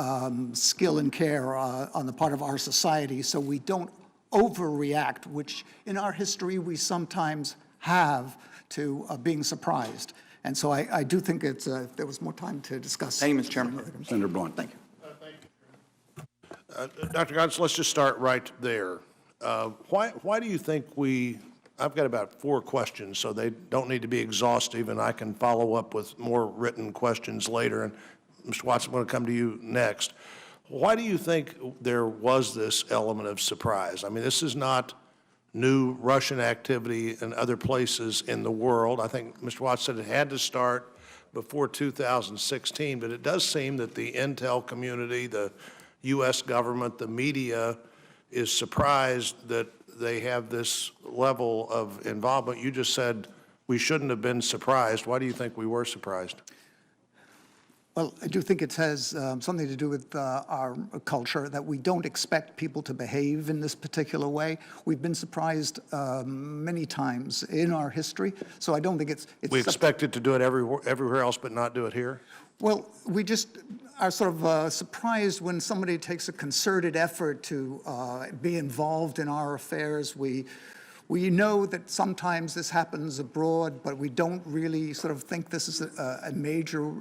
skill and care on the part of our society so we don't overreact, which in our history we sometimes have, to being surprised. And so I do think it's, if there was more time to discuss. Thank you, Mr. Chairman. Senator Blunt. Thank you. Dr. Godson, let's just start right there. Why do you think I've got about 4 questions, so they don't need to be exhaustive, and I can follow up with more written questions later. And Mr. Watson, I'm going to come to you next. Why do you think there was this element of surprise? I mean, this is not new Russian activity in other places in the world. I think Mr. Watson said it had to start before 2016, but it does seem that the intel community, the U.S. government, the media is surprised that they have this level of involvement. You just said we shouldn't have been surprised. Why do you think we were surprised? Well, I do think it has something to do with our culture, that we don't expect people to behave in this particular way. We've been surprised many times in our history, so I don't think it's we expected to do it everywhere else but not do it here? Well, we just are sort of surprised when somebody takes a concerted effort to be involved in our affairs. We know that sometimes this happens abroad, but we don't really sort of think this is a major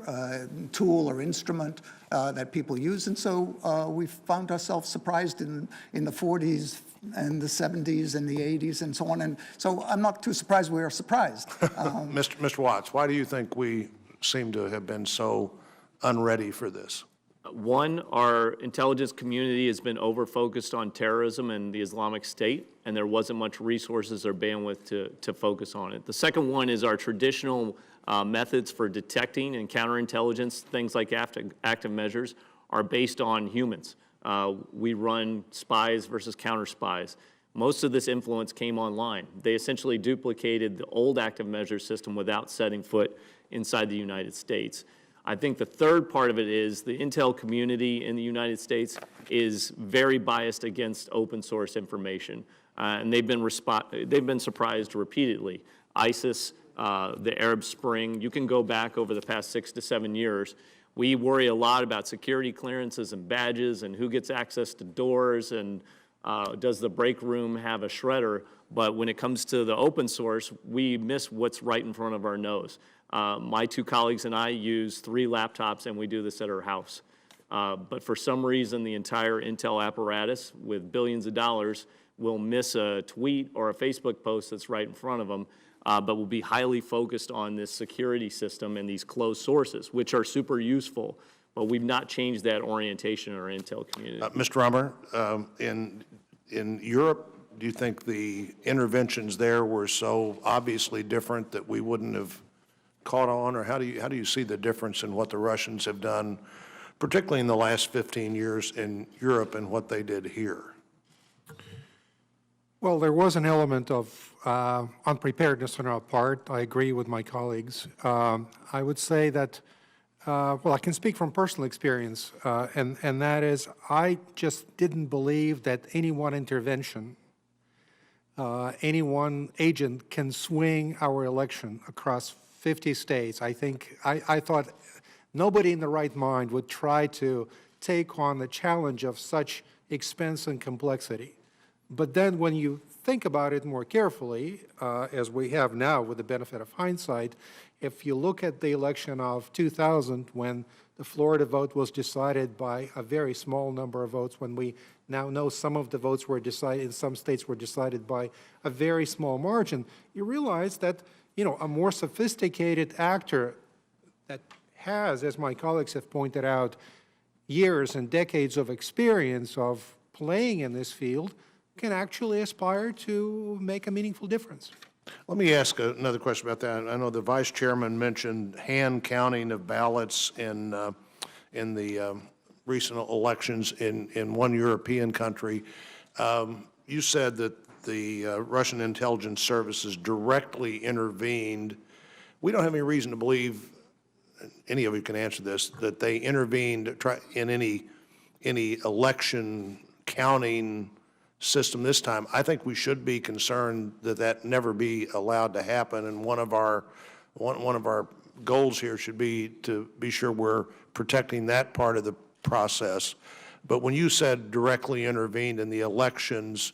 tool or instrument that people use. And so we found ourselves surprised in the 40s and the 70s and the 80s and so on. And so I'm not too surprised we are surprised. Mr. Watts, why do you think we seem to have been so unready for this? One, our intelligence community has been over-focused on terrorism and the Islamic State, and there wasn't much resources or bandwidth to focus on it. The second one is our traditional methods for detecting and counterintelligence, things like active measures, are based on humans. We run spies versus counter-spies. Most of this influence came online. They essentially duplicated the old active measure system without setting foot inside the United States. I think the third part of it is the intel community in the United States is very biased against open source information, and they've been surprised repeatedly. ISIS, the Arab Spring, you can go back over the past 6 to 7 years. We worry a lot about security clearances and badges and who gets access to doors and does the break room have a shredder, but when it comes to the open source, we miss what's right in front of our nose. My 2 colleagues and I use 3 laptops, and we do this at our house. But for some reason, the entire Intel apparatus with billions of dollars will miss a tweet or a Facebook post that's right in front of them, but will be highly focused on this security system and these closed sources, which are super useful. But we've not changed that orientation in our Intel community. Mr. Rummer, in Europe, do you think the interventions there were so obviously different that we wouldn't have caught on, or how do you see the difference in what the Russians have done, particularly in the last 15 years in Europe, and what they did here? Well, there was an element of unpreparedness on our part. I agree with my colleagues. I would say that, well, I can speak from personal experience, and that is I just didn't believe that any one intervention, any one agent can swing our election across 50 states. I thought nobody in the right mind would try to take on the challenge of such expense and complexity. But then when you think about it more carefully, as we have now with the benefit of hindsight, if you look at the election of 2000, when the Florida vote was decided by a very small number of votes, when we now know some of the votes were decided, in some states were decided by a very small margin, you realize that, you know, a more sophisticated actor that has, as my colleagues have pointed out, years and decades of experience of playing in this field can actually aspire to make a meaningful difference. Let me ask another question about that. I know the Vice Chairman mentioned hand counting of ballots in the recent elections in one European country. You said that the Russian intelligence services directly intervened. We don't have any reason to believe, any of you can answer this, that they intervened in any election counting system this time. I think we should be concerned that that never be allowed to happen, and one of our goals here should be to be sure we're protecting that part of the process. But when you said directly intervened in the elections,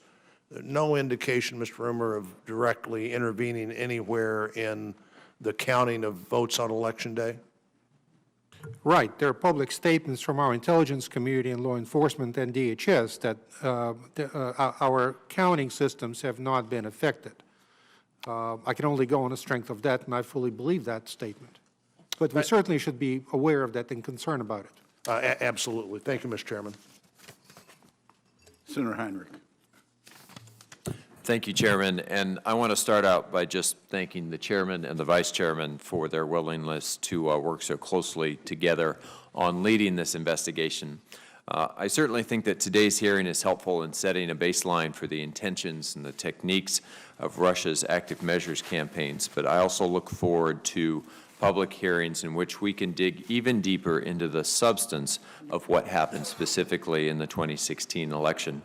no indication, Mr. Rumor, of directly intervening anywhere in the counting of votes on Election Day? Right. There are public statements from our intelligence community and law enforcement and DHS that our counting systems have not been affected. I can only go on the strength of that, and I fully believe that statement. But we certainly should be aware of that and concerned about it. Absolutely. Thank you, Mr. Chairman. Senator Heinrich. Thank you, Chairman. And I want to start out by just thanking the Chairman and the Vice Chairman for their willingness to work so closely together on leading this investigation. I certainly think that today's hearing is helpful in setting a baseline for the intentions and the techniques of Russia's active measures campaigns, but I also look forward to public hearings in which we can dig even deeper into the substance of what happened specifically in the 2016 election.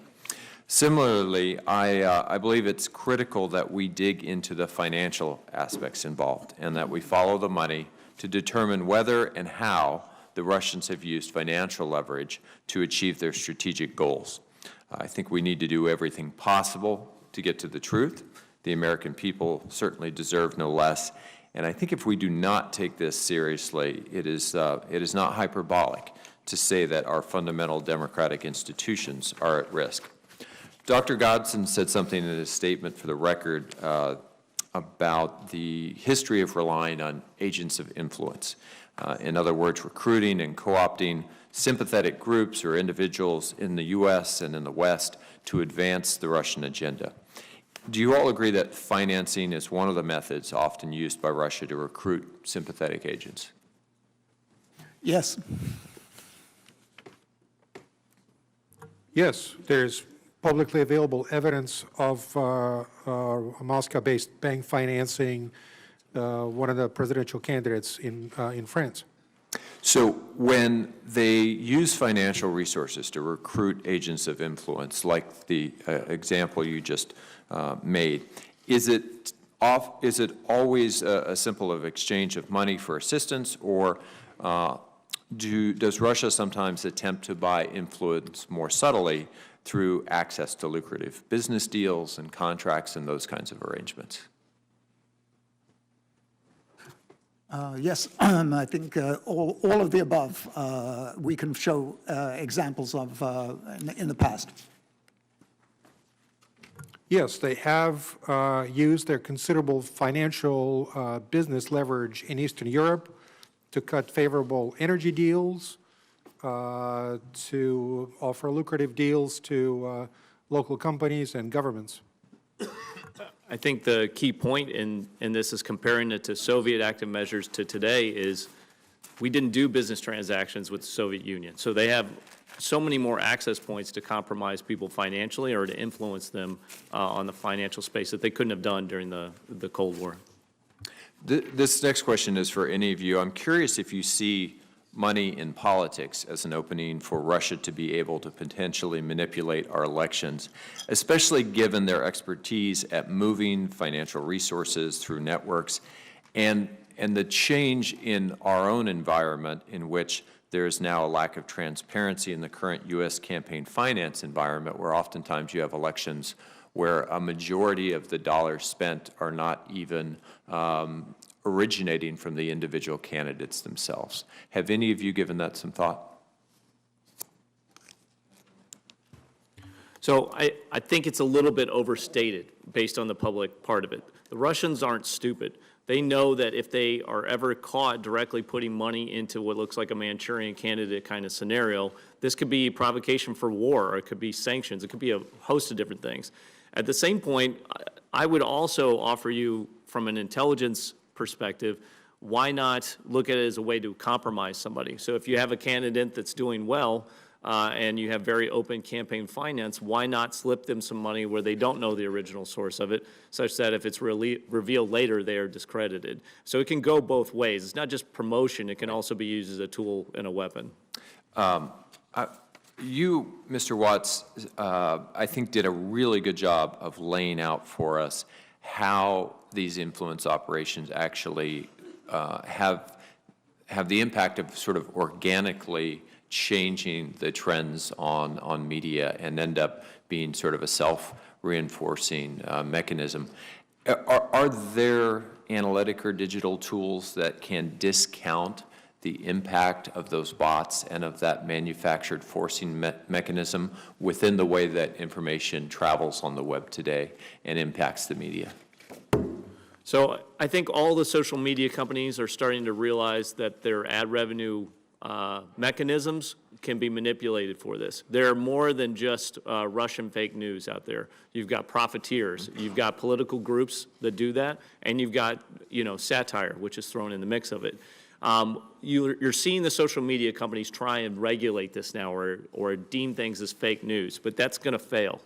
Similarly, I believe it's critical that we dig into the financial aspects involved and that we follow the money to determine whether and how the Russians have used financial leverage to achieve their strategic goals. I think we need to do everything possible to get to the truth. The American people certainly deserve no less. And I think if we do not take this seriously, it is not hyperbolic to say that our fundamental democratic institutions are at risk. Dr. Godson said something in his statement for the record about the history of relying on agents of influence. In other words, recruiting and co-opting sympathetic groups or individuals in the U.S. and in the West to advance the Russian agenda. Do you all agree that financing is one of the methods often used by Russia to recruit sympathetic agents? Yes. Yes, there's publicly available evidence of Moscow-based bank financing one of the presidential candidates in France. So when they use financial resources to recruit agents of influence, like the example you just made, is it always a simple of exchange of money for assistance, or does Russia sometimes attempt to buy influence more subtly through access to lucrative business deals and contracts and those kinds of arrangements? Yes, I think all of the above we can show examples of in the past. Yes, they have used their considerable financial business leverage in Eastern Europe to cut favorable energy deals, to offer lucrative deals to local companies and governments. I think the key point in this is comparing it to Soviet active measures to today is we didn't do business transactions with the Soviet Union. So they have so many more access points to compromise people financially or to influence them on the financial space that they couldn't have done during the Cold War. This next question is for any of you. I'm curious if you see money in politics as an opening for Russia to be able to potentially manipulate our elections, especially given their expertise at moving financial resources through networks and the change in our own environment in which there is now a lack of transparency in the current U.S. campaign finance environment, where oftentimes you have elections where a majority of the dollars spent are not even originating from the individual candidates themselves. Have any of you given that some thought? So I think it's a little bit overstated based on the public part of it. The Russians aren't stupid. They know that if they are ever caught directly putting money into what looks like a Manchurian candidate kind of scenario, this could be provocation for war, or it could be sanctions. It could be a host of different things. At the same point, I would also offer you, from an intelligence perspective, why not look at it as a way to compromise somebody? So if you have a candidate that's doing well, and you have very open campaign finance, why not slip them some money where they don't know the original source of it, such that if it's revealed later, they are discredited? So it can go both ways. It's not just promotion. It can also be used as a tool and a weapon. You, Mr. Watts, I think did a really good job of laying out for us how these influence operations actually have the impact of sort of organically changing the trends on media and end up being sort of a self-reinforcing mechanism. Are there analytic or digital tools that can discount the impact of those bots and of that manufactured forcing mechanism within the way that information travels on the web today and impacts the media? So I think all the social media companies are starting to realize that their ad revenue mechanisms can be manipulated for this. There are more than just Russian fake news out there. You've got profiteers, you've got political groups that do that, and you've got, satire, which is thrown in the mix of it. You're seeing the social media companies try and regulate this now or deem things as fake news, but that's going to fail.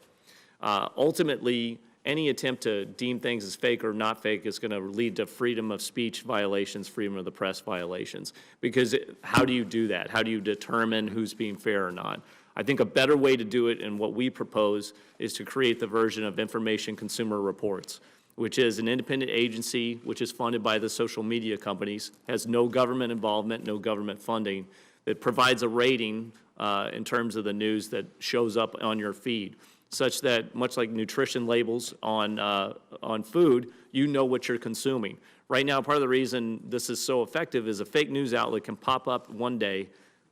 Ultimately, any attempt to deem things as fake or not fake is going to lead to freedom of speech violations, freedom of the press violations. Because how do you do that? How do you determine who's being fair or not? I think a better way to do it, and what we propose, is to create the version of Information Consumer Reports, which is an independent agency which is funded by the social media companies, has no government involvement, no government funding, that provides a rating in terms of the news that shows up on your feed, such that, much like nutrition labels on food, you know what you're consuming. Right now, part of the reason this is so effective is a fake news outlet can pop up one day,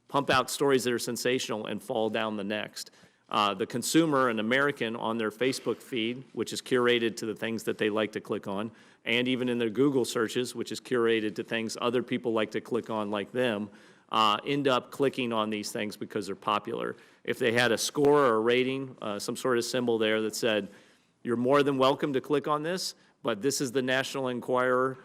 pump out stories that are sensational, and fall down the next. The consumer, an American, on their Facebook feed, which is curated to the things that they like to click on, and even in their Google searches, which is curated to things other people like to click on like them, end up clicking on these things because they're popular. If they had a score or a rating, some sort of symbol there that said, you're more than welcome to click on this, but this is the National Enquirer,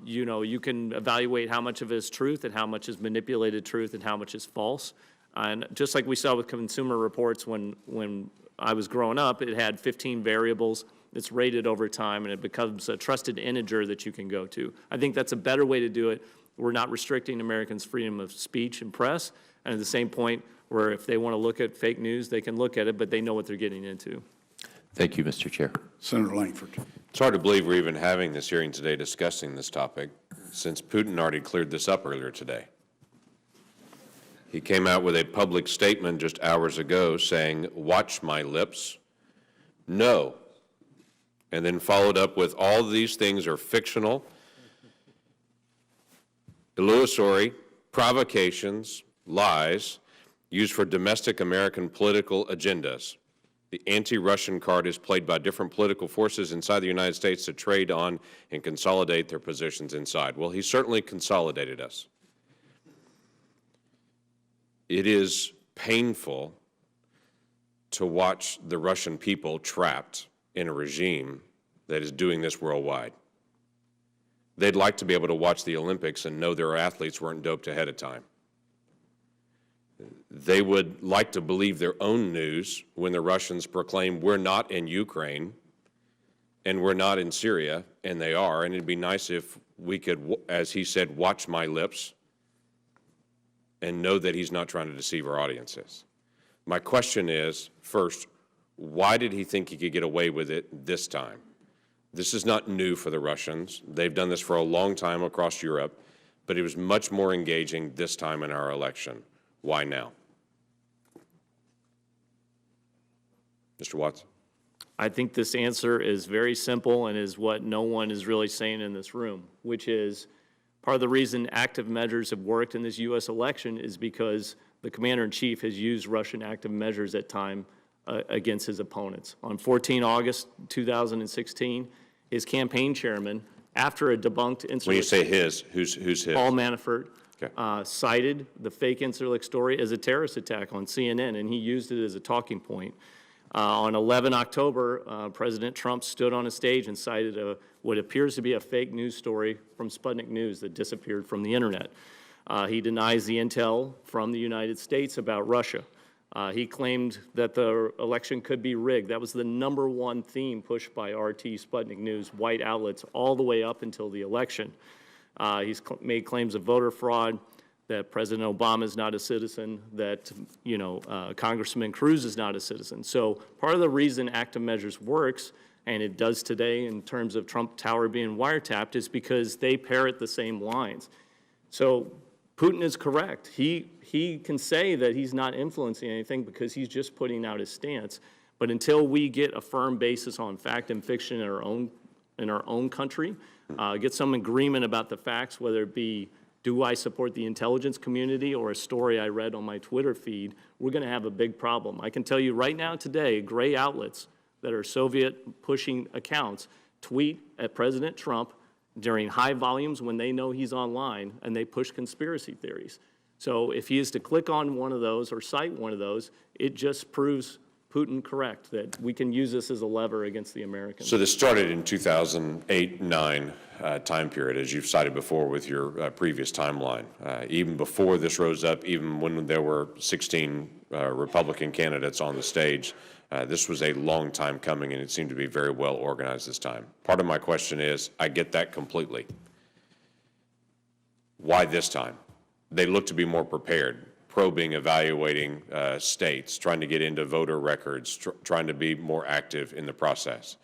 you can evaluate how much of it is truth and how much is manipulated truth and how much is false. And just like we saw with Consumer Reports when I was growing up, it had 15 variables. It's rated over time, and it becomes a trusted integer that you can go to. I think that's a better way to do it. We're not restricting Americans' freedom of speech and press, and at the same point, where if they want to look at fake news, they can look at it, but they know what they're getting into. Thank you, Mr. Chair. Senator Langford. It's hard to believe we're even having this hearing today discussing this topic, since Putin already cleared this up earlier today. He came out with a public statement just hours ago saying, "Watch my lips, no," and then followed up with, "All these things are fictional, illusory, provocations, lies, used for domestic American political agendas. The anti-Russian card is played by different political forces inside the United States to trade on and consolidate their positions inside." Well, he certainly consolidated us. It is painful to watch the Russian people trapped in a regime that is doing this worldwide. They'd like to be able to watch the Olympics and know their athletes weren't doped ahead of time. They would like to believe their own news when the Russians proclaim, "We're not in Ukraine and we're not in Syria," and they are, and it'd be nice if we could, as he said, watch my lips and know that he's not trying to deceive our audiences. My question is, first, why did he think he could get away with it this time? This is not new for the Russians. They've done this for a long time across Europe, but it was much more engaging this time in our election. Why now? Mr. Watts? I think this answer is very simple and is what no one is really saying in this room, which is part of the reason active measures have worked in this U.S. election is because the commander-in-chief has used Russian active measures at time against his opponents. On 14 August 2016, his campaign chairman, after a debunked Incirlik... When you say his, who's his? Paul Manafort, okay. Cited the fake Incirlik story as a terrorist attack on CNN, and he used it as a talking point. On 11 October, President Trump stood on a stage and cited what appears to be a fake news story from Sputnik News that disappeared from the internet. He denies the intel from the United States about Russia. He claimed that the election could be rigged. That was the #1 theme pushed by RT, Sputnik News, white outlets, all the way up until the election. He's made claims of voter fraud, that President Obama is not a citizen, that, Congressman Cruz is not a citizen. So part of the reason active measures works, and it does today in terms of Trump Tower being wiretapped, is because they parrot the same lines. So Putin is correct. He can say that he's not influencing anything because he's just putting out his stance. But until we get a firm basis on fact and fiction in our own country, get some agreement about the facts, whether it be, do I support the intelligence community or a story I read on my Twitter feed, we're going to have a big problem. I can tell you right now today, gray outlets that are Soviet-pushing accounts tweet at President Trump during high volumes when they know he's online, and they push conspiracy theories. So if he is to click on one of those or cite one of those, it just proves Putin correct, that we can use this as a lever against the Americans. So this started in 2008-9 time period, as you've cited before with your previous timeline. Even before this rose up, even when there were 16 Republican candidates on the stage, this was a long time coming, and it seemed to be very well organized this time. Part of my question is, I get that completely. Why this time? They look to be more prepared, probing, evaluating states, trying to get into voter records, trying to be more active in the process.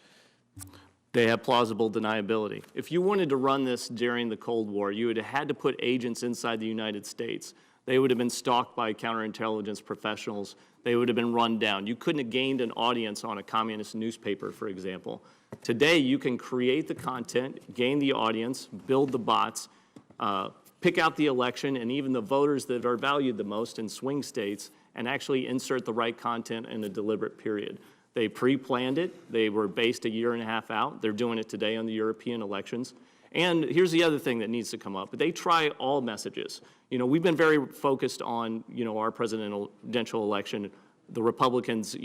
They have plausible deniability. If you wanted to run this during the Cold War, you would have had to put agents inside the United States. They would have been stalked by counterintelligence professionals. They would have been run down. You couldn't have gained an audience on a communist newspaper, for example. Today, you can create the content, gain the audience, build the bots, pick out the election and even the voters that are valued the most in swing states, and actually insert the right content in a deliberate period. They pre-planned it. They were based a year and a half out. They're doing it today on the European elections. And here's the other thing that needs to come up. They try all messages. We've been very focused on, our presidential election. The Republicans,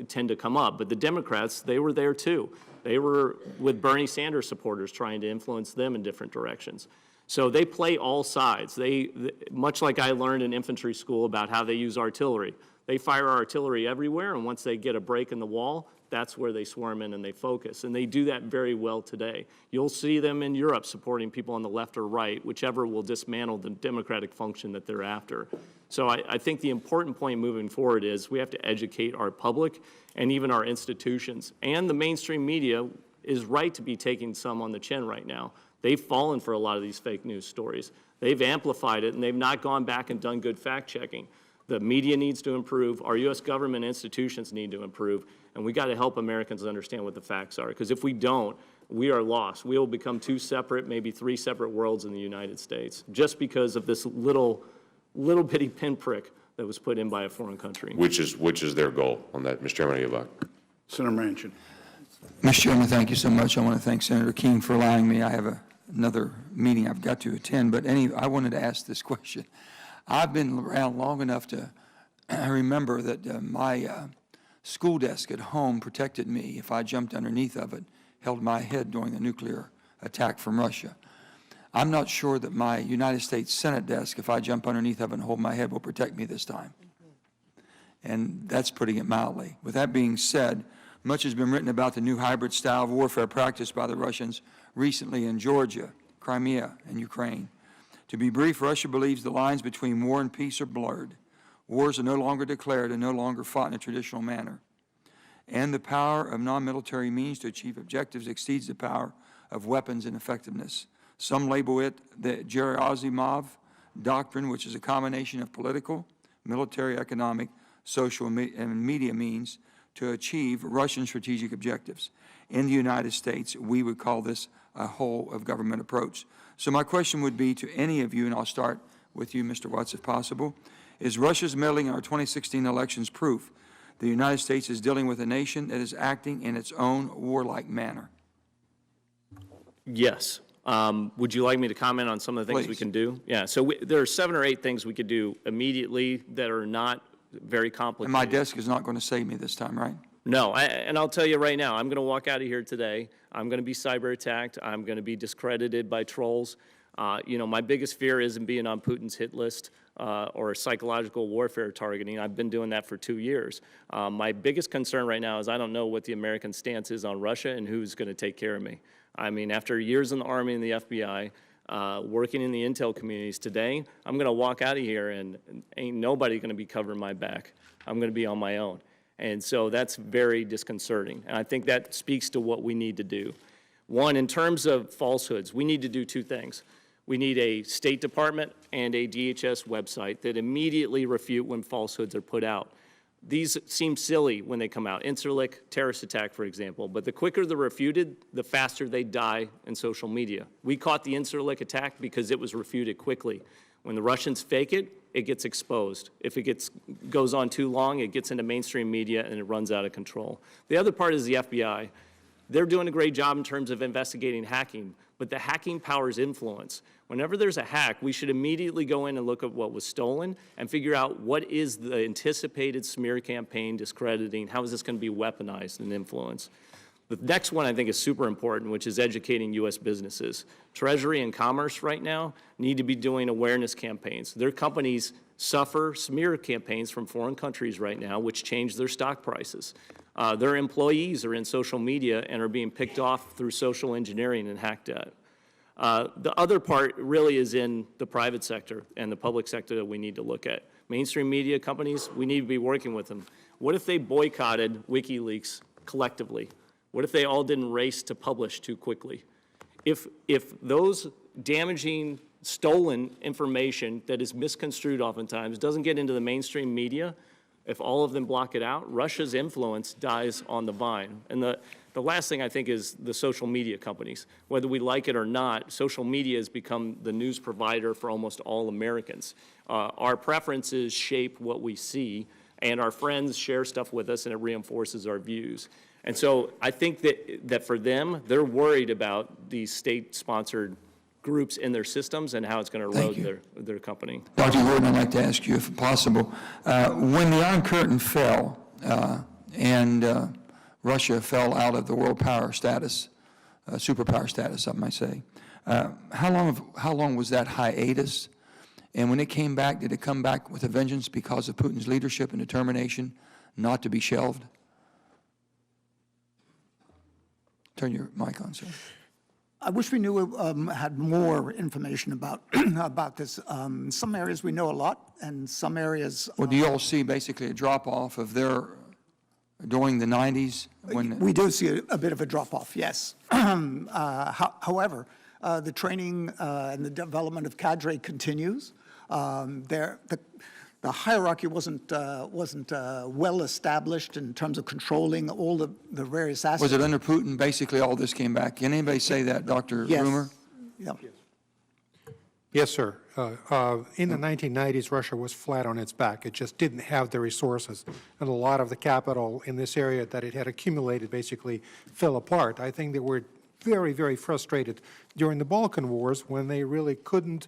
tend to come up. But the Democrats, they were there too. They were with Bernie Sanders supporters trying to influence them in different directions. So they play all sides. Much like I learned in infantry school about how they use artillery. They fire artillery everywhere, and once they get a break in the wall, that's where they swarm in and they focus. And they do that very well today. You'll see them in Europe supporting people on the left or right, whichever will dismantle the democratic function that they're after. So I think the important point moving forward is we have to educate our public and even our institutions. And the mainstream media is right to be taking some on the chin right now. They've fallen for a lot of these fake news stories. They've amplified it, and they've not gone back and done good fact-checking. The media needs to improve. Our U.S. government institutions need to improve. And we got to help Americans understand what the facts are. Because if we don't, we are lost. We will become 2 separate, maybe 3 separate worlds in the United States, just because of this little bitty pinprick that was put in by a foreign country. Which is their goal on that, Mr. Chairman? You're welcome. Senator Manchin. Mr. Chairman, thank you so much. I want to thank Senator King for allowing me. I have another meeting I've got to attend, but I wanted to ask this question. I've been around long enough to remember that my school desk at home protected me if I jumped underneath of it, held my head during the nuclear attack from Russia. I'm not sure that my United States Senate desk, if I jump underneath of it and hold my head, will protect me this time. And that's putting it mildly. With that being said, much has been written about the new hybrid style of warfare practiced by the Russians recently in Georgia, Crimea, and Ukraine. To be brief, Russia believes the lines between war and peace are blurred. Wars are no longer declared and no longer fought in a traditional manner. And the power of non-military means to achieve objectives exceeds the power of weapons and effectiveness. Some label it the Gerasimov doctrine, which is a combination of political, military, economic, social, and media means to achieve Russian strategic objectives. In the United States, we would call this a whole-of-government approach. So my question would be to any of you, and I'll start with you, Mr. Watts, if possible, is Russia's meddling in our 2016 elections proof the United States is dealing with a nation that is acting in its own warlike manner? Yes. Would you like me to comment on some of the things we can do? Yeah, so there are 7 or 8 things we could do immediately that are not very complicated. And my desk is not going to save me this time, right? No, and I'll tell you right now, I'm going to walk out of here today. I'm going to be cyber attacked. I'm going to be discredited by trolls. My biggest fear isn't being on Putin's hit list or psychological warfare targeting. I've been doing that for 2 years. My biggest concern right now is I don't know what the American stance is on Russia and who's going to take care of me. I mean, after years in the Army and the FBI, working in the intel communities today, I'm going to walk out of here and ain't nobody going to be covering my back. I'm going to be on my own. And so that's very disconcerting. And I think that speaks to what we need to do. One, in terms of falsehoods, we need to do 2 things. We need a State Department and a DHS website that immediately refute when falsehoods are put out. These seem silly when they come out. Incirlik, terrorist attack, for example. But the quicker they're refuted, the faster they die in social media. We caught the Incirlik attack because it was refuted quickly. When the Russians fake it, it gets exposed. If it goes on too long, it gets into mainstream media and it runs out of control. The other part is the FBI. They're doing a great job in terms of investigating hacking, but the hacking powers influence. Whenever there's a hack, we should immediately go in and look at what was stolen and figure out what is the anticipated smear campaign discrediting, how is this going to be weaponized and influenced. The next one I think is super important, which is educating U.S. businesses. Treasury and Commerce right now need to be doing awareness campaigns. Their companies suffer smear campaigns from foreign countries right now, which change their stock prices. Their employees are in social media and are being picked off through social engineering and hacked at. The other part really is in the private sector and the public sector that we need to look at. Mainstream media companies, we need to be working with them. What if they boycotted WikiLeaks collectively? What if they all didn't race to publish too quickly? If those damaging, stolen information that is misconstrued oftentimes doesn't get into the mainstream media, if all of them block it out, Russia's influence dies on the vine. And the last thing I think is the social media companies. Whether we like it or not, social media has become the news provider for almost all Americans. Our preferences shape what we see, and our friends share stuff with us, and it reinforces our views. And so I think that for them, they're worried about these state-sponsored groups in their systems and how it's going to erode their company. Dr. Gordon, I'd like to ask you, if possible, when the Iron Curtain fell and Russia fell out of the world power status, superpower status, I might say, how long was that hiatus? And when it came back, did it come back with a vengeance because of Putin's leadership and determination not to be shelved? Turn your mic on, sir. I wish we knew, had more information about, about this. Some areas we know a lot, and some areas... Well, do you all see basically a drop-off of their, during the 90s? When we do see a bit of a drop-off, yes. However, the training and the development of cadre continues. The hierarchy wasn't well established in terms of controlling all the various aspects. Was it under Putin, basically, all this came back? Can anybody say that, Dr. Yes. Rumer? Yeah. Yes, sir. In the 1990s, Russia was flat on its back. It just didn't have the resources, and a lot of the capital in this area that it had accumulated basically fell apart. I think they were very, very frustrated during the Balkan Wars when they really couldn't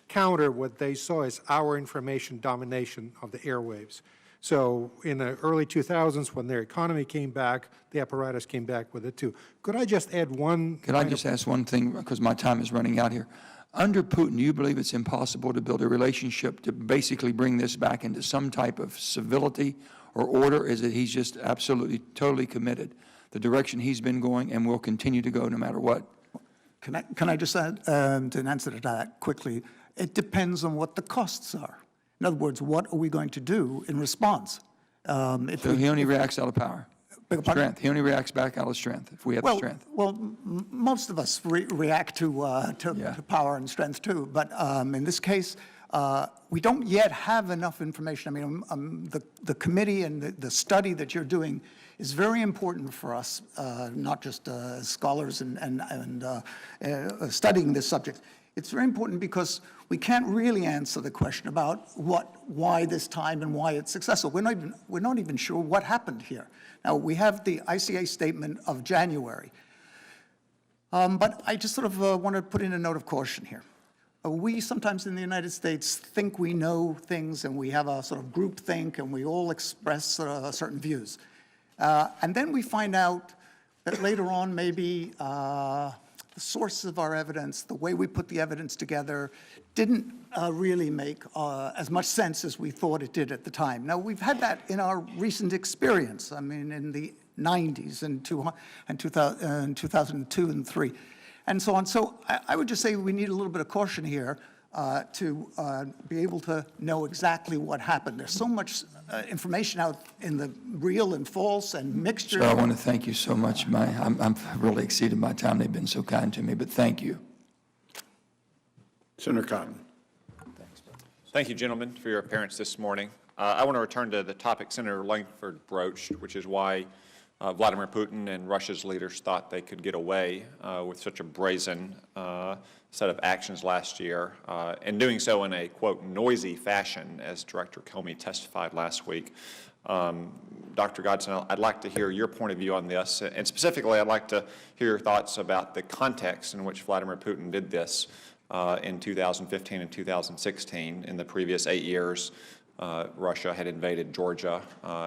counter what they saw as our information domination of the airwaves. So in the early 2000s, when their economy came back, the apparatus came back with it too. Could I just add one? Could I just ask one thing, because my time is running out here? Under Putin, do you believe it's impossible to build a relationship to basically bring this back into some type of civility or order? Is it he's just absolutely, totally committed the direction he's been going and will continue to go no matter what? Can I just add an answer to that quickly? It depends on what the costs are. In other words, what are we going to do in response? So he only reacts out of power, strength. He only reacts back out of strength, if we have the strength. Well, most of us react to power and strength too. But in this case, we don't yet have enough information. I mean, the committee and the study that you're doing is very important for us, not just scholars and studying this subject. It's very important because we can't really answer the question about why this time and why it's successful. We're not even sure what happened here. Now, we have the ICA statement of January. But I just sort of want to put in a note of caution here. We sometimes in the United States think we know things, and we have a sort of group think, and we all express certain views. And then we find out that later on maybe the source of our evidence, the way we put the evidence together, didn't really make as much sense as we thought it did at the time. Now, we've had that in our recent experience. I mean, in the 90s and 2002 and 3, and so on. So I would just say we need a little bit of caution here to be able to know exactly what happened. There's so much information out in the real and false and mixture. Sir, I want to thank you so much. I'm really exceeded my time. They've been so kind to me, but thank you. Senator Cotton. Thank you, gentlemen, for your appearance this morning. I want to return to the topic Senator Langford broached, which is why Vladimir Putin and Russia's leaders thought they could get away with such a brazen set of actions last year, and doing so in a, quote, noisy fashion, as Director Comey testified last week. Dr. Godson, I'd like to hear your point of view on this, and specifically I'd like to hear your thoughts about the context in which Vladimir Putin did this in 2015 and 2016. In the previous 8 years, Russia had invaded Georgia.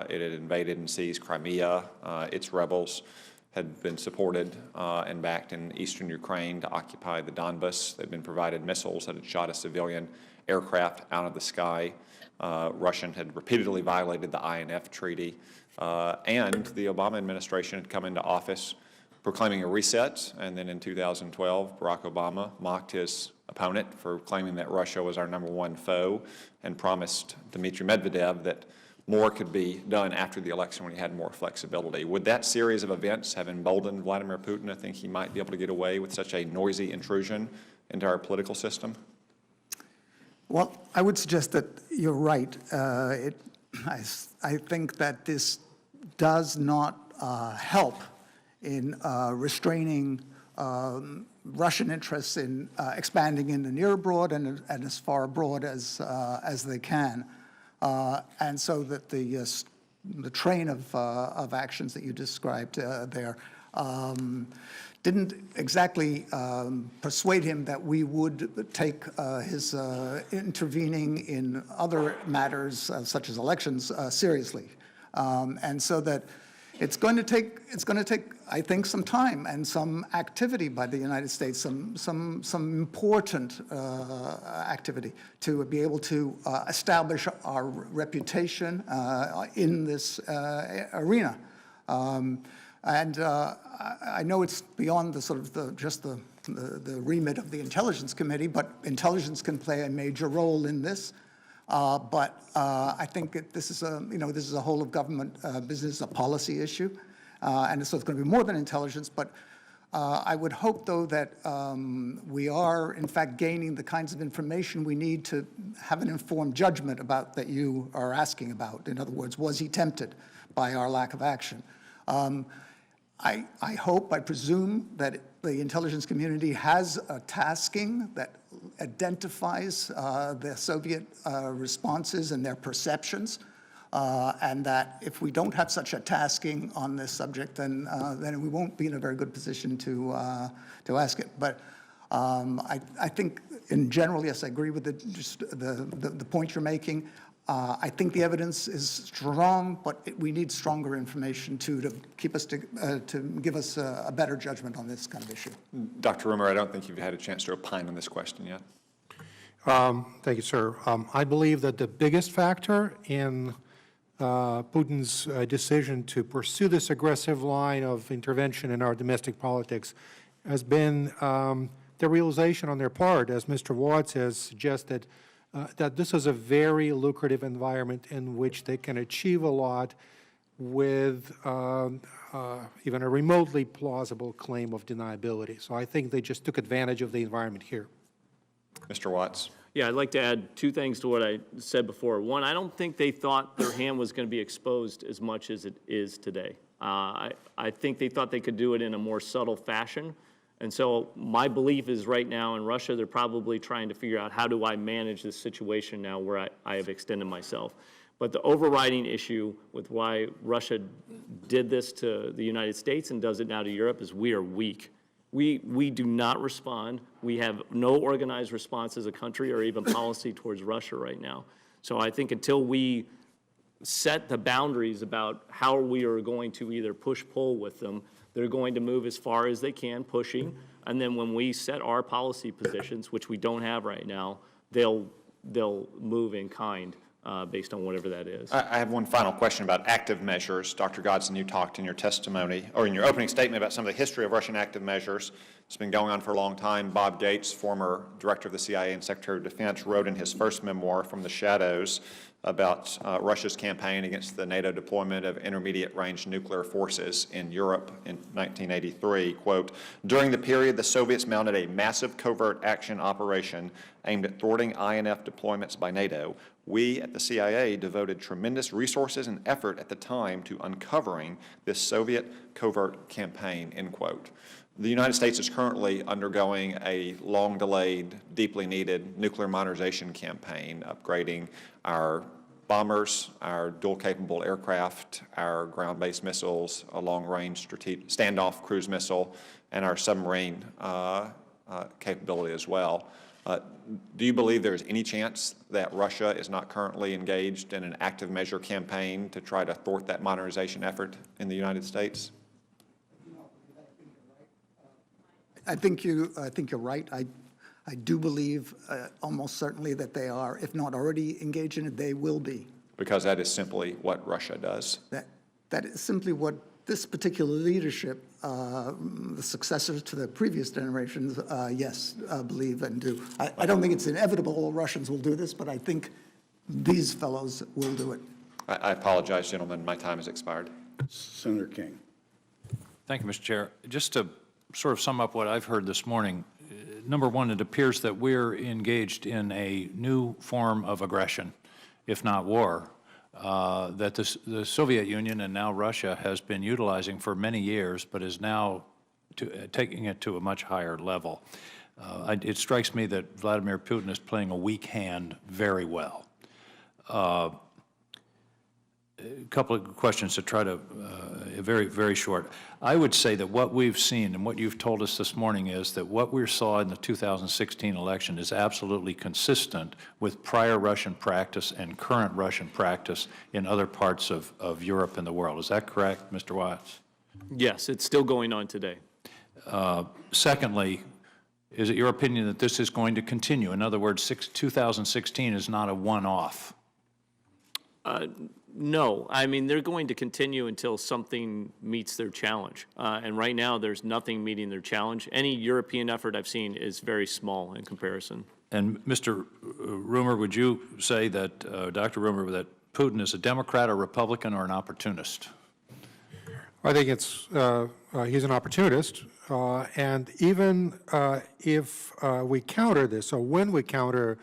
It had invaded and seized Crimea. Its rebels had been supported and backed in eastern Ukraine to occupy the Donbas. They'd been provided missiles that had shot a civilian aircraft out of the sky. Russia had repeatedly violated the INF Treaty. And the Obama administration had come into office proclaiming a reset, and then in 2012, Barack Obama mocked his opponent for claiming that Russia was our #1 foe and promised Dmitry Medvedev that more could be done after the election when he had more flexibility. Would that series of events have emboldened Vladimir Putin to think he might be able to get away with such a noisy intrusion into our political system? Well, I would suggest that you're right. I think that this does not help in restraining Russian interests in expanding in the near abroad and as far abroad as they can. And so that the train of actions that you described there didn't exactly persuade him that we would take his intervening in other matters, such as elections, seriously. And so that it's going to take, I think, some time and some activity by the United States, some important activity to be able to establish our reputation in this arena. And I know it's beyond the sort of just the remit of the Intelligence Committee, but intelligence can play a major role in this. But I think this is a whole of government business, a policy issue, and so it's going to be more than intelligence. But I would hope, though, that we are, in fact, gaining the kinds of information we need to have an informed judgment about that you are asking about. In other words, was he tempted by our lack of action? I hope, I presume, that the intelligence community has a tasking that identifies the Soviet responses and their perceptions, and that if we don't have such a tasking on this subject, then we won't be in a very good position to ask it. But I think, in general, yes, I agree with the point you're making. I think the evidence is strong, but we need stronger information to keep us to give us a better judgment on this kind of issue. Dr. Rumor, I don't think you've had a chance to opine on this question yet. Thank you, sir. I believe that the biggest factor in Putin's decision to pursue this aggressive line of intervention in our domestic politics has been the realization on their part, as Mr. Watts has suggested, that this is a very lucrative environment in which they can achieve a lot with even a remotely plausible claim of deniability. So I think they just took advantage of the environment here. Mr. Watts. Yeah, I'd like to add two things to what I said before. One, I don't think they thought their hand was going to be exposed as much as it is today. I think they thought they could do it in a more subtle fashion. And so my belief is right now in Russia, they're probably trying to figure out how do I manage this situation now where I have extended myself. But the overriding issue with why Russia did this to the United States and does it now to Europe is we are weak. We do not respond. We have no organized response as a country or even policy towards Russia right now. So I think until we set the boundaries about how we are going to either push-pull with them, they're going to move as far as they can, pushing. And then when we set our policy positions, which we don't have right now, they'll move in kind based on whatever that is. I have one final question about active measures. Dr. Godson, you talked in your testimony, or in your opening statement, about some of the history of Russian active measures. It's been going on for a long time. Bob Gates, former director of the CIA and Secretary of Defense, wrote in his first memoir, From the Shadows, about Russia's campaign against the NATO deployment of intermediate-range nuclear forces in Europe in 1983, quote, "During the period, the Soviets mounted a massive covert action operation aimed at thwarting INF deployments by NATO. We at the CIA devoted tremendous resources and effort at the time to uncovering this Soviet covert campaign," end quote. The United States is currently undergoing a long-delayed, deeply needed nuclear modernization campaign, upgrading our bombers, our dual-capable aircraft, our ground-based missiles, a long-range standoff cruise missile, and our submarine capability as well. Do you believe there's any chance that Russia is not currently engaged in an active measure campaign to try to thwart that modernization effort in the United States? I think you're right. I do believe almost certainly that they are, if not already engaged in it, they will be. Because that is simply what Russia does. That is simply what this particular leadership, the successors to the previous generations, yes, believe and do. I don't think it's inevitable all Russians will do this, but I think these fellows will do it. I apologize, gentlemen. My time has expired. Senator King. Thank you, Mr. Chair. Just to sort of sum up what I've heard this morning, number one, it appears that we're engaged in a new form of aggression, if not war, that the Soviet Union and now Russia has been utilizing for many years, but is now taking it to a much higher level. It strikes me that Vladimir Putin is playing a weak hand very well. A couple of questions to try to, very, very short. I would say that what we've seen and what you've told us this morning is that what we saw in the 2016 election is absolutely consistent with prior Russian practice and current Russian practice in other parts of Europe and the world. Is that correct, Mr. Watts? Yes, it's still going on today. Secondly, is it your opinion that this is going to continue? In other words, 2016 is not a one-off. No, I mean, they're going to continue until something meets their challenge. And right now, there's nothing meeting their challenge. Any European effort I've seen is very small in comparison. And Mr. Rumor, would you say that, Dr. Rumor, that Putin is a Democrat, a Republican, or an opportunist? I think it's he's an opportunist, and even if we counter this, or when we counter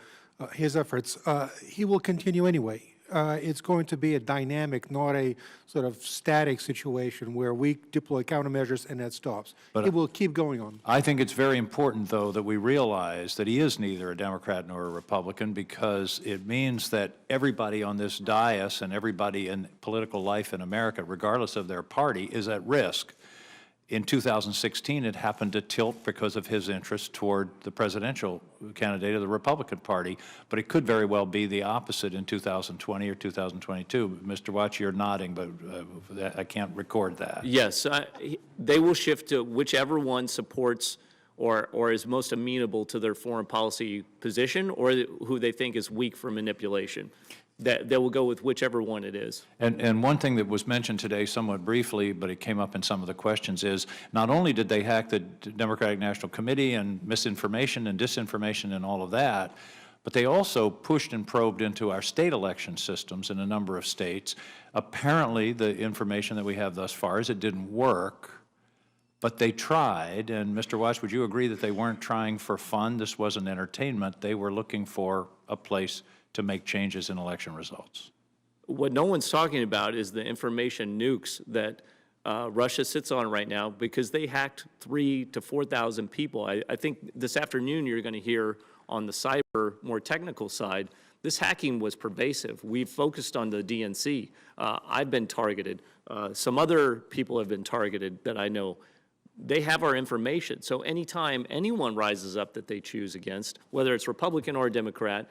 his efforts, he will continue anyway. It's going to be a dynamic, not a sort of static situation where we deploy countermeasures and that stops. But it will keep going on. I think it's very important, though, that we realize that he is neither a Democrat nor a Republican, because it means that everybody on this dais and everybody in political life in America, regardless of their party, is at risk. In 2016, it happened to tilt because of his interest toward the presidential candidate of the Republican Party, but it could very well be the opposite in 2020 or 2022. Mr. Watts, you're nodding, but I can't record that. Yes, they will shift to whichever one supports or is most amenable to their foreign policy position, or who they think is weak for manipulation. They will go with whichever one it is. And one thing that was mentioned today somewhat briefly, but it came up in some of the questions, is not only did they hack the Democratic National Committee and misinformation and disinformation and all of that, but they also pushed and probed into our state election systems in a number of states. Apparently, the information that we have thus far is it didn't work, but they tried. And Mr. Watts, would you agree that they weren't trying for fun? This wasn't entertainment. They were looking for a place to make changes in election results. What no one's talking about is the information nukes that Russia sits on right now, because they hacked 3,000 to 4,000 people. I think this afternoon you're going to hear on the cyber, more technical side, this hacking was pervasive. We've focused on the DNC. I've been targeted. Some other people have been targeted that I know. they have our information. So anytime anyone rises up that they choose against, whether it's Republican or Democrat,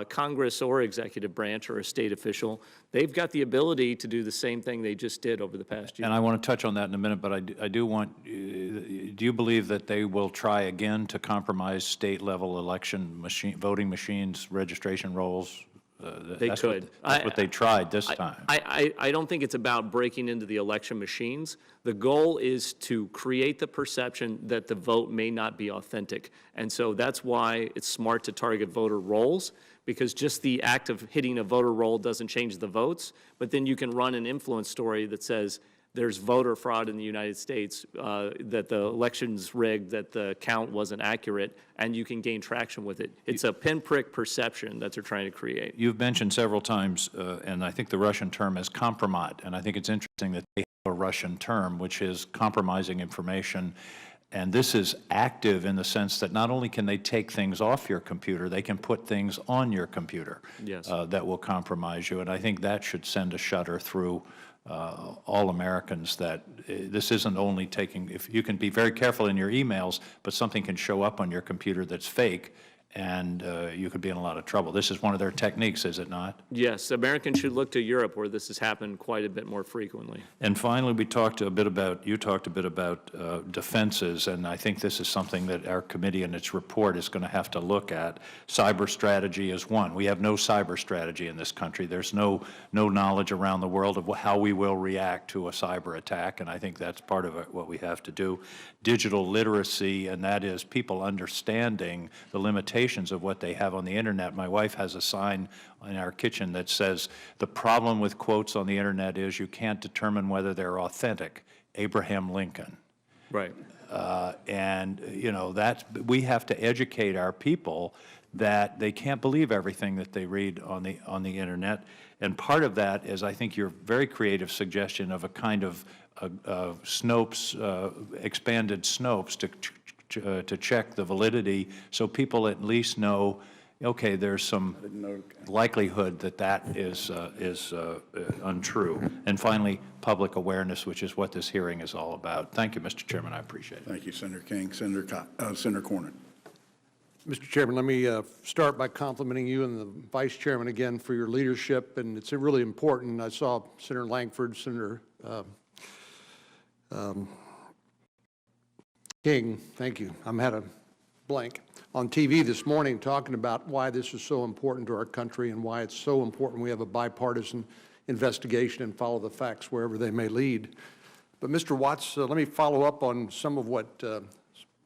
Congress or executive branch or a state official, they've got the ability to do the same thing they just did over the past year. And I want to touch on that in a minute, but I do want, do you believe that they will try again to compromise state-level election voting machines, registration rolls? They could. That's what they tried this time. I don't think it's about breaking into the election machines. The goal is to create the perception that the vote may not be authentic. And so that's why it's smart to target voter rolls, because just the act of hitting a voter roll doesn't change the votes, but then you can run an influence story that says there's voter fraud in the United States, that the election's rigged, that the count wasn't accurate, and you can gain traction with it. It's a pinprick perception that they're trying to create. You've mentioned several times, and I think the Russian term is kompromat, and I think it's interesting that they have a Russian term, which is compromising information. And this is active in the sense that not only can they take things off your computer, they can put things on your computer that will compromise you. And I think that should send a shudder through all Americans that this isn't only taking, if you can be very careful in your emails, but something can show up on your computer that's fake, and you could be in a lot of trouble. This is one of their techniques, is it not? Yes, Americans should look to Europe, where this has happened quite a bit more frequently. And finally, you talked a bit about defenses, and I think this is something that our committee in its report is going to have to look at. Cyber strategy is one. We have no cyber strategy in this country. There's no knowledge around the world of how we will react to a cyber attack, and I think that's part of what we have to do. Digital literacy, and that is people understanding the limitations of what they have on the internet. My wife has a sign in our kitchen that says, the problem with quotes on the internet is you can't determine whether they're authentic. Abraham Lincoln. Right. And, you know, we have to educate our people that they can't believe everything that they read on the internet. And part of that is, I think, your very creative suggestion of a kind of Snopes, expanded Snopes to check the validity, so people at least know, okay, there's some likelihood that is untrue. And finally, public awareness, which is what this hearing is all about. Thank you, Mr. Chairman. I appreciate it. Thank you, Senator King. Senator Cornyn. Mr. Chairman, let me start by complimenting you and the Vice Chairman again for your leadership, and it's really important. I saw Senator Langford, Senator King, thank you. I'm had a blank on TV this morning talking about why this is so important to our country and why it's so important we have a bipartisan investigation and follow the facts wherever they may lead. But Mr. Watts, let me follow up on some of what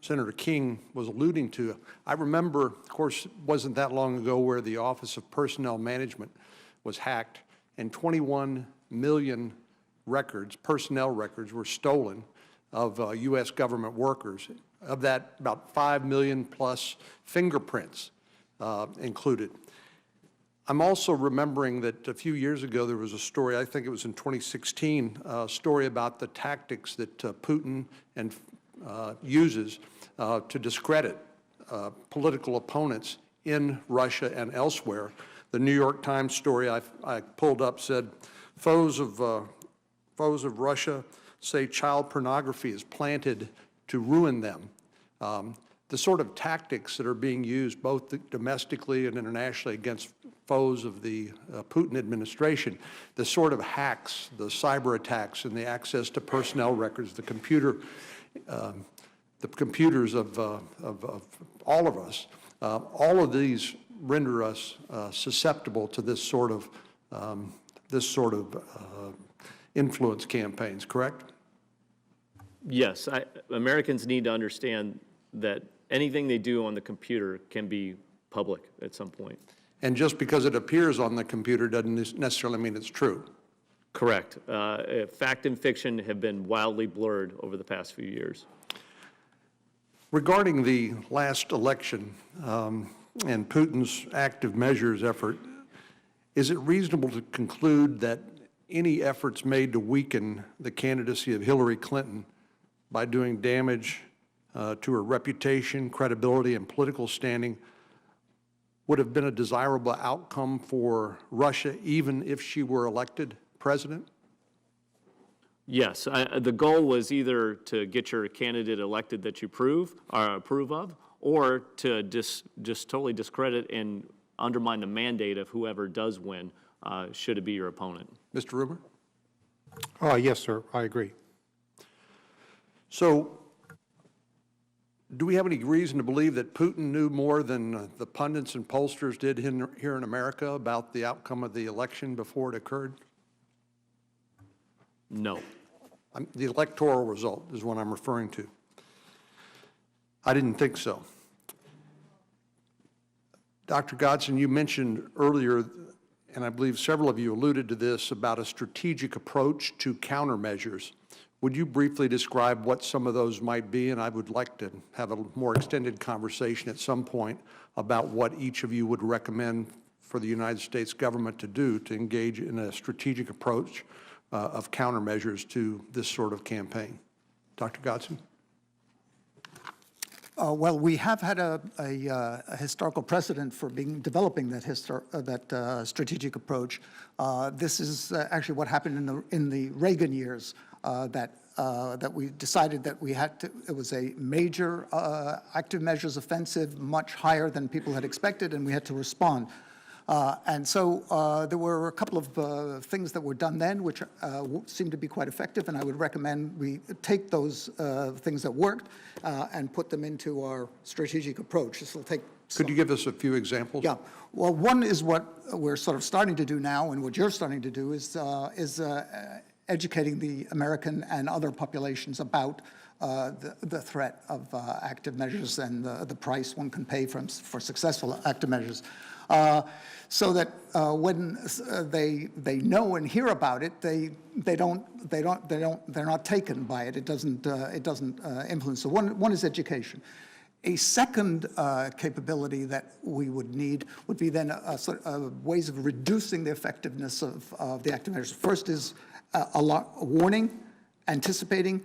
Senator King was alluding to. I remember, of course, it wasn't that long ago where the Office of Personnel Management was hacked and 21 million records, personnel records, were stolen of U.S. government workers. Of that, about 5 million plus fingerprints included. I'm also remembering that a few years ago there was a story, I think it was in 2016, a story about the tactics that Putin uses to discredit political opponents in Russia and elsewhere. The New York Times story I pulled up said, foes of Russia say child pornography is planted to ruin them. The sort of tactics that are being used both domestically and internationally against foes of the Putin administration, the sort of hacks, the cyber attacks and the access to personnel records, the computers of all of us, all of these render us susceptible to this sort of influence campaigns, correct? Yes, Americans need to understand that anything they do on the computer can be public at some point. And just because it appears on the computer doesn't necessarily mean it's true. Correct. Fact and fiction have been wildly blurred over the past few years. Regarding the last election and Putin's active measures effort, is it reasonable to conclude that any efforts made to weaken the candidacy of Hillary Clinton by doing damage to her reputation, credibility, and political standing would have been a desirable outcome for Russia, even if she were elected president? Yes, the goal was either to get your candidate elected that you approve of, or to just totally discredit and undermine the mandate of whoever does win, should it be your opponent. Mr. Ruber? Yes, sir, I agree. So do we have any reason to believe that Putin knew more than the pundits and pollsters did here in America about the outcome of the election before it occurred? No. The electoral result is what I'm referring to. I didn't think so. Dr. Godson, you mentioned earlier, and I believe several of you alluded to this, about a strategic approach to countermeasures. Would you briefly describe what some of those might be? And I would like to have a more extended conversation at some point about what each of you would recommend for the United States government to do to engage in a strategic approach of countermeasures to this sort of campaign. Dr. Godson? Well, we have had a historical precedent for developing that strategic approach. This is actually what happened in the Reagan years, that we decided that we had to. It was a major active measures offensive, much higher than people had expected, and we had to respond. And so there were a couple of things that were done then, which seemed to be quite effective, and I would recommend we take those things that worked and put them into our strategic approach. This will take Could you give us a few examples? Yeah. Well, one is what we're sort of starting to do now, and what you're starting to do is educating the American and other populations about the threat of active measures and the price one can pay for successful active measures. So that when they know and hear about it, they're not taken by it. It doesn't influence. So one is education. A second capability that we would need would be then sort of ways of reducing the effectiveness of the active measures. First is warning, anticipating,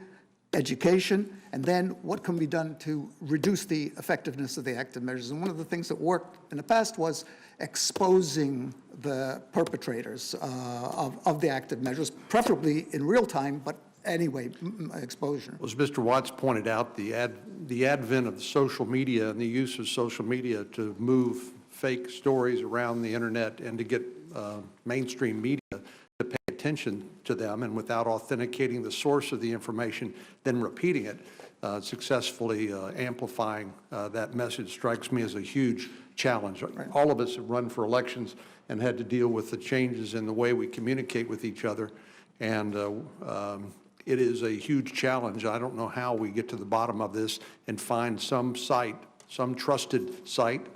education, and then what can be done to reduce the effectiveness of the active measures. And one of the things that worked in the past was exposing the perpetrators of the active measures, preferably in real time, but anyway, exposure. As Mr. Watts pointed out, the advent of social media and the use of social media to move fake stories around the internet and to get mainstream media to pay attention to them, and without authenticating the source of the information, then repeating it, successfully amplifying that message strikes me as a huge challenge. Right. All of us have run for elections and had to deal with the changes in the way we communicate with each other, and it is a huge challenge. I don't know how we get to the bottom of this and find some site, some trusted site,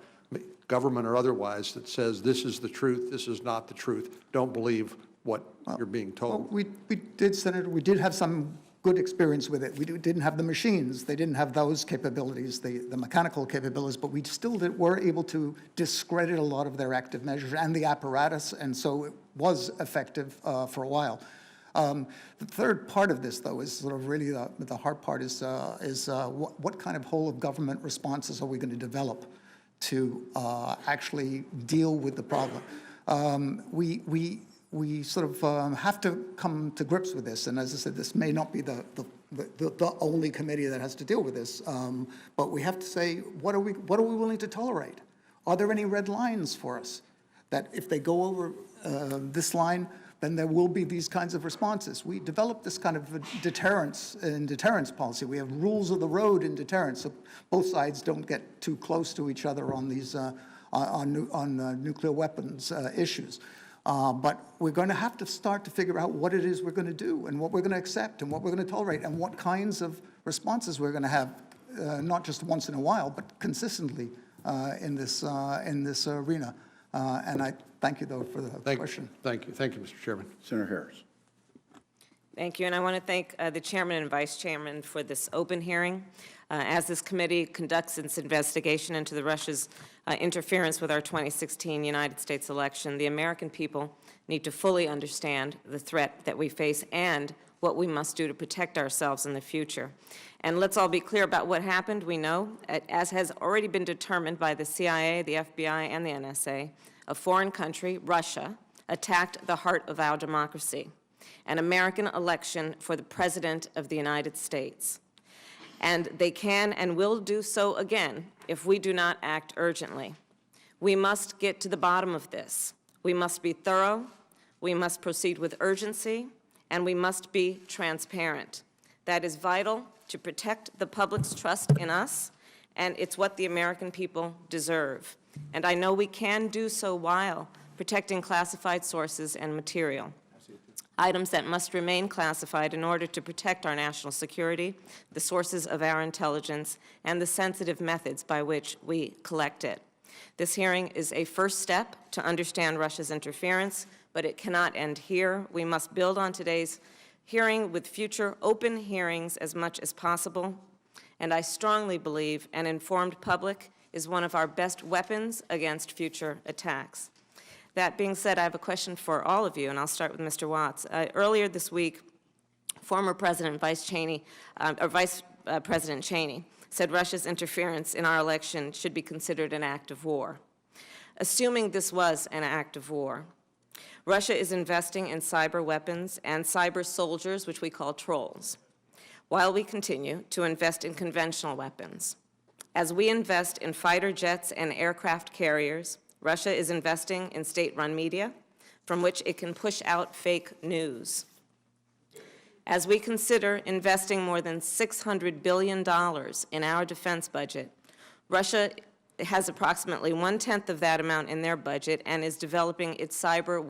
government or otherwise, that says this is the truth, this is not the truth. Don't believe what you're being told. Well, we did, Senator, we did have some good experience with it. We didn't have the machines. They didn't have those capabilities, the mechanical capabilities, but we still were able to discredit a lot of their active measures and the apparatus, and so it was effective for a while. The third part of this, though, is sort of really the hard part is what kind of whole of government responses are we going to develop to actually deal with the problem? We sort of have to come to grips with this, and as I said, this may not be the only committee that has to deal with this, but we have to say, what are we willing to tolerate? Are there any red lines for us that if they go over this line, then there will be these kinds of responses? We developed this kind of deterrence policy. We have rules of the road in deterrence, so both sides don't get too close to each other on these on nuclear weapons issues. But we're going to have to start to figure out what it is we're going to do and what we're going to accept and what we're going to tolerate and what kinds of responses we're going to have, not just once in a while, but consistently in this arena. And I thank you, though, for the question. Thank you. Thank you, Mr. Chairman. Senator Harris. Thank you, and I want to thank the chairman and vice chairman for this open hearing. As this committee conducts its investigation into Russia's interference with our 2016 United States election, the American people need to fully understand the threat that we face and what we must do to protect ourselves in the future. And let's all be clear about what happened. We know, as has already been determined by the CIA, the FBI, and the NSA, a foreign country, Russia, attacked the heart of our democracy. an American election for the President of the United States. And they can and will do so again if we do not act urgently. We must get to the bottom of this. We must be thorough, we must proceed with urgency, and we must be transparent. That is vital to protect the public's trust in us, and it's what the American people deserve. And I know we can do so while protecting classified sources and material. Items that must remain classified in order to protect our national security, the sources of our intelligence, and the sensitive methods by which we collect it. This hearing is a first step to understand Russia's interference, but it cannot end here. We must build on today's hearing with future open hearings as much as possible. And I strongly believe an informed public is one of our best weapons against future attacks. That being said, I have a question for all of you, and I'll start with Mr. Watts. Earlier this week, former President Vice President Cheney said Russia's interference in our election should be considered an act of war. Assuming this was an act of war, Russia is investing in cyber weapons and cyber soldiers, which we call trolls, while we continue to invest in conventional weapons. As we invest in fighter jets and aircraft carriers, Russia is investing in state-run media from which it can push out fake news. As we consider investing more than $600 billion in our defense budget, Russia has approximately 1/10 of that amount in their budget and is developing its cyber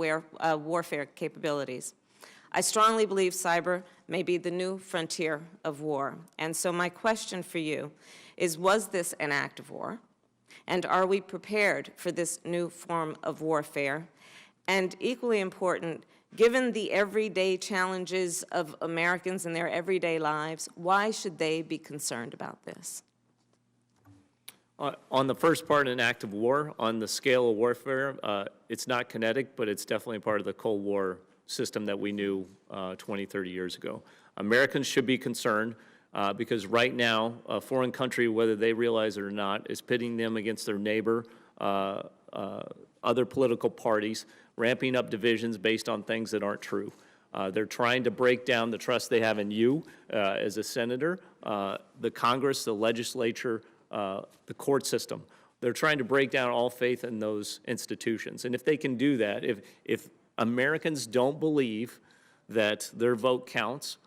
warfare capabilities. I strongly believe cyber may be the new frontier of war. And so my question for you is, was this an act of war? And are we prepared for this new form of warfare? And equally important, given the everyday challenges of Americans in their everyday lives, why should they be concerned about this? On the first part, an act of war, on the scale of warfare, it's not kinetic, but it's definitely part of the Cold War system that we knew 20, 30 years ago. Americans should be concerned because right now, a foreign country, whether they realize it or not, is pitting them against their neighbor, other political parties, ramping up divisions based on things that aren't true. They're trying to break down the trust they have in you as a senator, the Congress, the legislature, the court system. They're trying to break down all faith in those institutions. And if they can do that, if Americans don't believe that their vote counts,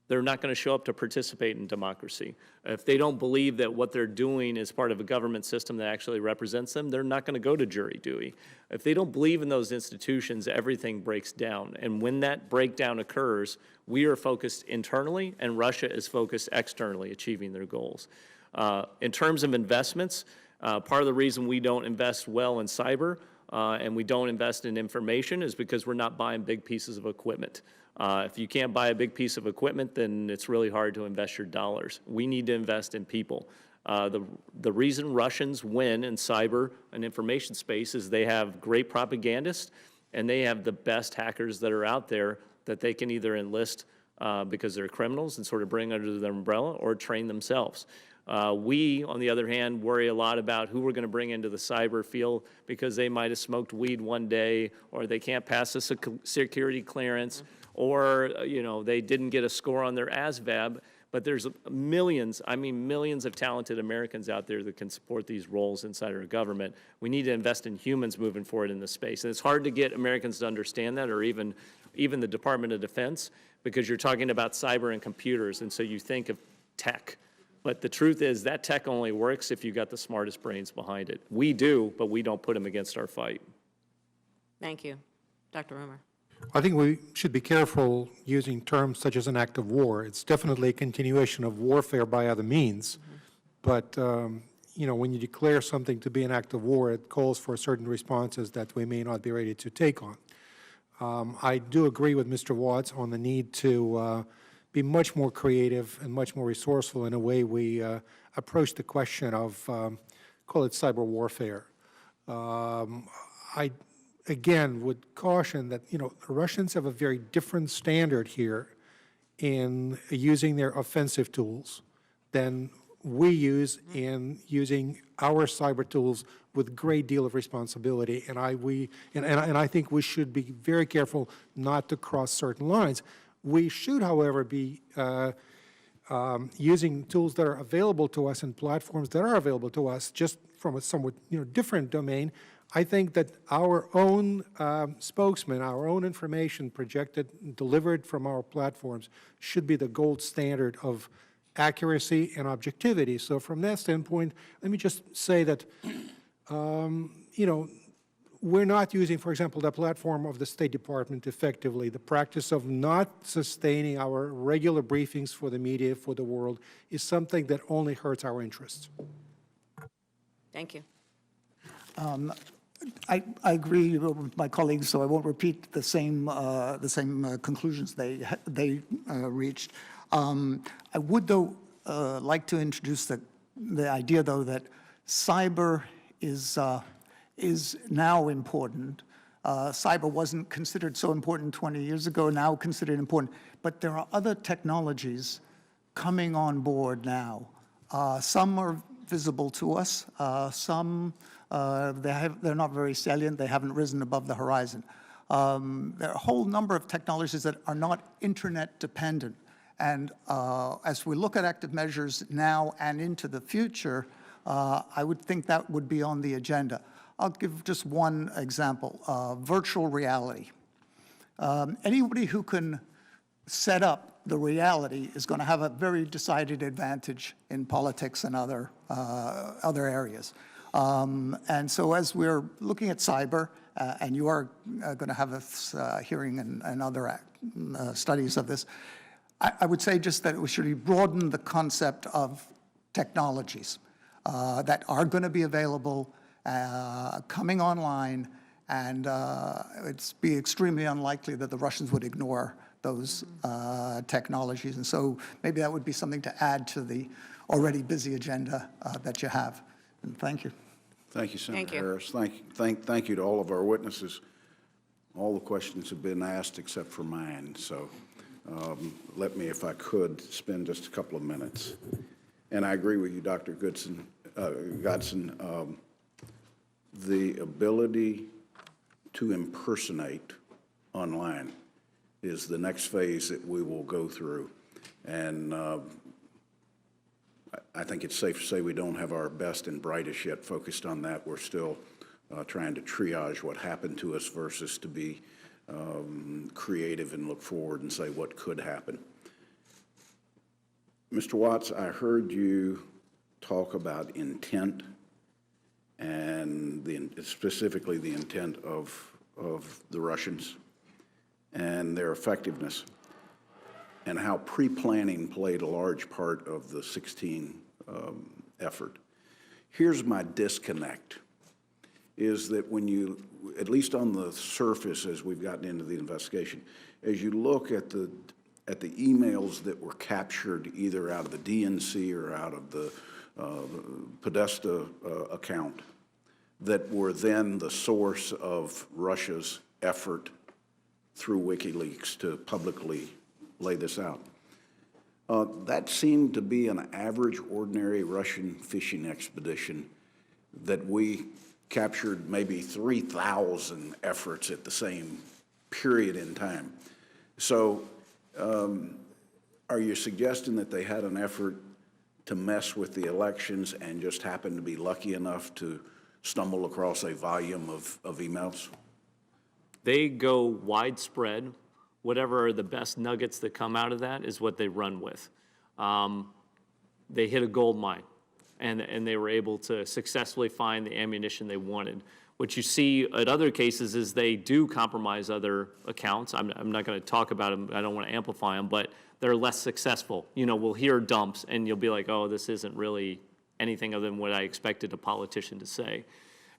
they're not going to show up to participate in democracy. If they don't believe that what they're doing is part of a government system that actually represents them, they're not going to go to jury duty. If they don't believe in those institutions, everything breaks down. And when that breakdown occurs, we are focused internally, and Russia is focused externally, achieving their goals. In terms of investments, part of the reason we don't invest well in cyber and we don't invest in information is because we're not buying big pieces of equipment. If you can't buy a big piece of equipment, then it's really hard to invest your dollars. We need to invest in people. The reason Russians win in cyber and information space is they have great propagandists and they have the best hackers that are out there that they can either enlist because they're criminals and sort of bring under their umbrella or train themselves. We, on the other hand, worry a lot about who we're going to bring into the cyber field because they might have smoked weed one day, or they can't pass a security clearance, or they didn't get a score on their ASVAB. But there's millions, I mean millions of talented Americans out there that can support these roles inside our government. We need to invest in humans moving forward in this space. And it's hard to get Americans to understand that, or even the Department of Defense, because you're talking about cyber and computers, and so you think of tech. But the truth is that tech only works if you've got the smartest brains behind it. We do, but we don't put them against our fight. Thank you. Dr. Rumor. I think we should be careful using terms such as an act of war. It's definitely a continuation of warfare by other means. But, when you declare something to be an act of war, it calls for certain responses that we may not be ready to take on. I do agree with Mr. Watts on the need to be much more creative and much more resourceful in the way we approach the question of, call it cyber warfare. I, again, would caution that, the Russians have a very different standard here in using their offensive tools than we use in using our cyber tools with great deal of responsibility, and I think we should be very careful not to cross certain lines. We should, however, be using tools that are available to us and platforms that are available to us, just from a somewhat different domain. I think that our own spokesman, our own information projected, delivered from our platforms should be the gold standard of accuracy and objectivity. So from that standpoint, let me just say that, we're not using, for example, the platform of the State Department effectively. The practice of not sustaining our regular briefings for the media, for the world, is something that only hurts our interests. Thank you. I agree with my colleagues, so I won't repeat the same conclusions they reached. I would, though, like to introduce the idea, though, that cyber is now important. Cyber wasn't considered so important 20 years ago, now considered important. But there are other technologies coming on board now. Some are visible to us. Some, they're not very salient. They haven't risen above the horizon. There are a whole number of technologies that are not internet dependent. And as we look at active measures now and into the future, I would think that would be on the agenda. I'll give just one example, virtual reality. Anybody who can set up the reality is going to have a very decided advantage in politics and other areas. And so as we're looking at cyber, and you are going to have a hearing and other studies of this, I would say just that we should broaden the concept of technologies that are going to be available, coming online, and it's be extremely unlikely that the Russians would ignore those technologies. And so maybe that would be something to add to the already busy agenda that you have. And thank you. Thank you, Senator Thank you. Harris. Thank you to all of our witnesses. All the questions have been asked except for mine. So let me, if I could, spend just a couple of minutes. And I agree with you, Dr. Godson. The ability to impersonate online is the next phase that we will go through. And I think it's safe to say we don't have our best and brightest yet focused on that. We're still trying to triage what happened to us versus to be creative and look forward and say what could happen. Mr. Watts, I heard you talk about intent and specifically the intent of the Russians and their effectiveness, and how pre-planning played a large part of the 16 effort. Here's my disconnect, is that when you, at least on the surface as we've gotten into the investigation, as you look at the emails that were captured either out of the DNC or out of the Podesta account that were then the source of Russia's effort through WikiLeaks to publicly lay this out. That seemed to be an average, ordinary Russian fishing expedition that we captured maybe 3,000 efforts at the same period in time. So are you suggesting that they had an effort to mess with the elections and just happened to be lucky enough to stumble across a volume of emails? They go widespread. Whatever are the best nuggets that come out of that is what they run with. They hit a gold mine, and they were able to successfully find the ammunition they wanted. What you see at other cases is they do compromise other accounts. I'm not going to talk about them. I don't want to amplify them, but they're less successful. You know, we'll hear dumps, and you'll be like, oh, this isn't really anything other than what I expected a politician to say.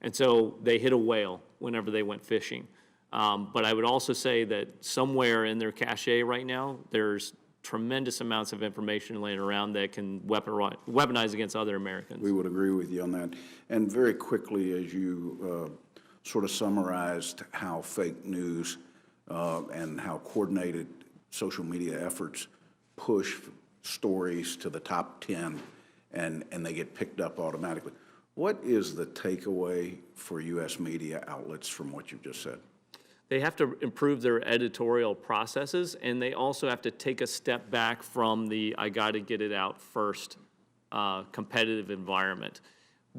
And so they hit a whale whenever they went fishing. But I would also say that somewhere in their cache right now, there's tremendous amounts of information laying around that can weaponize against other Americans. We would agree with you on that. And very quickly, as you sort of summarized how fake news and how coordinated social media efforts push stories to the top 10 and they get picked up automatically. What is the takeaway for U.S. media outlets from what you've just said? They have to improve their editorial processes, and they also have to take a step back from the "I got to get it out first" competitive environment.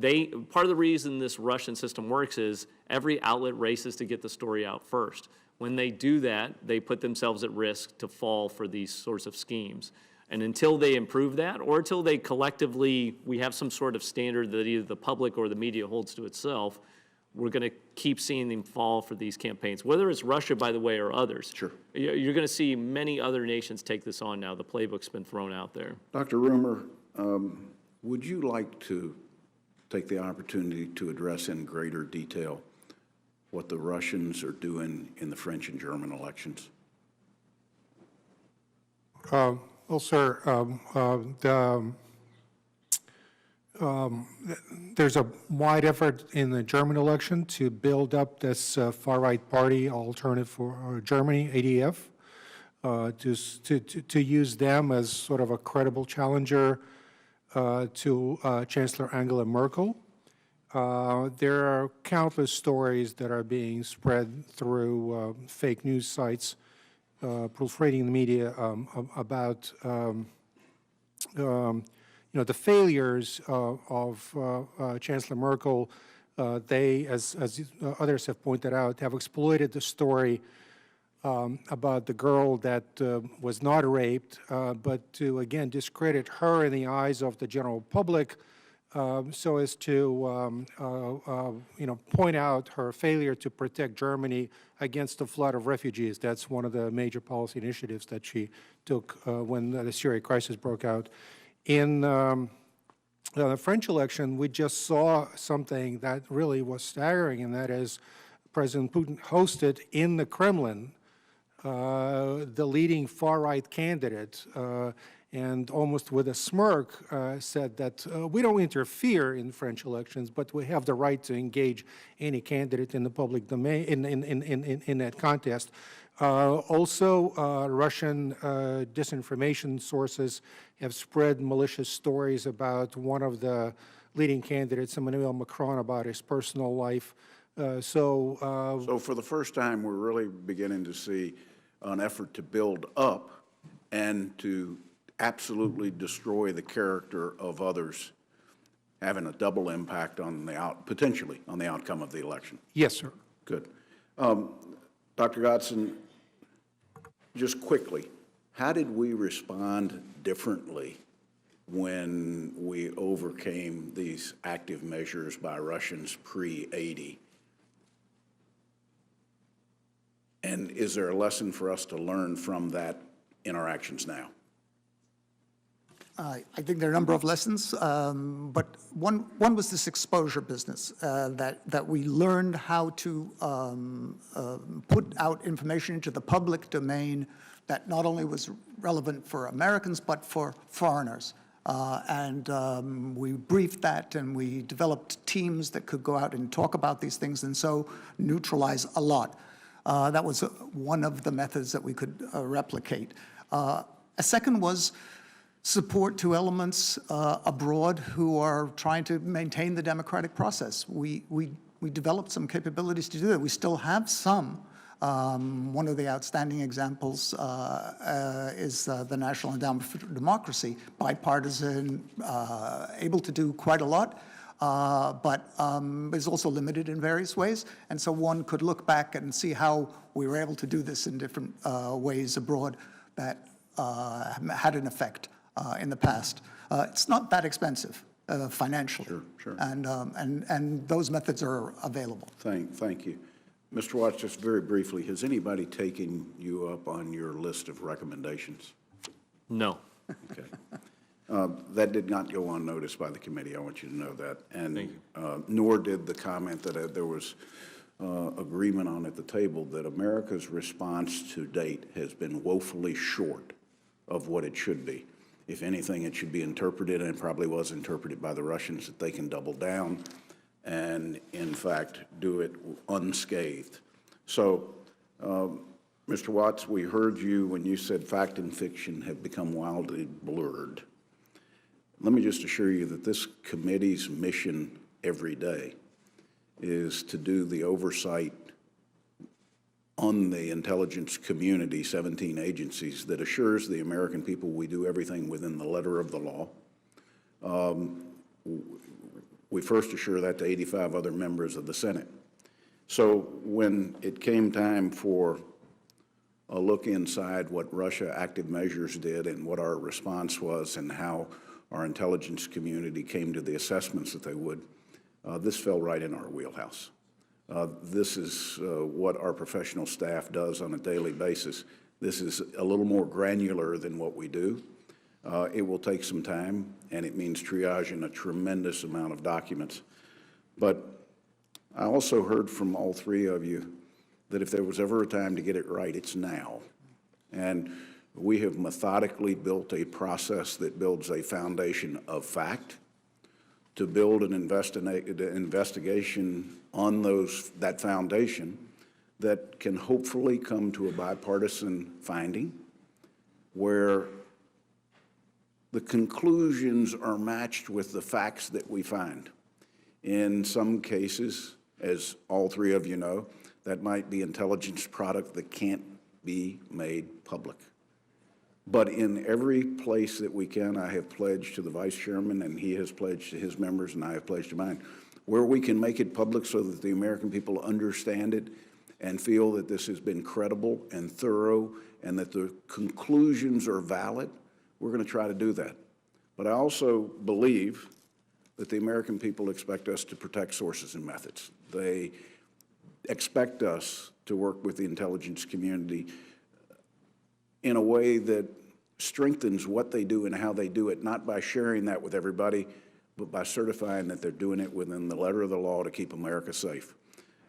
Part of the reason this Russian system works is every outlet races to get the story out first. When they do that, they put themselves at risk to fall for these sorts of schemes. And until they improve that, or until they collectively, we have some sort of standard that either the public or the media holds to itself, we're going to keep seeing them fall for these campaigns, whether it's Russia, by the way, or others. Sure. You're going to see many other nations take this on now. The playbook's been thrown out there. Dr. Rumer, would you like to take the opportunity to address in greater detail what the Russians are doing in the French and German elections? Well, sir, there's a wide effort in the German election to build up this far-right party, Alternative for Germany, ADF, to use them as sort of a credible challenger to Chancellor Angela Merkel. There are countless stories that are being spread through fake news sites, proliferating in the media about the failures of Chancellor Merkel. They, as others have pointed out, have exploited the story about the girl that was not raped, but to, again, discredit her in the eyes of the general public, so as to, point out her failure to protect Germany against a flood of refugees. That's one of the major policy initiatives that she took when the Syria crisis broke out. In the French election, we just saw something that really was staggering, and that is President Putin hosted in the Kremlin the leading far-right candidate, and almost with a smirk said that we don't interfere in French elections, but we have the right to engage any candidate in the public domain in that contest. Also, Russian disinformation sources have spread malicious stories about one of the leading candidates, Emmanuel Macron, about his personal life. So for the first time, we're really beginning to see an effort to build up and to absolutely destroy the character of others, having a double impact on potentially on the outcome of the election. Yes, sir. Good. Dr. Godson, just quickly, how did we respond differently when we overcame these active measures by Russians pre-80? And is there a lesson for us to learn from that in our actions now? I think there are a number of lessons, but one was this exposure business, that we learned how to put out information into the public domain that not only was relevant for Americans, but for foreigners. And we briefed that, and we developed teams that could go out and talk about these things, and so neutralize a lot. That was one of the methods that we could replicate. A second was support to elements abroad who are trying to maintain the democratic process. We developed some capabilities to do that. We still have some. One of the outstanding examples is the National Endowment for Democracy, bipartisan, able to do quite a lot, but is also limited in various ways. And so one could look back and see how we were able to do this in different ways abroad that had an effect in the past. It's not that expensive financially. Sure. And those methods are available. Thank you. Mr. Watts, just very briefly, has anybody taken you up on your list of recommendations? No. Okay. That did not go unnoticed by the committee. I want you to know that. And nor did the comment that there was agreement on at the table that America's response to date has been woefully short of what it should be. If anything, it should be interpreted, and it probably was interpreted by the Russians, that they can double down and, in fact, do it unscathed. So, Mr. Watts, we heard you when you said fact and fiction have become wildly blurred. let me just assure you that this committee's mission every day is to do the oversight on the intelligence community, 17 agencies, that assures the American people we do everything within the letter of the law. We first assure that to 85 other members of the Senate. So when it came time for a look inside what Russia active measures did and what our response was and how our intelligence community came to the assessments that they would, this fell right in our wheelhouse. This is what our professional staff does on a daily basis. This is a little more granular than what we do. It will take some time, and it means triaging a tremendous amount of documents. But I also heard from all three of you that if there was ever a time to get it right, it's now. And we have methodically built a process that builds a foundation of fact to build an investigation on that foundation that can hopefully come to a bipartisan finding where the conclusions are matched with the facts that we find. In some cases, as all three of you know, that might be intelligence product that can't be made public. But in every place that we can, I have pledged to the Vice Chairman, and he has pledged to his members, and I have pledged to mine, where we can make it public so that the American people understand it and feel that this has been credible and thorough and that the conclusions are valid, we're going to try to do that. But I also believe that the American people expect us to protect sources and methods. They expect us to work with the intelligence community in a way that strengthens what they do and how they do it, not by sharing that with everybody, but by certifying that they're doing it within the letter of the law to keep America safe.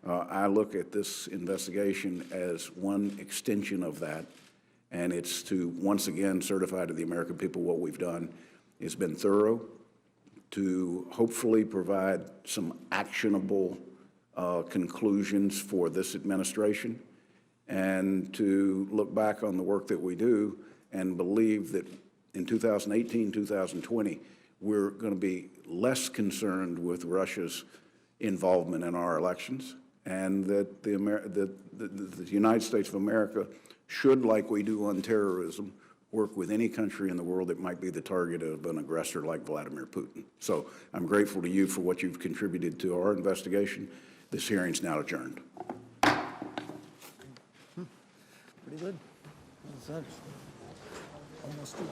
I look at this investigation as one extension of that, and it's to once again certify to the American people what we've done has been thorough, to hopefully provide some actionable conclusions for this administration, and to look back on the work that we do and believe that in 2018, 2020, we're going to be less concerned with Russia's involvement in our elections, and that the United States of America should, like we do on terrorism, work with any country in the world that might be the target of an aggressor like Vladimir Putin. So I'm grateful to you for what you've contributed to our investigation. This hearing's now adjourned. Pretty good. Almost two.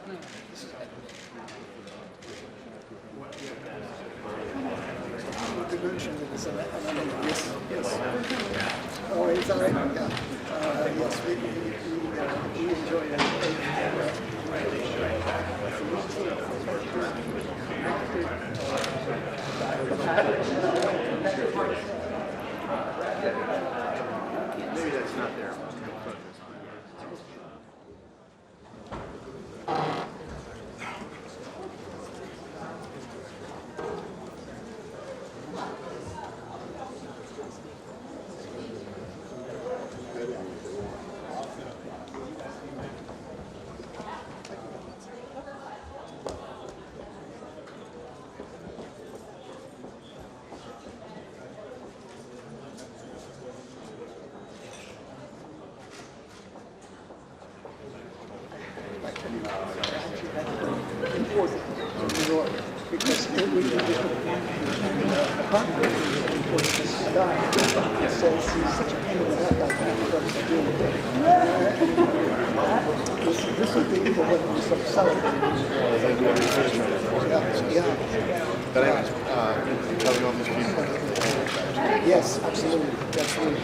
Oh, it's all right. Yeah. Yes, we enjoy it. Maybe that's not there. Because every guy says he's such a pain in the neck, I can't know what to do with it. This would be the one who's so celebrated. But I telling on this Yes, absolutely, absolutely.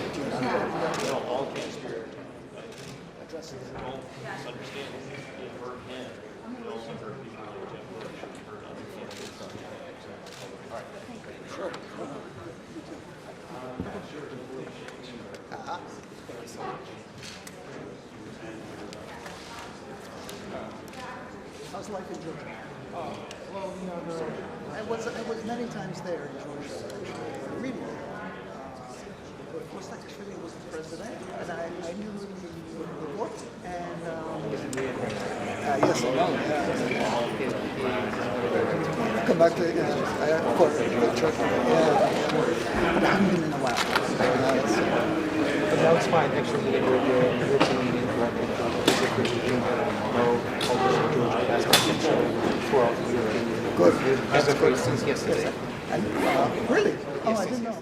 Sure. How's life in Georgia? Well, you know, I was many times there in Georgia, reading. It was like Trinity was the president, and I knew the book, and yes, come back to for the church. But I haven't been in a while. But that was fine. Actually, we were your team interrupted physically. No focus on Georgia basketball show for all the European Union. Good. As of since yesterday. And, really? Oh, I didn't know.